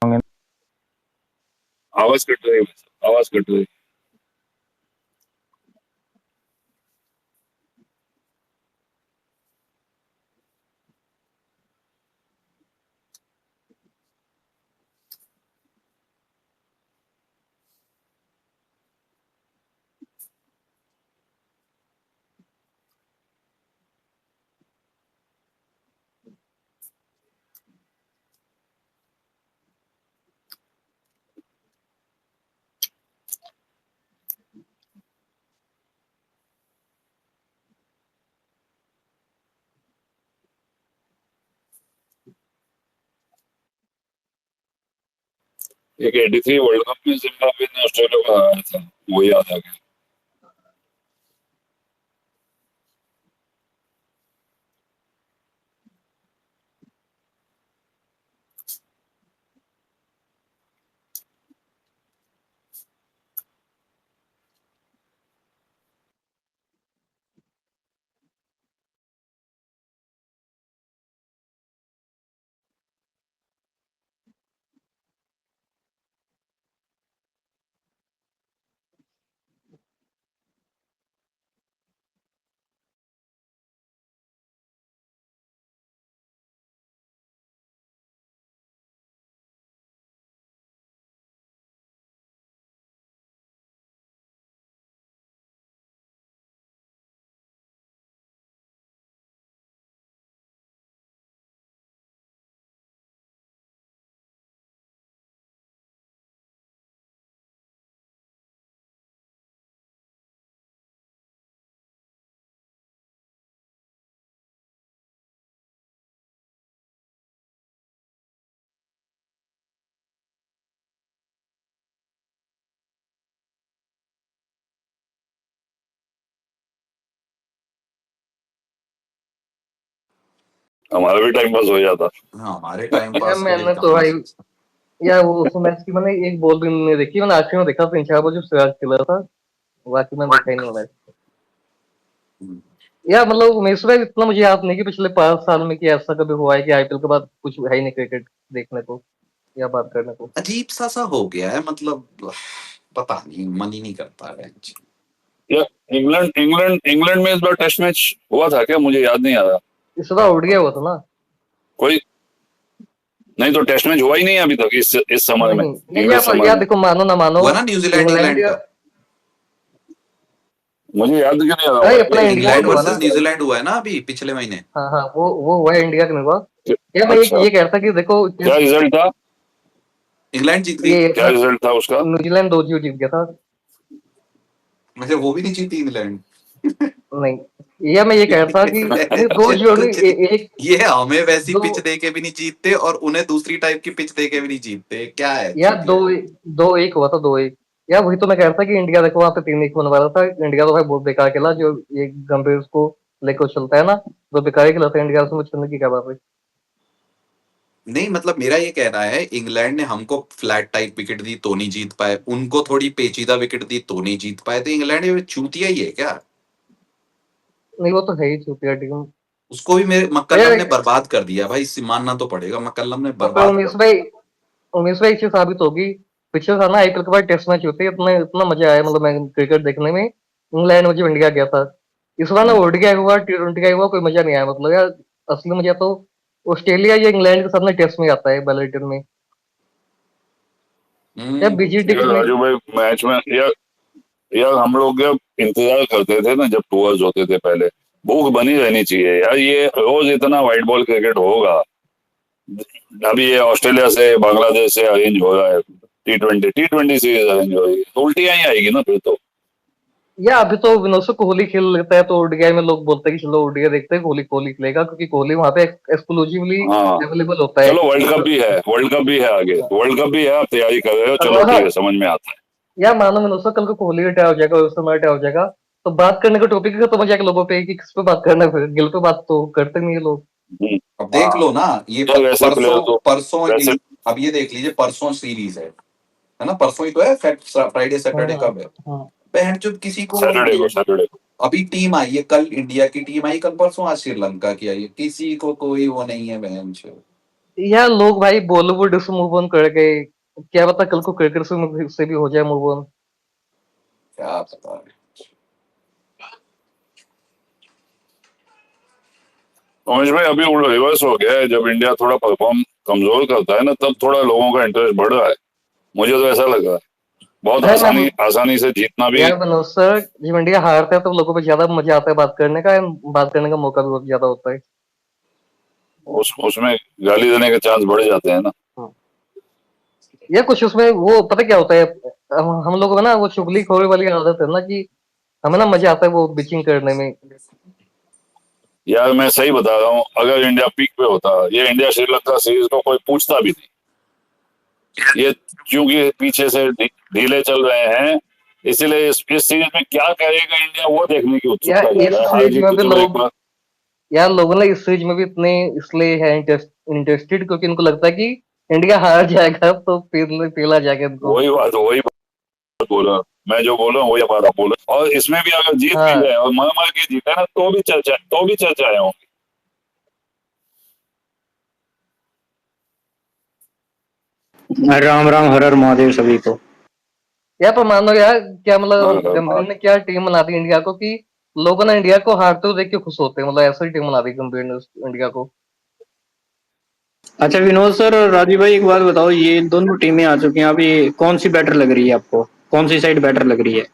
होंगे। आवाज कट रही है, आवाज कट रही है। एक 83 वर्ल्ड कप में जिम्बाब्वे ने ऑस्ट्रेलिया को हराया था, वो याद आ गया। हमारा भी टाइम पास हो जाता। हाँ, हमारे टाइम यार पास के लिए मैंने तो कहाँ भाई, से। यार वो उस मैच की मैंने एक बॉल भी नहीं देखी, मैंने आखिरी में देखा 3-4 बजे सिराज खेला था, बाकी मैंने देखा ही नहीं मैच। यार मतलब उमेश भाई इतना मुझे याद नहीं कि पिछले 5 साल में कि ऐसा कभी हुआ है कि आईपीएल के बाद कुछ है ही नहीं क्रिकेट देखने को या बात करने को। अजीब सा हो गया है, मतलब पता नहीं, मन ही नहीं करता है। या इंग्लैंड में इस बार टेस्ट मैच हुआ था क्या? मुझे याद नहीं आ रहा। इस बार उड़ गया हुआ था ना। कोई नहीं, तो टेस्ट मैच हुआ ही नहीं अभी तक इस समय में, नहीं इंग्लिश समय यार में। देखो, मानो ना मानो, हुआ ना न्यूजीलैंड इंग्लैंड इंग्लैंड या का। मुझे याद क्यों नहीं आ रहा भाई हुआ अपना है? इंडिया का इंग्लैंड तो हुआ वर्सेस ना। न्यूजीलैंड हुआ है ना अभी पिछले महीने। हाँ हाँ, वो हुआ है, इंडिया का नहीं हुआ। यार मैं अच्छा, ये कहता कि देखो क्या रिजल्ट था? इंग्लैंड जीत गई। ये क्या रिजल्ट था उसका? न्यूजीलैंड 2-0 जीत गया था। मतलब वो भी नहीं जीती इंग्लैंड। नहीं, या मैं ये कहता कि नहीं, 2-0 नहीं, कुछ नहीं। एक ये हमें वैसी दो, पिच दे के भी नहीं जीतते और उन्हें दूसरी टाइप की पिच दे के भी नहीं जीतते, क्या है यार चूतिया। 2-1 हुआ था, 2-1। यार वही तो मैं कह रहा था कि इंडिया देखो वहां पे 3-1 होने वाला था। इंडिया तो भाई बहुत बेकार खेला, जो ये गंभीर को लेकर चलता है ना, तो बेकार ही खेला था इंडिया, उसमें चलने की क्या बात है। नहीं मतलब मेरा ये कहना है, इंग्लैंड ने हमको फ्लैट टाइप विकेट दी तो नहीं जीत पाए, उनको थोड़ी पेचीदा विकेट दी तो नहीं जीत पाए, तो इंग्लैंड ये चूतिया ही है क्या। नहीं वो तो है ही चूतिया टीम। उसको भी मेरे मक्कलम यार ने बर्बाद कर दिया भाई, इसे मानना तो पड़ेगा, मक्कलम ने तो फिर बर्बाद कर उमेश भाई एक चीज साबित होगी। पिछले साल ना आईपीएल के बाद टेस्ट मैच होते इतना इतना मजा आया, मतलब मैं क्रिकेट देखने में, इंग्लैंड में जब इंडिया गया था। इस बार ना दिया। ओडीआई हुआ, T20 का हुआ, कोई मजा नहीं आया, मतलब यार असली मजा तो ऑस्ट्रेलिया या इंग्लैंड के सामने टेस्ट में आता है, बैलेटन में। या बीजीटी यार कितनी। राजू भाई, मैच में यार हम लोग जब इंतजार करते थे ना, जब टूर्स होते थे पहले, भूख बनी रहनी चाहिए यार। ये रोज इतना व्हाइट बॉल क्रिकेट होगा? अभी ये ऑस्ट्रेलिया से बांग्लादेश से अरेंज हो रहा है, टी ट्वेंटी सीरीज अरेंज हो रही है, तो उल्टियां ही आएगी ना फिर तो। या अभी तो विनोद कोहली खेल लेता है, तो ओडीआई में लोग बोलते हैं कि चलो ओडीआई देखते हैं, कोहली कोहली खेलेगा, क्योंकि कोहली वहां पे एक्सक्लूसिवली हाँ, अवेलेबल होता है। चलो वर्ल्ड कप भी है, वर्ल्ड कप भी है आगे, वर्ल्ड कप भी है, आप तैयारी कर रहे हो, चलो हाँ, ठीक है, समझ में आता है। या मानो विनोद कल को कोहली रिटायर हो जाएगा, उस समय रिटायर हो जाएगा, तो बात करने का टॉपिक खत्म हो जाएगा लोगों पे कि किस पे बात करना है, फिर गिल पे बात तो करते नहीं है लोग। अब देख हाँ, लो ना, ये तो वैसे परसों प्लेयर तो परसों वैसे अब ये देख लीजिए, परसों सीरीज है ना, परसों ही तो है, फ्राइडे हाँ सैटरडे हाँ कब है। हाँ। बहन चुप किसी को सैटरडे को अभी टीम आई है, कल इंडिया की टीम आई, कल परसों आज श्रीलंका की आई है, किसी को कोई वो नहीं है बहन चुप। यार लोग भाई बॉलीवुड से मूव ऑन कर गए, क्या पता कल को क्रिकेट से भी हो जाए मूव ऑन। क्या पता है। उमेश भाई, अभी उल्टा रिवर्स हो गया है, जब इंडिया थोड़ा परफॉर्म कमजोर करता है ना, तब थोड़ा लोगों का इंटरेस्ट बढ़ रहा है, मुझे तो ऐसा लग रहा है। बहुत अरे मैं आसानी से जीतना भी। यार मनोज सर, जब इंडिया हारता है तो लोगों को ज्यादा मजा आता है बात करने का मौका भी बहुत ज्यादा होता है। उसमें गाली देने के चांस बढ़ जाते हैं ना। या कुछ उसमें वो पता क्या होता है, हम लोगों को ना वो चुगलीखोरी वाली आदत है ना, कि हमें ना मजा आता है वो बिचिंग करने में। यार मैं सही बता रहा हूँ, अगर इंडिया पीक पे होता, ये इंडिया श्रीलंका सीरीज को कोई पूछता भी नहीं। ये क्योंकि पीछे से ढीले चल रहे हैं, इसीलिए इस सीरीज में क्या करेगा इंडिया, वो देखने की या उत्सुकता इस ज्यादा है। हार सीरीज जीत में तो भी चलो एक लोग बार। यार लोगों ने इस सीरीज में भी इतने इसलिए है इंटरेस्टेड, क्योंकि इनको लगता है कि इंडिया हार जाएगा तो पीला जाएगा इनको। वही बात बोला, मैं जो बोला वही बात आप बोला, और इसमें भी अगर जीत भी हाँ जाए और मर के जीते ना, तो भी चर्चाएं होंगी। राम राम, हर हर महादेव सभी को। यार पर मानो यार, क्या मतलब हाँ, गंभीर ने क्या टीम बना दी इंडिया को कि लोगों ने इंडिया को हारते हुए देख के खुश होते हैं, मतलब ऐसी टीम बना दी गंभीर ने इंडिया को। अच्छा विनोद सर और राजीव भाई, एक बात बताओ, ये दोनों टीमें आ चुकी हैं, अभी कौन सी बेटर लग रही है आपको? कौन सी साइड बेटर लग रही है,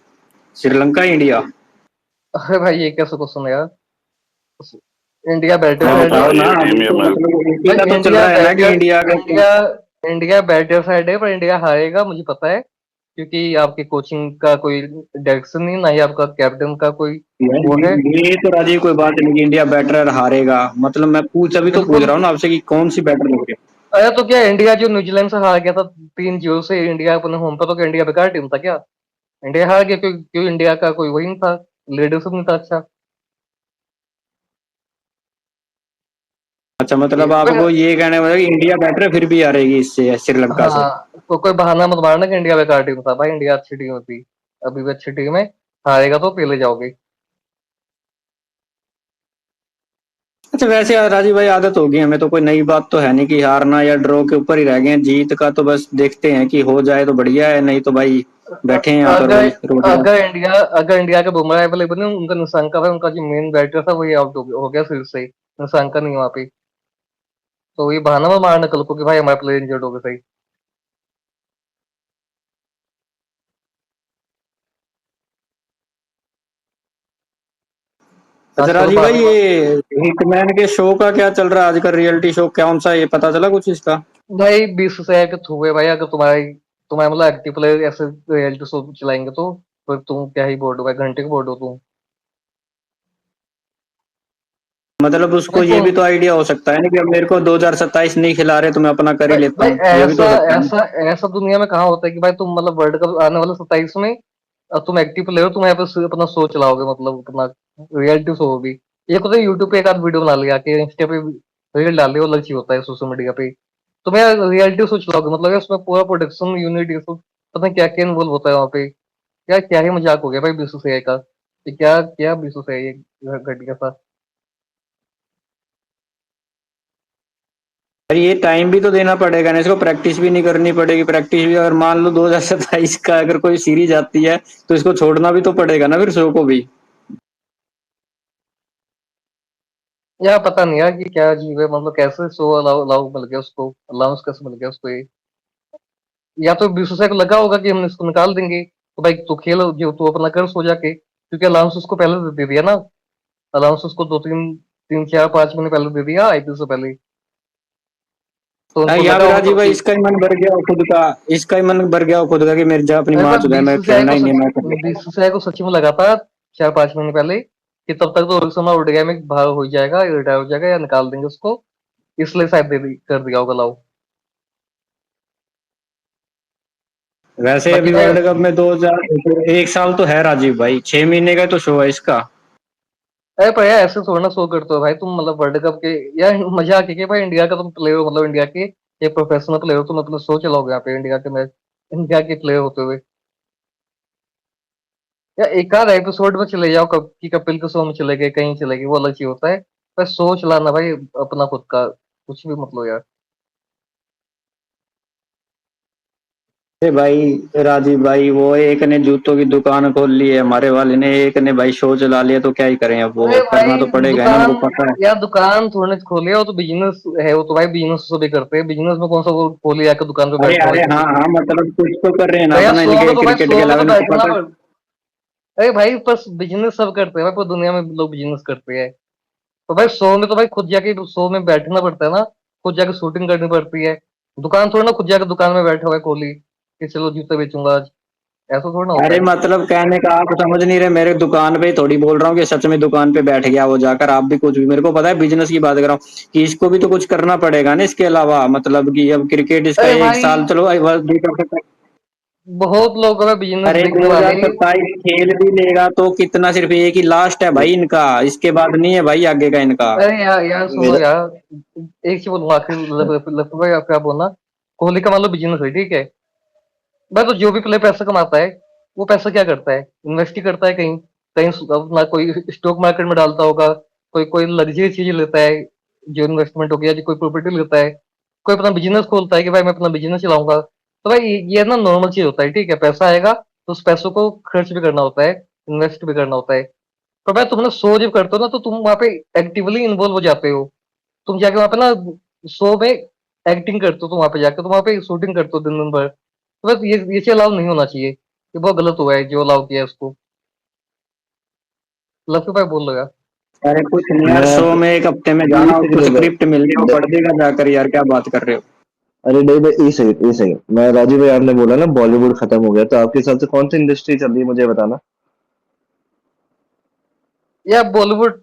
श्रीलंका इंडिया? अरे भाई ये कैसे क्वेश्चन है यार। इंडिया बैटर हाँ साइड है। बताओ ना, ये अभी टीम ये तो मैं मतलब इसी का भाई तो चल रहा है ना कि इंडिया का। इंडिया बैटर साइड है, पर इंडिया हारेगा मुझे पता है, क्योंकि आपकी कोचिंग का कोई डायरेक्शन नहीं, ना ही आपका कैप्टन का कोई वो है। ये तो राजीव कोई बात नहीं कि इंडिया बेटर हारेगा, मतलब मैं अभी तो पूछ बिल्कुल। रहा हूँ ना आपसे कि कौन सी बेटर लग रही है। अरे तो क्या इंडिया जो न्यूजीलैंड से हार गया था 3-0 से, इंडिया अपने होम पर, तो क्या इंडिया बेकार टीम था क्या? इंडिया हार गया क्यों इंडिया का कोई वही नहीं था, लीडरशिप नहीं था अच्छा। अच्छा मतलब आपको ये कहने वाला कि इंडिया बेटर है फिर भी हारेगी इससे श्रीलंका से। हाँ, तो कोई बहाना मत मारना कि इंडिया बेकार टीम था। भाई इंडिया अच्छी टीम थी, अभी भी अच्छी टीम है, हारेगा तो पहले जाओगे। अच्छा वैसे यार राजीव भाई आदत होगी हमें, तो कोई नई बात तो है नहीं कि हारना या ड्रॉ के ऊपर ही रह गए हैं। जीत का तो बस देखते हैं कि हो जाए तो बढ़िया है, नहीं तो भाई बैठे हैं यहाँ पर अगर वही रोड अगर इंडिया के बुमराह अवेलेबल नहीं, उनका निशंका भाई, उनका जो मेन बैटर था वही आउट हो गया फिर से, निशंका नहीं वहाँ पे। तो ये बहाना मत मारना कल को कि भाई हमारे प्लेयर इंजर्ड हो गए। सही अच्छा आजकल राजीव भाई बहाने ये हिटमैन के शो का क्या चल रहा है आजकल, रियलिटी शो कौन सा, ये पता चला कुछ इसका? भाई 20 के थ्रू है भाई। अगर तुम्हारे मतलब एक्टिव प्लेयर ऐसे रियलिटी शो चलाएंगे तो फिर तुम क्या ही बोर्ड हो भाई, घंटे के बोर्ड हो तुम। मतलब उसको भाई ये भी तो आइडिया हो सकता है ना कि अब मेरे को 2027 नहीं खिला रहे तो मैं अपना कर ही लेता भाई हूँ, ये भी तो ऐसा हो सकता है ना। ऐसा ऐसा दुनिया में कहाँ होता है कि भाई तुम मतलब वर्ल्ड कप आने वाले 27 में तुम एक्टिव प्लेयर हो, तुम यहाँ पे अपना शो चलाओगे, मतलब अपना रियलिटी शो भी। एक होता है यूट्यूब पे एक आध वीडियो बना लिया कि इंस्टा पे रील डाल लिया, वो अलग चीज होता है सोशल मीडिया पे। तुम यार रियलिटी शो चलाओगे, मतलब उसमें पूरा प्रोडक्शन यूनिट ये सब पता नहीं क्या क्या इन्वॉल्व होता है वहाँ पे। यार क्या ही मजाक हो गया भाई बीसीसीआई का, ये क्या क्या बीसीसीआई ये घटिया सा। पर ये टाइम भी तो देना पड़ेगा ना, इसको प्रैक्टिस भी नहीं करनी पड़ेगी। प्रैक्टिस भी अगर मान लो 2027 का अगर कोई सीरीज आती है तो इसको छोड़ना भी तो पड़ेगा ना फिर शो को भी। यार पता नहीं यार कि क्या अजीब है, मतलब कैसे शो अलाउ अलाउ मिल गया उसको, अलाउंस कैसे मिल गया उसको ये। या तो बीसीसीआई को लगा होगा कि हम इसको निकाल देंगे तो भाई तू खेल, जो तू अपना कर सो जाके, क्योंकि अलाउंस उसको पहले दे दिया ना। अलाउंस उसको 2 3 4 5 महीने पहले दे दिया आईपीएल से पहले। तो उनको यहाँ लगा पे होगा राजीव तो भाई कि इसका ही मन भर गया हो खुद का, इसका ही मन भर गया हो खुद का कि मेरे जा अपनी अरे माँ भाई चुदा है, मैं खेलना ही नहीं है, मैं कर लेता हूँ। बीसीसीआई को सच में लगा था 4 5 महीने पहले कि तब तक तो रोहित शर्मा उड़ गया में बाहर हो जाएगा, रिटायर हो जाएगा या निकाल देंगे उसको, इसलिए शायद कर दिया होगा लाओ। वैसे बाकी अभी भाई वर्ल्ड कप में 2000 एक साल तो है राजीव भाई, 6 महीने का तो शो है इसका। अरे पर यार ऐसे थोड़ा ना शो करते हो भाई तुम, मतलब वर्ल्ड कप के यार मजाक है कि भाई इंडिया का तुम प्लेयर हो, मतलब इंडिया के एक प्रोफेशनल प्लेयर हो, तुम अपना शो चलाओगे यहाँ पे इंडिया के मैच, इंडिया के प्लेयर होते हुए। या एक आध एपिसोड में चले जाओ, कब की कपिल के शो में चले गए, कहीं चले गए, वो अलग चीज होता है। पर शो चलाना भाई अपना खुद का कुछ भी मतलब यार। अरे भाई राजीव भाई वो एक ने जूतों की दुकान खोल ली है हमारे वाले ने, एक ने भाई शो चला लिया, तो क्या ही करें, अब वो अरे करना भाई तो पड़ेगा है ना, दुकान, उनको पता है। यार दुकान थोड़े ना खोले हो तो बिजनेस है वो, तो भाई बिजनेस सभी करते हैं, बिजनेस में कौन सा वो खोली आके दुकान पे अरे बैठना भाई अरे हाँ किसी को। हाँ मतलब कुछ तो कर रहे हैं ना तो यार अपना, शो में इनके तो भाई क्रिकेट के शो में अलावा तो इनको बैठना पता है। अरे भाई बस बिजनेस सब करते हैं भाई, पूरी दुनिया में लोग बिजनेस करते हैं। तो भाई शो में तो भाई खुद जाके शो में बैठना पड़ता है ना, खुद जाके शूटिंग करनी पड़ती है। दुकान थोड़ा ना खुद जाके दुकान में बैठा हुआ है कोहली कि चलो जूते बेचूंगा आज, ऐसा थोड़ा ना होता अरे है। मतलब कहने का आप समझ नहीं रहे, मेरे दुकान पे ही थोड़ी बोल रहा हूँ कि सच में दुकान पे बैठ गया वो जाकर, आप भी कुछ भी, मेरे को पता है बिजनेस की बात कर रहा हूँ कि इसको भी तो कुछ करना पड़ेगा ना इसके अलावा, मतलब कि अब क्रिकेट इसका अरे एक भाई साल चलो वर्ल्ड कप। बहुत लोग हैं बिजनेस अरे देखने वाले। 2027 खेल भी लेगा तो कितना, सिर्फ एक ही लास्ट है भाई इनका, इसके बाद नहीं है भाई आगे का इनका। अरे यार सुनो मेरा यार, एक चीज बोलूंगा आखिर, लफ्ट भाई आप क्या बोलना, कोहली का मान लो बिजनेस है ठीक है, भाई तो जो भी प्लेयर पैसा कमाता है वो पैसा क्या करता है, इन्वेस्ट ही करता है कहीं कहीं, अपना कोई स्टॉक मार्केट में डालता होगा, कोई कोई लग्जरी चीज लेता है जो इन्वेस्टमेंट हो गया, जो कोई प्रॉपर्टी लेता है, कोई अपना बिजनेस खोलता है कि भाई मैं अपना बिजनेस चलाऊंगा। तो भाई ये ना नॉर्मल चीज होता है ठीक है, पैसा आएगा तो उस पैसों को खर्च भी करना होता है, इन्वेस्ट भी करना होता है। तो भाई तुम ना शो जब करते हो ना तो तुम वहाँ पे एक्टिवली इन्वॉल्व हो जाते हो, तुम जाके वहाँ पे ना शो में एक्टिंग करते हो, तुम वहाँ पे जाके तुम वहाँ पे शूटिंग करते हो दिन दिन भर। तो बस ये चीज अलाउ नहीं होना चाहिए, ये बहुत गलत हुआ है जो अलाउ किया है उसको। लक्ष्य भाई बोल रहा। अरे कुछ नहीं यार, मैं शो में एक हफ्ते में जाना, एक उसको सेकंड स्क्रिप्ट मिल गया वो पढ़ देगा जाकर, यार क्या बात कर रहे हो। अरे नहीं भाई, एक सेकंड, मैं राजीव भाई आपने बोला ना बॉलीवुड खत्म हो गया, तो आपके हिसाब से कौन सी इंडस्ट्री चल रही है मुझे बताना। या बॉलीवुड,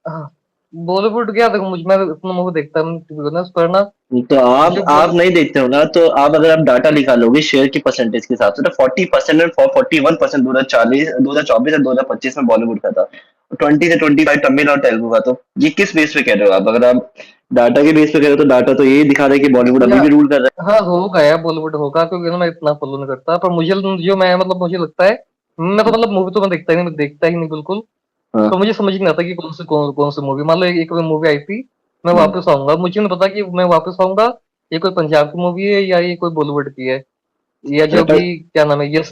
हाँ, बॉलीवुड क्या देखो, मुझ मैं इतना मूवी देखता हूँ to be honest, पर ना तो जो आप नहीं देखते हो ना, तो आप अगर आप डाटा निकालोगे शेयर की परसेंटेज के हिसाब से, तो 40% और 41% 2040 2024 और 2025 में बॉलीवुड का था। 20 से 25 तमिल और तेलुगु का, तो ये किस बेस पे कह रहे हो आप? अगर आप डाटा के बेस पे कह रहे हो तो डाटा तो यही दिखा रहा है कि बॉलीवुड अभी भी रूल कर रहा हाँ होगा यार, बॉलीवुड होगा, क्योंकि ना मैं इतना फॉलो नहीं करता, पर मुझे जो मैं मतलब मुझे लगता है, मैं तो मतलब मूवी तो मैं देखता ही नहीं, बिल्कुल। है। हाँ। तो मुझे समझ नहीं आता कि कौन सी मूवी, मान लो एक मूवी आई थी, मैं वापस आऊंगा, मुझे नहीं पता कि मैं वापस आऊंगा ये कोई पंजाब की मूवी है या ये कोई बॉलीवुड की है, या जो अरे भी क्या नाम है, यस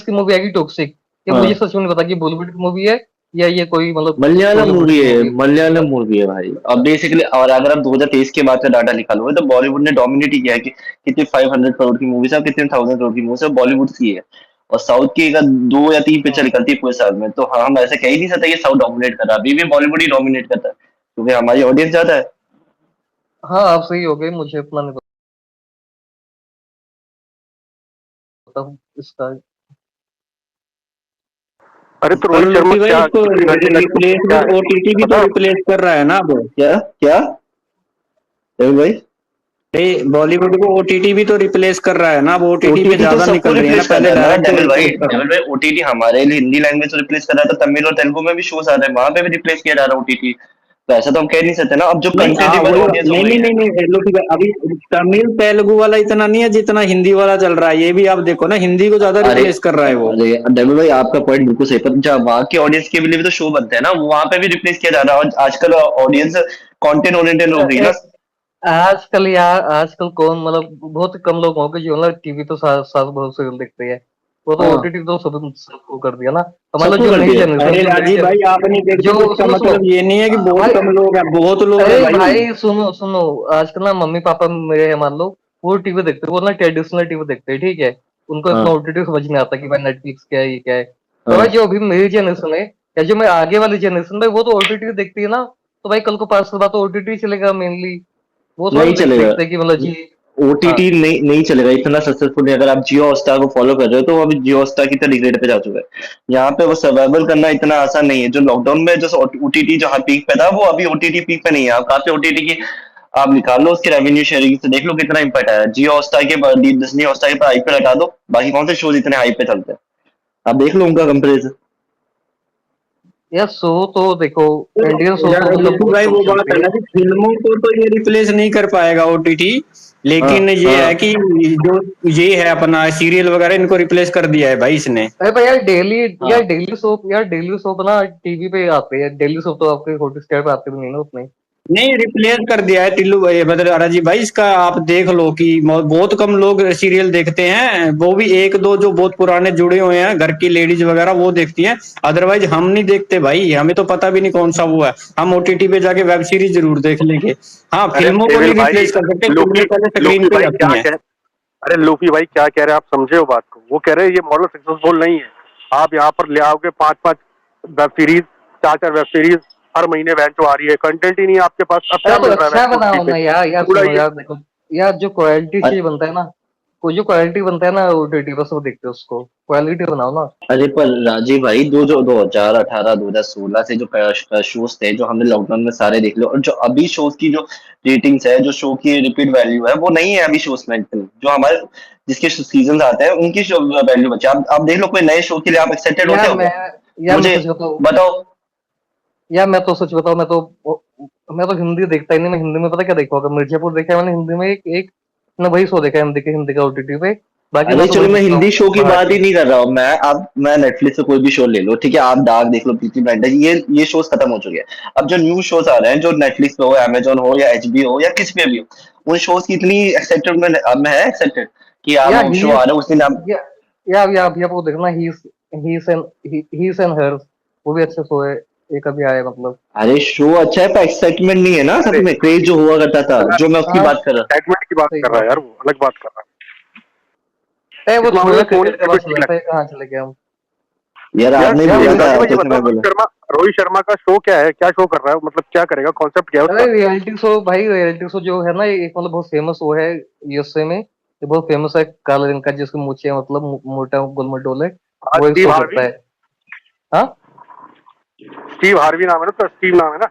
की मूवी आएगी टॉक्सिक, ये हाँ, मुझे सच में नहीं पता कि बॉलीवुड की मूवी है या ये कोई मतलब मलयालम हॉलीवुड मूवी की है, मूवी है। मलयालम मूवी है भाई। अब बेसिकली, और अगर आप 2023 के बाद का डाटा निकालोगे तो बॉलीवुड ने डोमिनेट ही किया है कि कितनी 500 करोड़ की मूवीज है, कितने 1000 करोड़ की मूवीज है बॉलीवुड की है। और साउथ की अगर 2 या 3 पिक्चर निकलती है पूरे साल में, तो हाँ, हम ऐसे कह ही नहीं सकते कि साउथ डोमिनेट कर रहा है। अभी भी बॉलीवुड ही डोमिनेट करता है, क्योंकि हमारी ऑडियंस ज्यादा है। हाँ आप सही हो गए, मुझे इतना नहीं पता इसका। अरे तो पर रोहित शर्मा लूफी भाई क्या इसको T20 का रिप्लेस भी क्या है ओटीटी भी तो पता? रिप्लेस कर रहा है ना अब। क्या क्या भाई? बॉलीवुड को ओटीटी भी तो रिप्लेस कर रहा है ना, अब ओटीटी पे ओटीटी तो ज्यादा सबको निकल रही है ना, रिप्लेस कर पहले रहा है ना डायरेक्ट डेविल भाई। रिप्लेस कर रहा डेविल भाई, ओटीटी हमारे लिए हिंदी लैंग्वेज को रिप्लेस कर रहा है, तो तमिल और तेलुगु में भी शोज आ रहे हैं, वहां पे भी रिप्लेस किया जा रहा है ओटीटी। तो ऐसा तो हम कह नहीं सकते ना, अब जो नहीं। हाँ कंटेंटेबल वही ऑडियंस हो नहीं गई नहीं है। नहीं नहीं लूफी भाई, अभी तमिल तेलुगु वाला इतना नहीं है जितना हिंदी वाला चल रहा है, ये भी आप देखो ना, हिंदी को ज्यादा अरे रिप्लेस कर रहा है वो। अरे डेविल भाई, आपका पॉइंट बिल्कुल सही, पर जब वहाँ के ऑडियंस के लिए भी तो शो बनते हैं ना, वहां पे भी रिप्लेस किया जा रहा है। और आजकल ऑडियंस कंटेंट ओरिएंटेड हो गई ना। आजकल कौन मतलब बहुत कम लोग होंगे जो मतलब टीवी तो सास बहुत सीरियल देखते हैं, वो तो हाँ, ओटीटी तो सबको कर दिया ना। तो मतलब सबको जो कर नई दिया। जनरेशन अरे जो नई राजीव जन भाई, आप नहीं देखते जो तो इसका सुनो सुनो मतलब ये नहीं है कि बहुत भाई, कम लोग हैं, बहुत लोग हैं अरे भाई। भाई सुनो सुनो, आजकल ना मम्मी पापा मेरे हैं मान लो, वो टीवी देखते हैं, वो ना ट्रेडिशनल टीवी देखते हैं, ठीक है, उनको हाँ इतना ओटीटी समझ नहीं आता कि भाई नेटफ्लिक्स क्या है, ये क्या है। तो हाँ, भाई जो अभी मेरी जनरेशन है या जो मैं आगे वाली जनरेशन है, वो तो ओटीटी देखती है ना, तो भाई कल को 5 साल बाद तो ओटीटी चलेगा मेनली, वो थोड़ा नहीं चलेगा। देखते हैं कि मतलब जी। हाँ ओटीटी नहीं नहीं चलेगा इतना सक्सेसफुल नहीं। अगर आप जियो हॉटस्टार को फॉलो कर रहे हो तो वो अभी जियो हॉटस्टार की तरह ग्रेड पे जा चुका है। यहाँ पे वो सर्वाइवल करना इतना आसान नहीं है। जो लॉकडाउन में जो ओटीटी जहाँ पीक पे था, वो अभी ओटीटी पीक पे नहीं है। आप कहाँ से ओटीटी की आप निकाल लो, उसके रेवेन्यू शेयरिंग से देख लो कितना इम्पैक्ट आया। जियो हॉटस्टार के डिज्नी हॉटस्टार के हाई पे लगा दो, बाकी कौन से शोज इतने हाई पे चलते हैं, आप देख लो उनका कंपेरिजन। यार, शो तो देखो, इंडियन शो यार तो मतलब लुफी बहुत भाई, कम वो बात चलते है हैं। ना कि फिल्मों को तो ये रिप्लेस नहीं कर पाएगा ओटीटी, हाँ लेकिन ये है हाँ। कि जो ये है अपना सीरियल वगैरह, इनको रिप्लेस कर दिया है भाई इसने। अरे भाई यार डेली, हाँ यार डेली सोप ना टीवी पे आते हैं, डेली सोप तो आपके हॉटस्टार पे आते भी नहीं ना उतने। नहीं, रिप्लेस कर दिया है टिल्लू भाई, मतलब राजीव भाई, इसका आप देख लो कि बहुत कम लोग सीरियल देखते हैं, वो भी एक दो जो बहुत पुराने जुड़े हुए हैं, घर की लेडीज वगैरह वो देखती हैं, अदरवाइज हम नहीं देखते भाई, हमें तो पता भी नहीं कौन सा वो है। हम ओटीटी पे जाके वेब सीरीज जरूर देख लेंगे। हाँ, अरे फिल्मों को डेविल नहीं भाई, रिप्लेस कर सकते, लूफी फिल्में पहले स्क्रीन लूफी पे ही भाई क्या आती हैं। कह अरे लूफी भाई क्या कह रहे हैं, आप समझे हो बात को? वो कह रहे हैं ये मॉडल सक्सेसफुल नहीं है। आप यहाँ पर ले आओगे 5-5 वेब सीरीज, 4-4 वेब सीरीज, हर महीने वेंचो आ रही है, कंटेंट ही नहीं है आपके पास, अब अरे क्या तो मिल रहा है अच्छा वेंचो बनाओ पे? ना यार पूरा सुनो ये यार, देखो यार, जो क्वालिटी चीज बनता है ना, कोई जो क्वालिटी बनता है ना ओटीटी बस वो देखते हैं उसको, क्वालिटी बनाओ ना। अरे पर राजीव भाई, दो जो 2018 2016 से जो शोज थे, जो हमने लॉकडाउन में सारे देख लो, और जो अभी शोज की जो रेटिंग्स है, जो शो की रिपीट वैल्यू है, वो नहीं है अभी शोज में इतनी। जो हमारे जिसके सीजन आते हैं उनकी शो वैल्यू बचे। आप देख लो कोई नए शो के लिए आप एक्साइटेड होते यार हो मैं क्या? यार मैं मुझे सच बताऊं, बताओ। सच बताऊं, मैं तो हिंदी देखता ही नहीं। मैं हिंदी में पता क्या देखा होगा, मिर्जापुर देखा है मैंने हिंदी में, एक एक ना वही शो देखा है हिंदी का ओटीटी पे, बाकी अरे मैं तो चलो, वही मैं देखता हिंदी शो हूँ की बात मराठी। ही नहीं कर रहा हूँ। मैं नेटफ्लिक्स से कोई भी शो ले लो, ठीक है, आप डार्क देख लो, प्रीति ब्लाइंडर, ये शोज खत्म हो चुके हैं। अब जो न्यू शोज आ रहे हैं, जो नेटफ्लिक्स पे हो, अमेजोन हो या एचबीओ हो या किस पे भी हो, उन शोज की इतनी एक्साइटेड में है एक्साइटेड कि आप या वो ही शो आ रहे हैं उस दिन आप। या या वो देखना, ही एंड हर, वो भी अच्छा शो है, एक अभी आया मतलब। अरे शो अच्छा है, पर एक्साइटमेंट नहीं है ना सच अरे में, क्रेज जो हुआ करता था, जो मैं उसकी हाँ बात कर रहा सेगमेंट की बात सही कर रहा है बात यार, है। वो अलग बात कर रहा अरे है। वो इस मामले छोड़ो, में सोनी क्रिकेट के मेरे को बाद ठीक चला था, लगता कहाँ चले गए हम। हूँ। यार है। आपने ही यार बोला मुझे था राजीव भाई, ये तो फिर बताओ, मैं बोला। रोहित शर्मा का शो क्या है, क्या शो कर रहा है, मतलब क्या करेगा, कॉन्सेप्ट क्या है अरे उसका? रियलिटी शो भाई, रियलिटी शो जो है ना, ये एक मतलब बहुत फेमस वो है यूएसए में, ये बहुत फेमस है, काले रंग का जिसकी मूछें मतलब मोटा गोलमटोल है, आज वो एक स्टीव शो हार्वी, करता है। हाँ स्टीव हार्वी नाम है ना, तो स्टीव नाम है ना?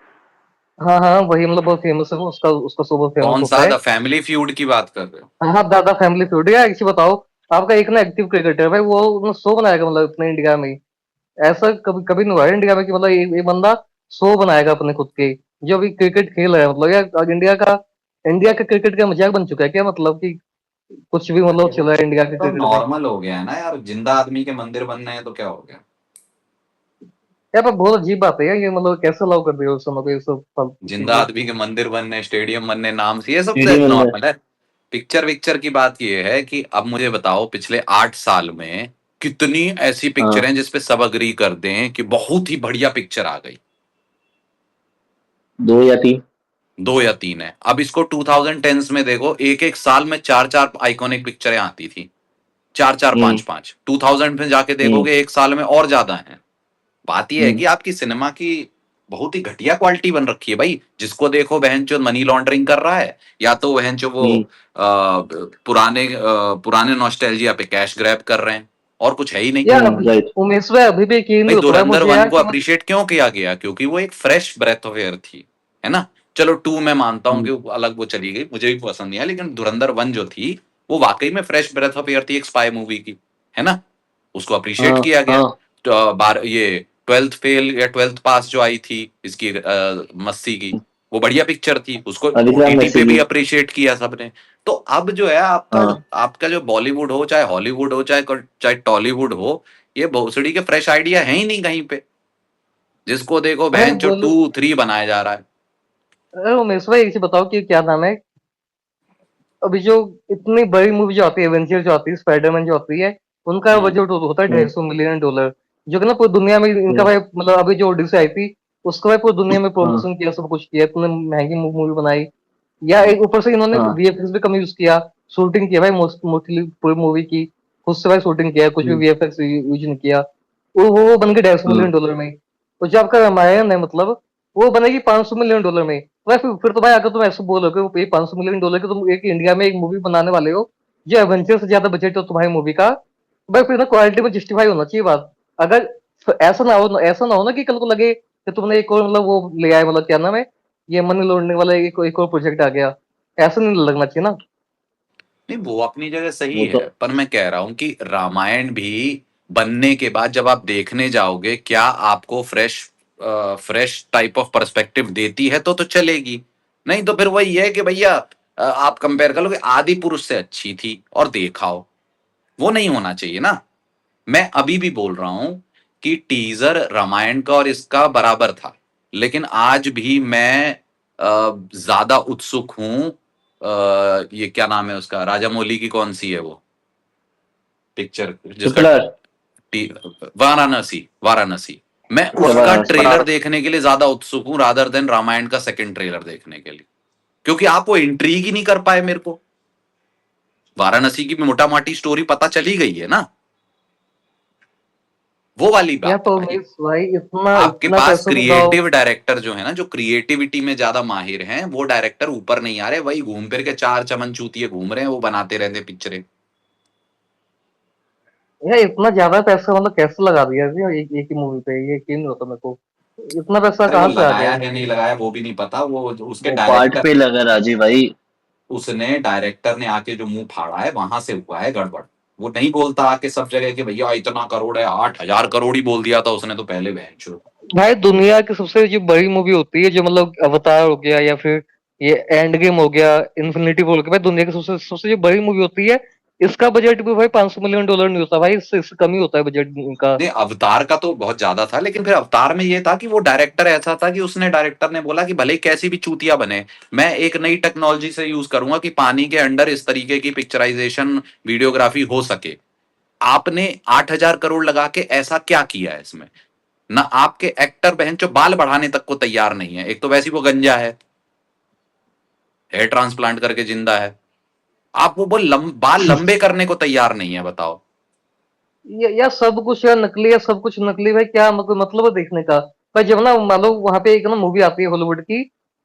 हाँ हाँ, वही मतलब बहुत फेमस है वो, उसका उसका शो बहुत फेमस कौन होता सा है। द फैमिली फ्यूड की बात कर रहे हो? हाँ हाँ, दादा फैमिली फीड। यार एक चीज बताओ, आपका एक ना एक्टिव क्रिकेटर है भाई, वो शो बनाएगा मतलब अपने इंडिया में ही, ऐसा कभी कभी नहीं हुआ है इंडिया में कि मतलब ये बंदा शो बनाएगा अपने खुद के, जो अभी क्रिकेट खेल रहा है, मतलब यार इंडिया का क्रिकेट का मजाक बन चुका है क्या, मतलब कि कुछ भी मतलब अरे चल वो रहा है इंडिया के तो क्रिकेट में। नॉर्मल हो गया है ना यार, जिंदा आदमी के मंदिर बन रहे हैं तो क्या हो गया। यार पर बहुत अजीब बात है यार, ये मतलब कैसे अलाउ कर दिया उस समय को ये सब फालतू जिंदा चीजें। आदमी के मंदिर बनने, स्टेडियम बनने, नाम से ये सब तो स्टेडियम में। नॉर्मल है। पिक्चर विक्चर की बात ये है कि अब मुझे बताओ पिछले 8 साल में कितनी ऐसी पिक्चर हाँ हैं जिसपे सब अग्री कर दें कि बहुत ही बढ़िया पिक्चर आ गई। 2 या 3। 2 या 3 है। अब इसको 2010s में देखो, एक एक साल में 4 4 आइकॉनिक पिक्चरें आती थी, 4 4 हम्म 5 5। 2000 में जाके हम्म देखोगे एक साल में और ज्यादा है। बात यह है हम्म कि आपकी सिनेमा की बहुत ही घटिया क्वालिटी बन रखी है भाई। जिसको देखो बहन जो मनी लॉन्ड्रिंग कर रहा है, या तो बहन जो वो हम्म पुराने नॉस्टैल्जिया पे कैश ग्रैब कर रहे हैं, और कुछ है ही नहीं। यार राइट। उमेश भाई अभी भी यकीन भाई नहीं होता है धुरंधर मुझे 1 यार को कि अप्रिशिएट क्यों किया गया? क्योंकि वो एक फ्रेश ब्रेथ ऑफ एयर थी, है ना। चलो 2 मैं मानता हूँ कि वो अलग वो चली गई, मुझे भी पसंद नहीं है, लेकिन धुरंधर 1 जो थी वो वाकई में फ्रेश ब्रेथ ऑफ एयर थी एक स्पाई मूवी की, है ना। उसको अप्रिशिएट हाँ किया गया। हाँ तो ये 12th फेल या 12th पास जो आई थी इसकी मस्सी की, वो बढ़िया पिक्चर थी, उसको अभिषेक ओटीटी पे मसीह भी की। अप्रिशिएट किया सबने। तो अब जो है आपका हाँ आपका जो बॉलीवुड हो, चाहे हॉलीवुड हो, चाहे टॉलीवुड हो, ये भोसड़ी के फ्रेश आइडिया है ही नहीं कहीं पे। जिसको देखो भाई बहन चो बोलो, 2 3 बनाया जा रहा है। अरे उमेश भाई एक चीज बताओ कि क्या नाम है, अभी जो इतनी बड़ी मूवी जो आती है एवेंजर जो आती है, स्पाइडरमैन जो आती है, उनका हम्म बजट होता है हम्म 150 मिलियन डॉलर, जो कि ना पूरी दुनिया में इनका हम्म भाई मतलब अभी जो ओडिसी आई थी उसका भाई पूरी दुनिया में हाँ प्रमोशन किया, सब कुछ किया, इतनी महंगी मूवी बनाई, या हम्म एक ऊपर से इन्होंने हाँ वीएफएक्स भी कम यूज किया, शूटिंग किया भाई मोस्टली पूरी मूवी की खुद से भाई शूटिंग किया, कुछ भी हम्म वीएफएक्स यूज नहीं किया, वो बन गई 150 मिलियन डॉलर में। तो जो आपका रामायण है मतलब वो बनेगी 500 मिलियन डॉलर में। तो भाई फिर तो भाई अगर तुम ऐसे बोलोगे वो 500 मिलियन डॉलर की तुम एक इंडिया में एक मूवी बनाने वाले हो जो एवेंजर से ज्यादा बजट हो तुम्हारी मूवी का, तो भाई फिर ना क्वालिटी में जस्टिफाई होना चाहिए बात। अगर ऐसा ना हो ना कि कल को लगे कि तुमने एक और मतलब वो ले आए, मतलब क्या नाम है, ये मनी लॉन्ड्रिंग वाला एक और प्रोजेक्ट आ गया, ऐसा नहीं लगना चाहिए ना। नहीं वो अपनी जगह सही वो तो। है, पर मैं कह रहा हूं कि रामायण भी बनने के बाद जब आप देखने जाओगे, क्या आपको फ्रेश टाइप ऑफ पर्सपेक्टिव देती है तो चलेगी। नहीं तो फिर वही है कि भैया आप कंपेयर कर लो कि आदि पुरुष से अच्छी थी और देखाओ, वो नहीं होना चाहिए ना। मैं अभी भी बोल रहा हूं कि टीजर रामायण का और इसका बराबर था, लेकिन आज भी मैं ज्यादा उत्सुक हूं। ये क्या नाम है उसका, राजामौली की कौन सी है वो पिक्चर जिसका ट्रिपल आर। वाराणसी, वाराणसी। मैं अच्छा उसका वाराणसी। ट्रेलर देखने के लिए ज्यादा उत्सुक हूं रादर देन रामायण का सेकंड ट्रेलर देखने के लिए, क्योंकि आप वो इंट्रीग ही नहीं कर पाए मेरे को। वाराणसी की मोटा माटी स्टोरी पता चली गई है ना, वो वाली या बात है तो भाई। उमेश भाई इतना आपके इतना पास पैसा लगाओ। क्रिएटिव डायरेक्टर जो है ना, जो क्रिएटिविटी में ज्यादा माहिर हैं, वो डायरेक्टर ऊपर नहीं आ रहे, वही घूम फिर के चार चमन चूतिए घूम रहे हैं, वो बनाते रहते पिक्चरें। यार इतना ज्यादा पैसा मतलब कैसे लगा दिया जी एक ही मूवी पे, ये यकीन नहीं होता मेरे को, इतना पैसा अरे वो कहाँ से आ गया। लगाया या नहीं लगाया वो भी नहीं पता, वो उसके वो पार्ट डायरेक्टर, पे लगा राजीव भाई। उसने डायरेक्टर ने आके जो मुंह फाड़ा है वहां से हुआ है गड़बड़। वो नहीं बोलता आके सब जगह कि भैया इतना करोड़ है, 8,000 करोड़ ही बोल दिया था उसने तो पहले बहन। भाई दुनिया की सबसे जो बड़ी मूवी होती है जो मतलब अवतार हो गया या फिर ये एंड गेम हो गया, इन्फिनिटी वॉर हो गया, भाई दुनिया की सबसे सबसे जो बड़ी मूवी होती है, इसका बजट भी भाई 500 मिलियन डॉलर नहीं होता भाई, इससे कम ही होता है बजट इनका। नहीं अवतार का तो बहुत ज्यादा था, लेकिन फिर अवतार में ये था कि वो डायरेक्टर ऐसा था कि उसने डायरेक्टर ने बोला कि भले ही कैसी भी चूतिया बने, मैं एक नई टेक्नोलॉजी से यूज करूंगा कि पानी के अंडर इस तरीके की पिक्चराइजेशन वीडियोग्राफी हो सके। आपने 8,000 करोड़ लगा के ऐसा क्या किया है इसमें? ना आपके एक्टर बहन जो बाल बढ़ाने तक को तैयार नहीं है, एक तो वैसे ही वो गंजा है, हेयर ट्रांसप्लांट करके जिंदा है। आप वो बाल लंबे करने को तैयार नहीं है, बताओ। या सब कुछ यार नकली है, सब कुछ नकली, भाई क्या मतलब है देखने का। भाई जब ना मान लो वहां पे एक ना मूवी आती है हॉलीवुड की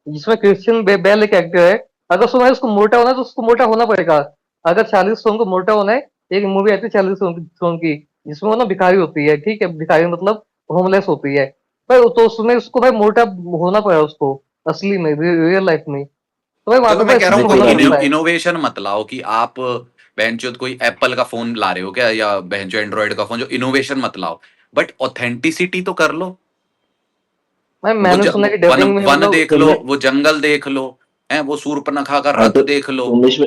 जिसमें क्रिश्चियन बेल एक एक्टर है, अगर उसको मोटा होना है तो उसको मोटा होना पड़ेगा। अगर 40 सॉन्ग को मोटा होना है, एक मूवी आती है 40 सॉन्ग की जिसमें वो ना भिखारी होती है, ठीक है, भिखारी मतलब होमलेस होती है, भाई तो उसमें उसको भाई मोटा होना पड़ा उसको असली में रियल लाइफ में, तो भाई वहां चलो पे मैं भाई कह रहा हूँ स्क्रिप्ट कोई होना देखो पड़ता है। इनोवेशन मत लाओ कि आप बहनचोद कोई एप्पल का फोन ला रहे हो क्या, या बहनचो एंड्रॉइड का फोन, जो इनोवेशन मत लाओ। बट ऑथेंटिसिटी तो कर लो। भाई वो मैंने सुना कि वन डबिंग में वन मतलब देख लो, वो जंगल देख लो, है वो सूर्पनखा का हाँ रथ तो देख लो। उमेश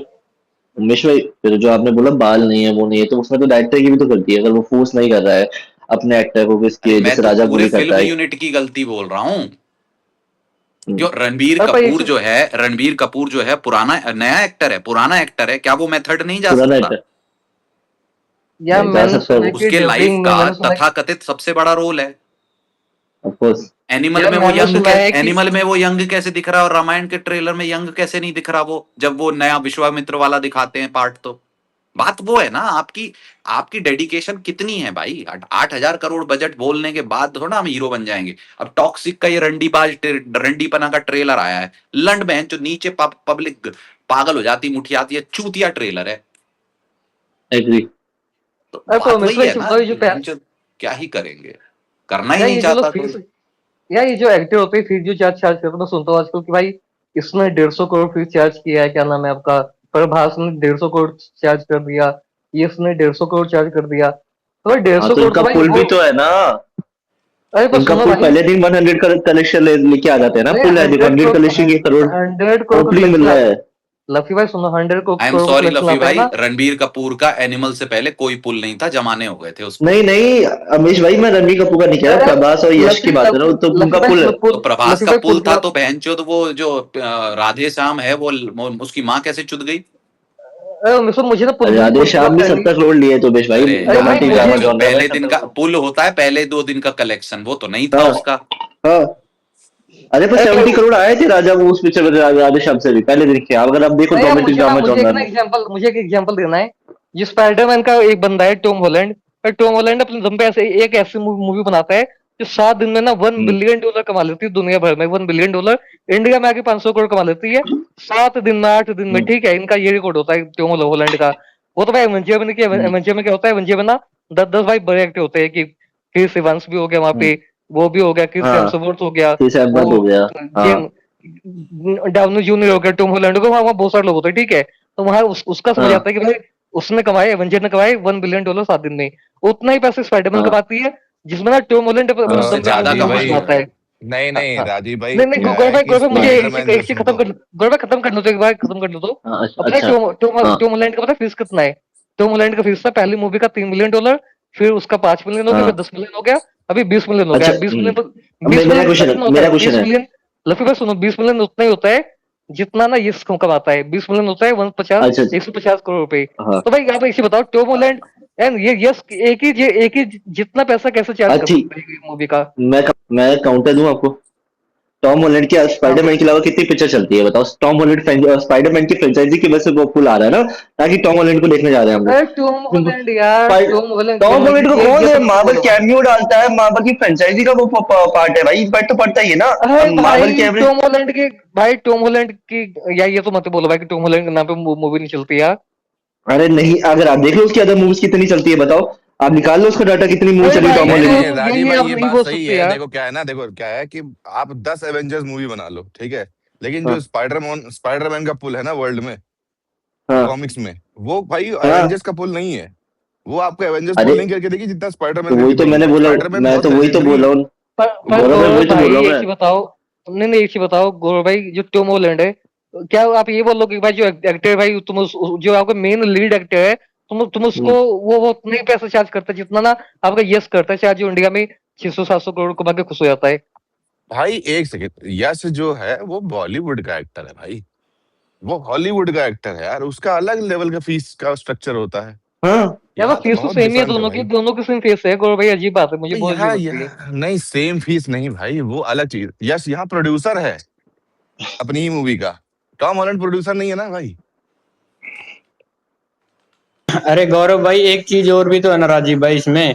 भाई फिर जो आपने बोला बाल नहीं है वो नहीं है, तो उसमें तो डायरेक्टर की भी तो गलती है अगर वो फोर्स नहीं कर रहा है अपने एक्टर को अरे किसके, मैं जैसे तो राजा पूरे मूवी करता फिल्म है। यूनिट की गलती बोल रहा हूँ। क्यों रणबीर पर कपूर इस जो है, रणबीर कपूर जो है पुराना नया एक्टर है, पुराना एक्टर है, क्या वो मेथड नहीं जा पुराना सकता? एक्टर यार नहीं जा मैंने सकता है सुना है वो, कि उसके लाइफ डबिंग में का मैंने सुना है तथाकथित सबसे बड़ा रोल है। ऑफकोर्स। एनिमल यार में वो मैंने यंग सुना है कि एनिमल में वो यंग कैसे दिख रहा है, और रामायण के ट्रेलर में यंग कैसे नहीं दिख रहा वो, जब वो नया विश्वामित्र वाला दिखाते हैं पार्ट। तो बात वो है ना, आपकी आपकी डेडिकेशन कितनी है भाई। 8,000 करोड़ बजट बोलने के बाद थोड़ा हम हीरो बन जाएंगे। अब टॉक्सिक का ये रंडीपना का ट्रेलर आया है, लंड बहन जो नीचे पब्लिक पागल हो जाती, मुठियाती है, चूतिया ट्रेलर है। एग्री। तो अरे पर बात उमेश वही भाई है एक ना बताओ, ये कि जो बहन चोद क्या ही करेंगे, करना ही यार नहीं ये जो लोग चाहता कोई। फीस, यार ये जो एक्टर होते हैं फीस जो चार्ज चार्ज करते हैं, मैं सुनता हूँ आजकल कि भाई इसने 150 करोड़ फीस चार्ज किया है, क्या नाम है आपका, प्रभास ने 150 करोड़ चार्ज कर दिया, ये इसने 150 करोड़ चार्ज कर दिया। तो भाई डेढ़ हाँ सौ तो करोड़ इनका तो भाई पुल वो, भी तो है ना, अरे पर इनका सुनो पुल भाई, पहले दिन 100 का कलेक्शन लेके आ जाते हैं ना, नहीं पुल है देखो, 100 100 करोड़, कलेक्शन के करोड़ 100 करोड़ का ओपनिंग मिल कलेक्शन रहा आता है। है। लफी भाई सुनो, 100 आई एम करोड़ का सॉरी कलेक्शन लफी आता है भाई, ना। रणबीर कपूर का एनिमल से पहले कोई पुल नहीं था, जमाने हो गए थे उस पुल नहीं के। नहीं अमीश भाई, मैं रणबीर कपूर का नहीं कह रहा, अरे प्रभास और यश की लफी बात कर रहा लफी हूँ, तो लफी उनका भाई पुल है। सुनो तो पुल, प्रभास लफी का भाई पुल पुल था, का, तो बहनचोद वो जो राधे श्याम है वो उसकी माँ कैसे चुद गई? अरे मुझे ना राधे पुल का श्याम भी पहली, 70 करोड़ लिए तो उमेश भाई, अरे अरे भाई रोमांटिक यार ड्रामा मुझे, बहनचोद, जॉनर में पहले दिन 70 का करोड़ पुल होता है, पहले 2 दिन का कलेक्शन, वो तो नहीं था हाँ उसका। हाँ। अरे पर अरे 70 भाई करोड़ आए थे राजा वो उस पिक्चर में, राधे श्याम से भी पहले दिन के, अगर आप देखो नहीं, अब रोमांटिक ड्रामा जॉनर में। मुझे एक एग्जांपल देना है। ये स्पाइडरमैन का एक बंदा है टॉम हॉलैंड, और टॉम हॉलैंड अपने दम पे ऐसे एक ऐसी मूवी बनाता है जो 7 दिन में ना $1 बिलियन कमा लेती है दुनिया भर में, $1 बिलियन। इंडिया में आके 500 करोड़ कमा लेती है 7 दिन में, 8 दिन में, ठीक है, इनका ये रिकॉर्ड होता है टॉम हॉलैंड का। वो तो भाई एवेंजर में, एवेंजर में क्या होता है, एवेंजर में ना 10-10 भाई बड़े एक्टर होते हैं कि क्रिस इवांस भी हो गया वहां पे, वो भी हो गया, क्रिस हाँ हेम्सवर्थ हो गया, फिर से वो बात हो गया। हाँ जेम डाउनी जूनियर हो गया, टॉम हॉलैंड को, वहां बहुत सारे लोग होते हैं, ठीक है। तो वहां उसका समझ हाँ आता है कि भाई उसने कमाए, एवेंजर ने कमाए $1 बिलियन 7 दिन में। उतना ही पैसे स्पाइडरमैन हाँ कमाती है, जिसमें ना टॉम हॉलैंड अपने उससे दम पे ज्यादा मूवी कमाई भाई है। बनाता है। नहीं हाँ नहीं हाँ। राजीव भाई, नहीं नहीं क्या गौरव है भाई, कि मुझे एक स्पाइडरमैन चीज, जो एक चीज सुन खत्म तो कर, गौरव भाई खत्म करने दो, एक बार खत्म करने दो। हाँ, अपना अच्छा टॉम टॉम हाँ टॉम हॉलैंड का पता है फीस कितना है? टॉम हॉलैंड का फीस था पहली मूवी का $3 मिलियन, फिर उसका 5 मिलियन हो गया, फिर हाँ 10 मिलियन हो गया, अभी 20 मिलियन हो गया। अच्छा। 20 मिलियन, अब 20 मेरा मिलियन पता क्वेश्चन है, कितना होता मेरा है? क्वेश्चन 20 है। मिलियन, लफी भाई सुनो, 20 मिलियन उतना ही होता है जितना ना यश कमाता है। 20 मिलियन होता है 150, अच्छा 150 करोड़ रुपए। हाँ तो भाई आप ऐसे बताओ, टॉम हॉलैंड एंड ये यश एक ही जितना पैसा कैसे चार्ज कर अच्छी, सकते हैं मूवी का? मैं काउंटर दूं आपको। टॉम हॉलैंड की हाँ स्पाइडरमैन के अलावा कितनी पिक्चर चलती है बताओ, टॉम हॉलैंड स्पाइडरमैन की फ्रेंचाइजी की वजह से वो पुल आ रहा है ना, ताकि टॉम हॉलैंड को देखने जा रहे हैं हम अरे टॉम लोग। हॉलैंड यार, टॉम हॉलैंड, टॉम हॉलैंड को कौन ये है, तो मत मार्वल बोलो भाई। कैमियो डालता है, मार्वल की फ्रेंचाइजी का वो पार्ट है भाई, इम्पैक्ट तो पड़ता ही है ना। अरे अब मार्वल भाई कैमरे, टॉम हॉलैंड की, भाई टॉम हॉलैंड की, यार ये तो मत बोलो भाई कि टॉम हॉलैंड के नाम पे मूवी नहीं चलती यार। अरे नहीं, अगर आप देख लो उसकी अदर मूवीज कितनी चलती है बताओ, आप निकाल लो उसका डाटा कितनी मूवी अरे चली टॉम भाई नहीं हॉलैंड नहीं की। राजीव ये भाई, आप ये नहीं बात बोल सही सकते है। यार। देखो क्या है ना, देखो क्या है कि आप 10 एवेंजर्स मूवी बना लो, ठीक है, लेकिन हाँ जो स्पाइडरमैन का पुल है ना वर्ल्ड में, हाँ कॉमिक्स में, वो भाई हाँ। एवेंजर्स का पुल नहीं है। वो आपको एवेंजर्स अरे पुल नहीं करके देगी जितना तो स्पाइडरमैन वही करके तो देगी मैंने भाई। बोला, स्पाइडरमैन मैं बहुत तो वही तो लेजेंडरी बोला है। हूँ। पर गौरव मैं गौरव वही तो बोल भाई रहा हूँ एक मैं। चीज बताओ, नहीं एक चीज बताओ गौरव भाई, जो टॉम हॉलैंड है, क्या आप ये बोल लो कि भाई जो एक्टर है भाई, जो आपका मेन लीड एक्टर है, तुम उसको हम्म, वो नहीं पैसा चार्ज करता जितना ना आपका यस करता है चार्ज, जो इंडिया में 600-700 करोड़ कमा के खुश हो जाता है। भाई एक सेकंड, यश जो है वो बॉलीवुड का एक्टर है भाई, वो हॉलीवुड का एक्टर है यार, उसका अलग लेवल का फीस का स्ट्रक्चर होता है। हाँ यार वो यहाँ तो फीस तो बहुत सेम ही है डिफरेंट है भाई। दोनों की सेम फेस है गौरव भाई, अजीब बात है, मुझे बहुत अजीब यहाँ लगती है। यहाँ नहीं, सेम फीस नहीं भाई, वो अलग चीज। यश यहाँ प्रोड्यूसर है अपनी ही मूवी का, टॉम हॉलैंड प्रोड्यूसर नहीं है ना भाई। अरे गौरव भाई एक चीज और भी तो है ना राजीव भाई इसमें,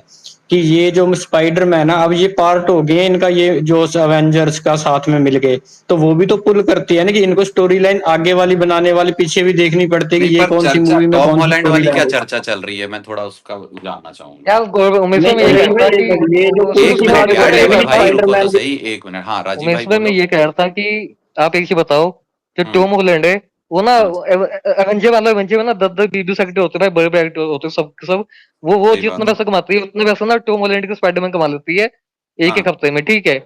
कि ये जो स्पाइडरमैन है अब ये पार्ट हो गए इनका, ये जो अवेंजर्स का साथ में मिल गए, तो वो भी तो पुल करती है ना, कि इनको स्टोरी लाइन आगे वाली बनाने वाली पीछे भी देखनी पड़ती है नहीं कि ये पर कौन सी चर्चा मूवी में टॉम कौन सी हॉलैंड स्टोरी वाली क्या लाइन। चर्चा चल रही है, मैं थोड़ा उसका जानना चाहूंगा। यार गौरव, उमेश भाई नहीं मैं ये कह नहीं रहा था भाई, कि ये जो पुल सुनो एक की सुनो मिनट बात मेरी कर बात यार, रहे सुनो हैं लेवल मेरी ना भाई बात, रुको तो स्पाइडरमैन की। सही, एक मिनट। हाँ राजीव उमेश भाई भाई मैं बोलो। ये कह रहा था कि आप एक चीज बताओ, जो हम्म टॉम हॉलैंड है वो ना एवेंजर में ना 10-10 20-20 एक्टर होते हैं भाई, बड़े-बड़े एक्टर होते हैं सब के सब। वो सही जितना बात है। पैसा कमाती है उतना पैसा ना टॉम हॉलैंड की स्पाइडरमैन कमा लेती है एक हाँ हफ्ते में, ठीक है?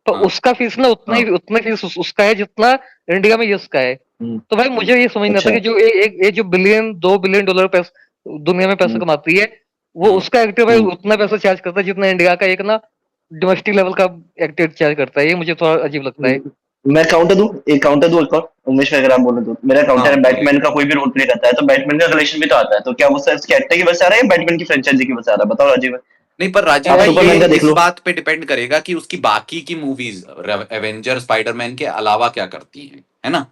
तो हाँ उसका फीस ना उतना फीस उसका है जितना इंडिया में यश का है। तो भाई मुझे ये समझ नहीं आता अच्छा कि जो ये जो बिलियन 2 बिलियन डॉलर पैसा दुनिया में पैसा कमाती है, वो उसका एक्टर भाई उतना पैसा चार्ज करता है जितना इंडिया का एक ना डोमेस्टिक लेवल का एक्टर चार्ज करता है। ये मुझे थोड़ा अजीब लगता है। मैं काउंटर दूं एक और उमेश भाई, अगर आप बोले तो मेरा काउंटर हाँ है, बोलिए। बैटमैन का कोई भी रोल प्ले करता है तो बैटमैन का कलेक्शन भी तो आता है, तो क्या वो सिर्फ उसके एक्टर की वजह से आ रहा है या बैटमैन की फ्रेंचाइजी की वजह से आ रहा है? बताओ राजीव भाई। नहीं पर राजीव आप भाई ये सुपरमैन का देख इस लो। बात पे डिपेंड करेगा कि उसकी बाकी की मूवीज एवेंजर स्पाइडरमैन के अलावा क्या करती हैं, है ना?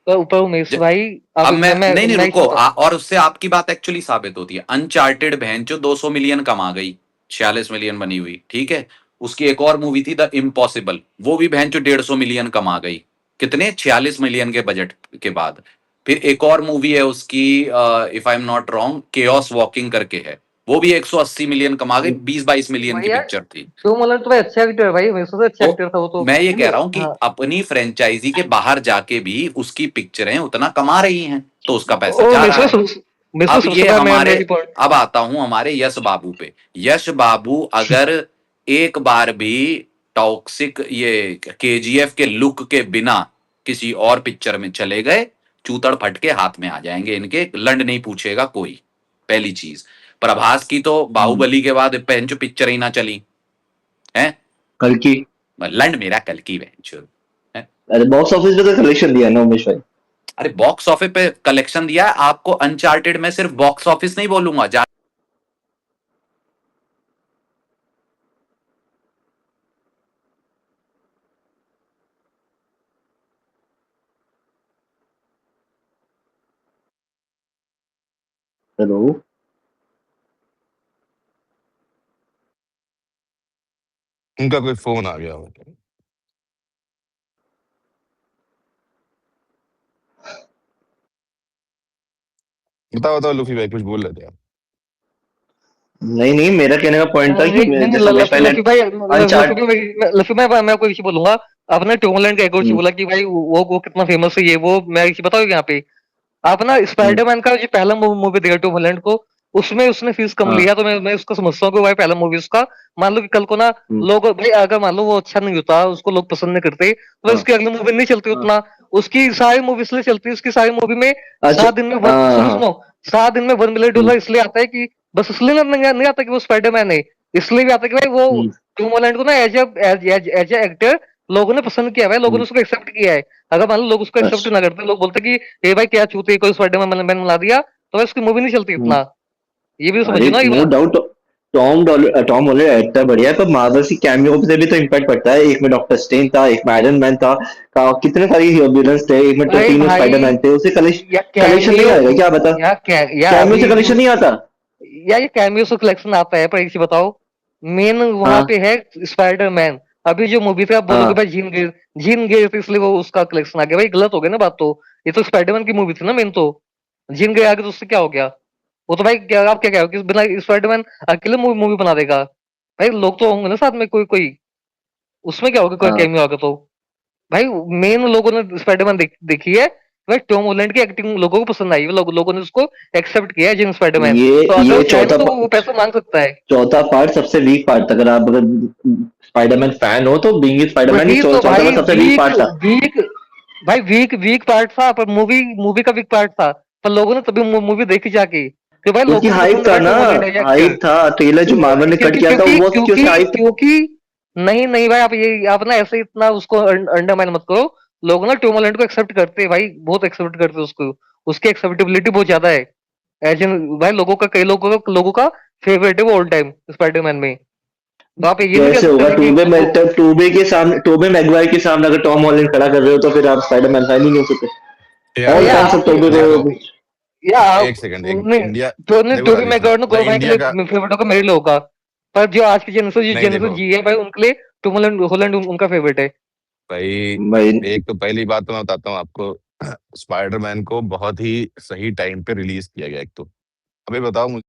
पर उमेश ज- भाई अब अब मैं नहीं नहीं मैं इस रुको बता और उससे आपकी बात एक्चुअली साबित होती है। अनचार्टेड बहन जो 200 मिलियन कमा गई, 46 मिलियन बनी हुई, ठीक है। उसकी एक और मूवी थी द इम्पॉसिबल, वो भी बहन जो 150 मिलियन कमा गई, कितने 46 मिलियन के बजट के बाद। फिर एक और मूवी है उसकी, if I am not wrong, chaos walking करके है, वो भी 180 मिलियन कमा गई, 20-22 मिलियन भाई की यार पिक्चर थी। टॉम हॉलैंड तो भाई अच्छा एक्टर है भाई, हमेशा से अच्छा तो एक्टर था वो तो। मैं ये कह रहा हूं कि हाँ अपनी फ्रेंचाइजी के बाहर जाके भी उसकी पिक्चरें उतना कमा रही हैं, तो उसका पैसा ओ जा रहा मिसो है। मिसो अब सबसे ये बड़ा हमारे, मेरी पॉइंट। अब आता हूं हमारे यश बाबू पे। यश बाबू अगर एक बार भी टॉक्सिक ये केजीएफ के लुक के बिना किसी और पिक्चर में चले गए, चूतड़ फटके हाथ में आ जाएंगे इनके, लंड नहीं पूछेगा कोई, पहली चीज। प्रभास की तो बाहुबली के बाद पेंचो पिक्चर ही ना चली है, कल की लंड मेरा कल की बेंचो है। अरे बॉक्स ऑफिस पे तो कलेक्शन दिया ना उमेश भाई। अरे बॉक्स ऑफिस पे कलेक्शन दिया है आपको, अनचार्टेड में सिर्फ बॉक्स ऑफिस नहीं बोलूंगा, हेलो उनका कोई फोन आ गया होगा। बताओ बताओ लूफी भाई, कुछ बोल रहे थे आप? नहीं मेरा कहने का पॉइंट था नहीं कि नहीं नहीं, जैसे उमेश भाई ने लफी भाई अनचार्ट लफी मैं कोई चीज बोलूंगा। आपने टॉम हॉलैंड का एक और चीज बोला कि भाई वो कितना फेमस है, ये वो मैं एक चीज बताऊँ यहाँ पे। आप ना स्पाइडरमैन का जो पहला मूवी देखा टॉम हॉलैंड को, उसमें उसने फीस कम हाँ लिया, तो मैं उसको समझता हूँ कि भाई पहला मूवी उसका, मान लो कि कल को ना लोग भाई अगर मान लो वो अच्छा नहीं होता, उसको लोग पसंद नहीं करते, तो भाई हाँ उसकी अगली मूवी नहीं चलती उतना। उसकी सारी मूवी इसलिए चलती है, उसकी सारी मूवी में अच्छा 7 दिन में सुनो हाँ सुनो 7 दिन में $1 मिलियन इसलिए आता है कि बस इसलिए नहीं आता कि वो स्पाइडरमैन है, इसलिए भी आता है कि भाई वो टॉम हॉलैंड को ना एज ए एक्टर लोगों ने पसंद किया है भाई, लोगों ने उसको एक्सेप्ट किया है। अगर मान लो लोग उसको एक्सेप्ट अच्छा ना करते, लोग बोलते कि ये भाई क्या छूते कोई स्पाइडरमैन मैन मिला दिया, तो भाई उसकी मूवी नहीं चलती इतना। ये भी तो अरे समझिए ना ये नो बात। डाउट टॉम हॉलैंड एक्टर बढ़िया है, पर मार्वल की कैमियो से भी तो इम्पैक्ट पड़ता है। एक में डॉक्टर स्ट्रेंज था, एक में आयरन मैन था, कितने सारी विलन्स थे, एक में भाई तीनों भाई स्पाइडरमैन थे, उसे या कलेक्शन नहीं कैमियो आएगा क्या बता? या कैमियो अभी से कलेक्शन नहीं आता। या ये कैमियो से कलेक्शन आता है, पर एक चीज बताओ, मेन वहां हाँ पे है स्पाइडरमैन। अभी जो मूवी पे आप बोलोगे हाँ भाई जीन गए तो इसलिए वो उसका कलेक्शन आ गया, भाई गलत हो गया ना बात तो। ये तो स्पाइडरमैन की मूवी थी ना मेन तो, जीन गए आगे तो उससे क्या हो गया? वो तो भाई क्या आप क्या कह रहे हो कि बिना स्पाइडरमैन अकेले मूवी बना देगा? भाई लोग तो होंगे ना साथ में कोई कोई, उसमें क्या होगा कोई हाँ कैमियो आगे तो। भाई मेन लोगों ने स्पाइडरमैन देखी है, भाई टॉम हॉलैंड की एक्टिंग लोगों को पसंद आई, लोगों ने उसको एक्सेप्ट किया है जिन स्पाइडरमैन, तो अगर ये वो चाहे ना तो वो पैसा मांग सकता है। चौथा पार्ट सबसे वीक पार्ट था। अगर स्पाइडरमैन फैन हो तो बीइंग स्पाइडरमैन ही वही तो चौथा भाई पार्ट सबसे वीक वीक पार्ट था। वीक भाई वीक पार्ट था, पर मूवी का वीक पार्ट था, पर लोगों ने तभी मूवी देखी जाके कि भाई क्योंकि लोगों को हाइप पसंद है था भाई ना, टॉम हॉलैंड है एक्टर। हाइप था, ट्रेलर जो मार्वल ने कट क्योंकि किया था क्योंकि वो उसकी क्योंकि हाइप। क्योंकि नहीं नहीं भाई, आप ना ऐसे इतना उसको अंडरमाइन मत करो। लोग ना टॉम हॉलैंड को एक्सेप्ट करते हैं भाई, बहुत एक्सेप्ट करते हैं उसको, उसकी एक्सेप्टेबिलिटी बहुत ज्यादा है। एज इन भाई लोगों का कई लोगों का फेवरेट है वो ऑल टाइम स्पाइडरमैन में। तो आप ये नहीं कह कैसे होगा? सकते कि वो टोबे मैगवायर के सामने अगर टॉम हॉलैंड खड़ा कर रहे हो तो फिर आप स्पाइडरमैन फैन ही नहीं हो सकते। यार ऑल या फैंस ऑफ आप टोबे देखो, को। या एक सेकंड, एक नहीं इंडिया, देखो टोबी राजीव सुनो, मैगवायर मैं को भाई के इंडिया का, लिए फेवरेट होगा, मेरे लिए होगा। पर जो आज की जनरेशन नहीं देखो जी है भाई, उनके लिए टॉम हॉलैंड उनका फेवरेट है। भाई, भाई एक तो पहली बात तो मैं बताता हूँ आपको, स्पाइडरमैन को बहुत ही सही टाइम पे रिलीज किया गया। एक तो अभी बताओ मुझे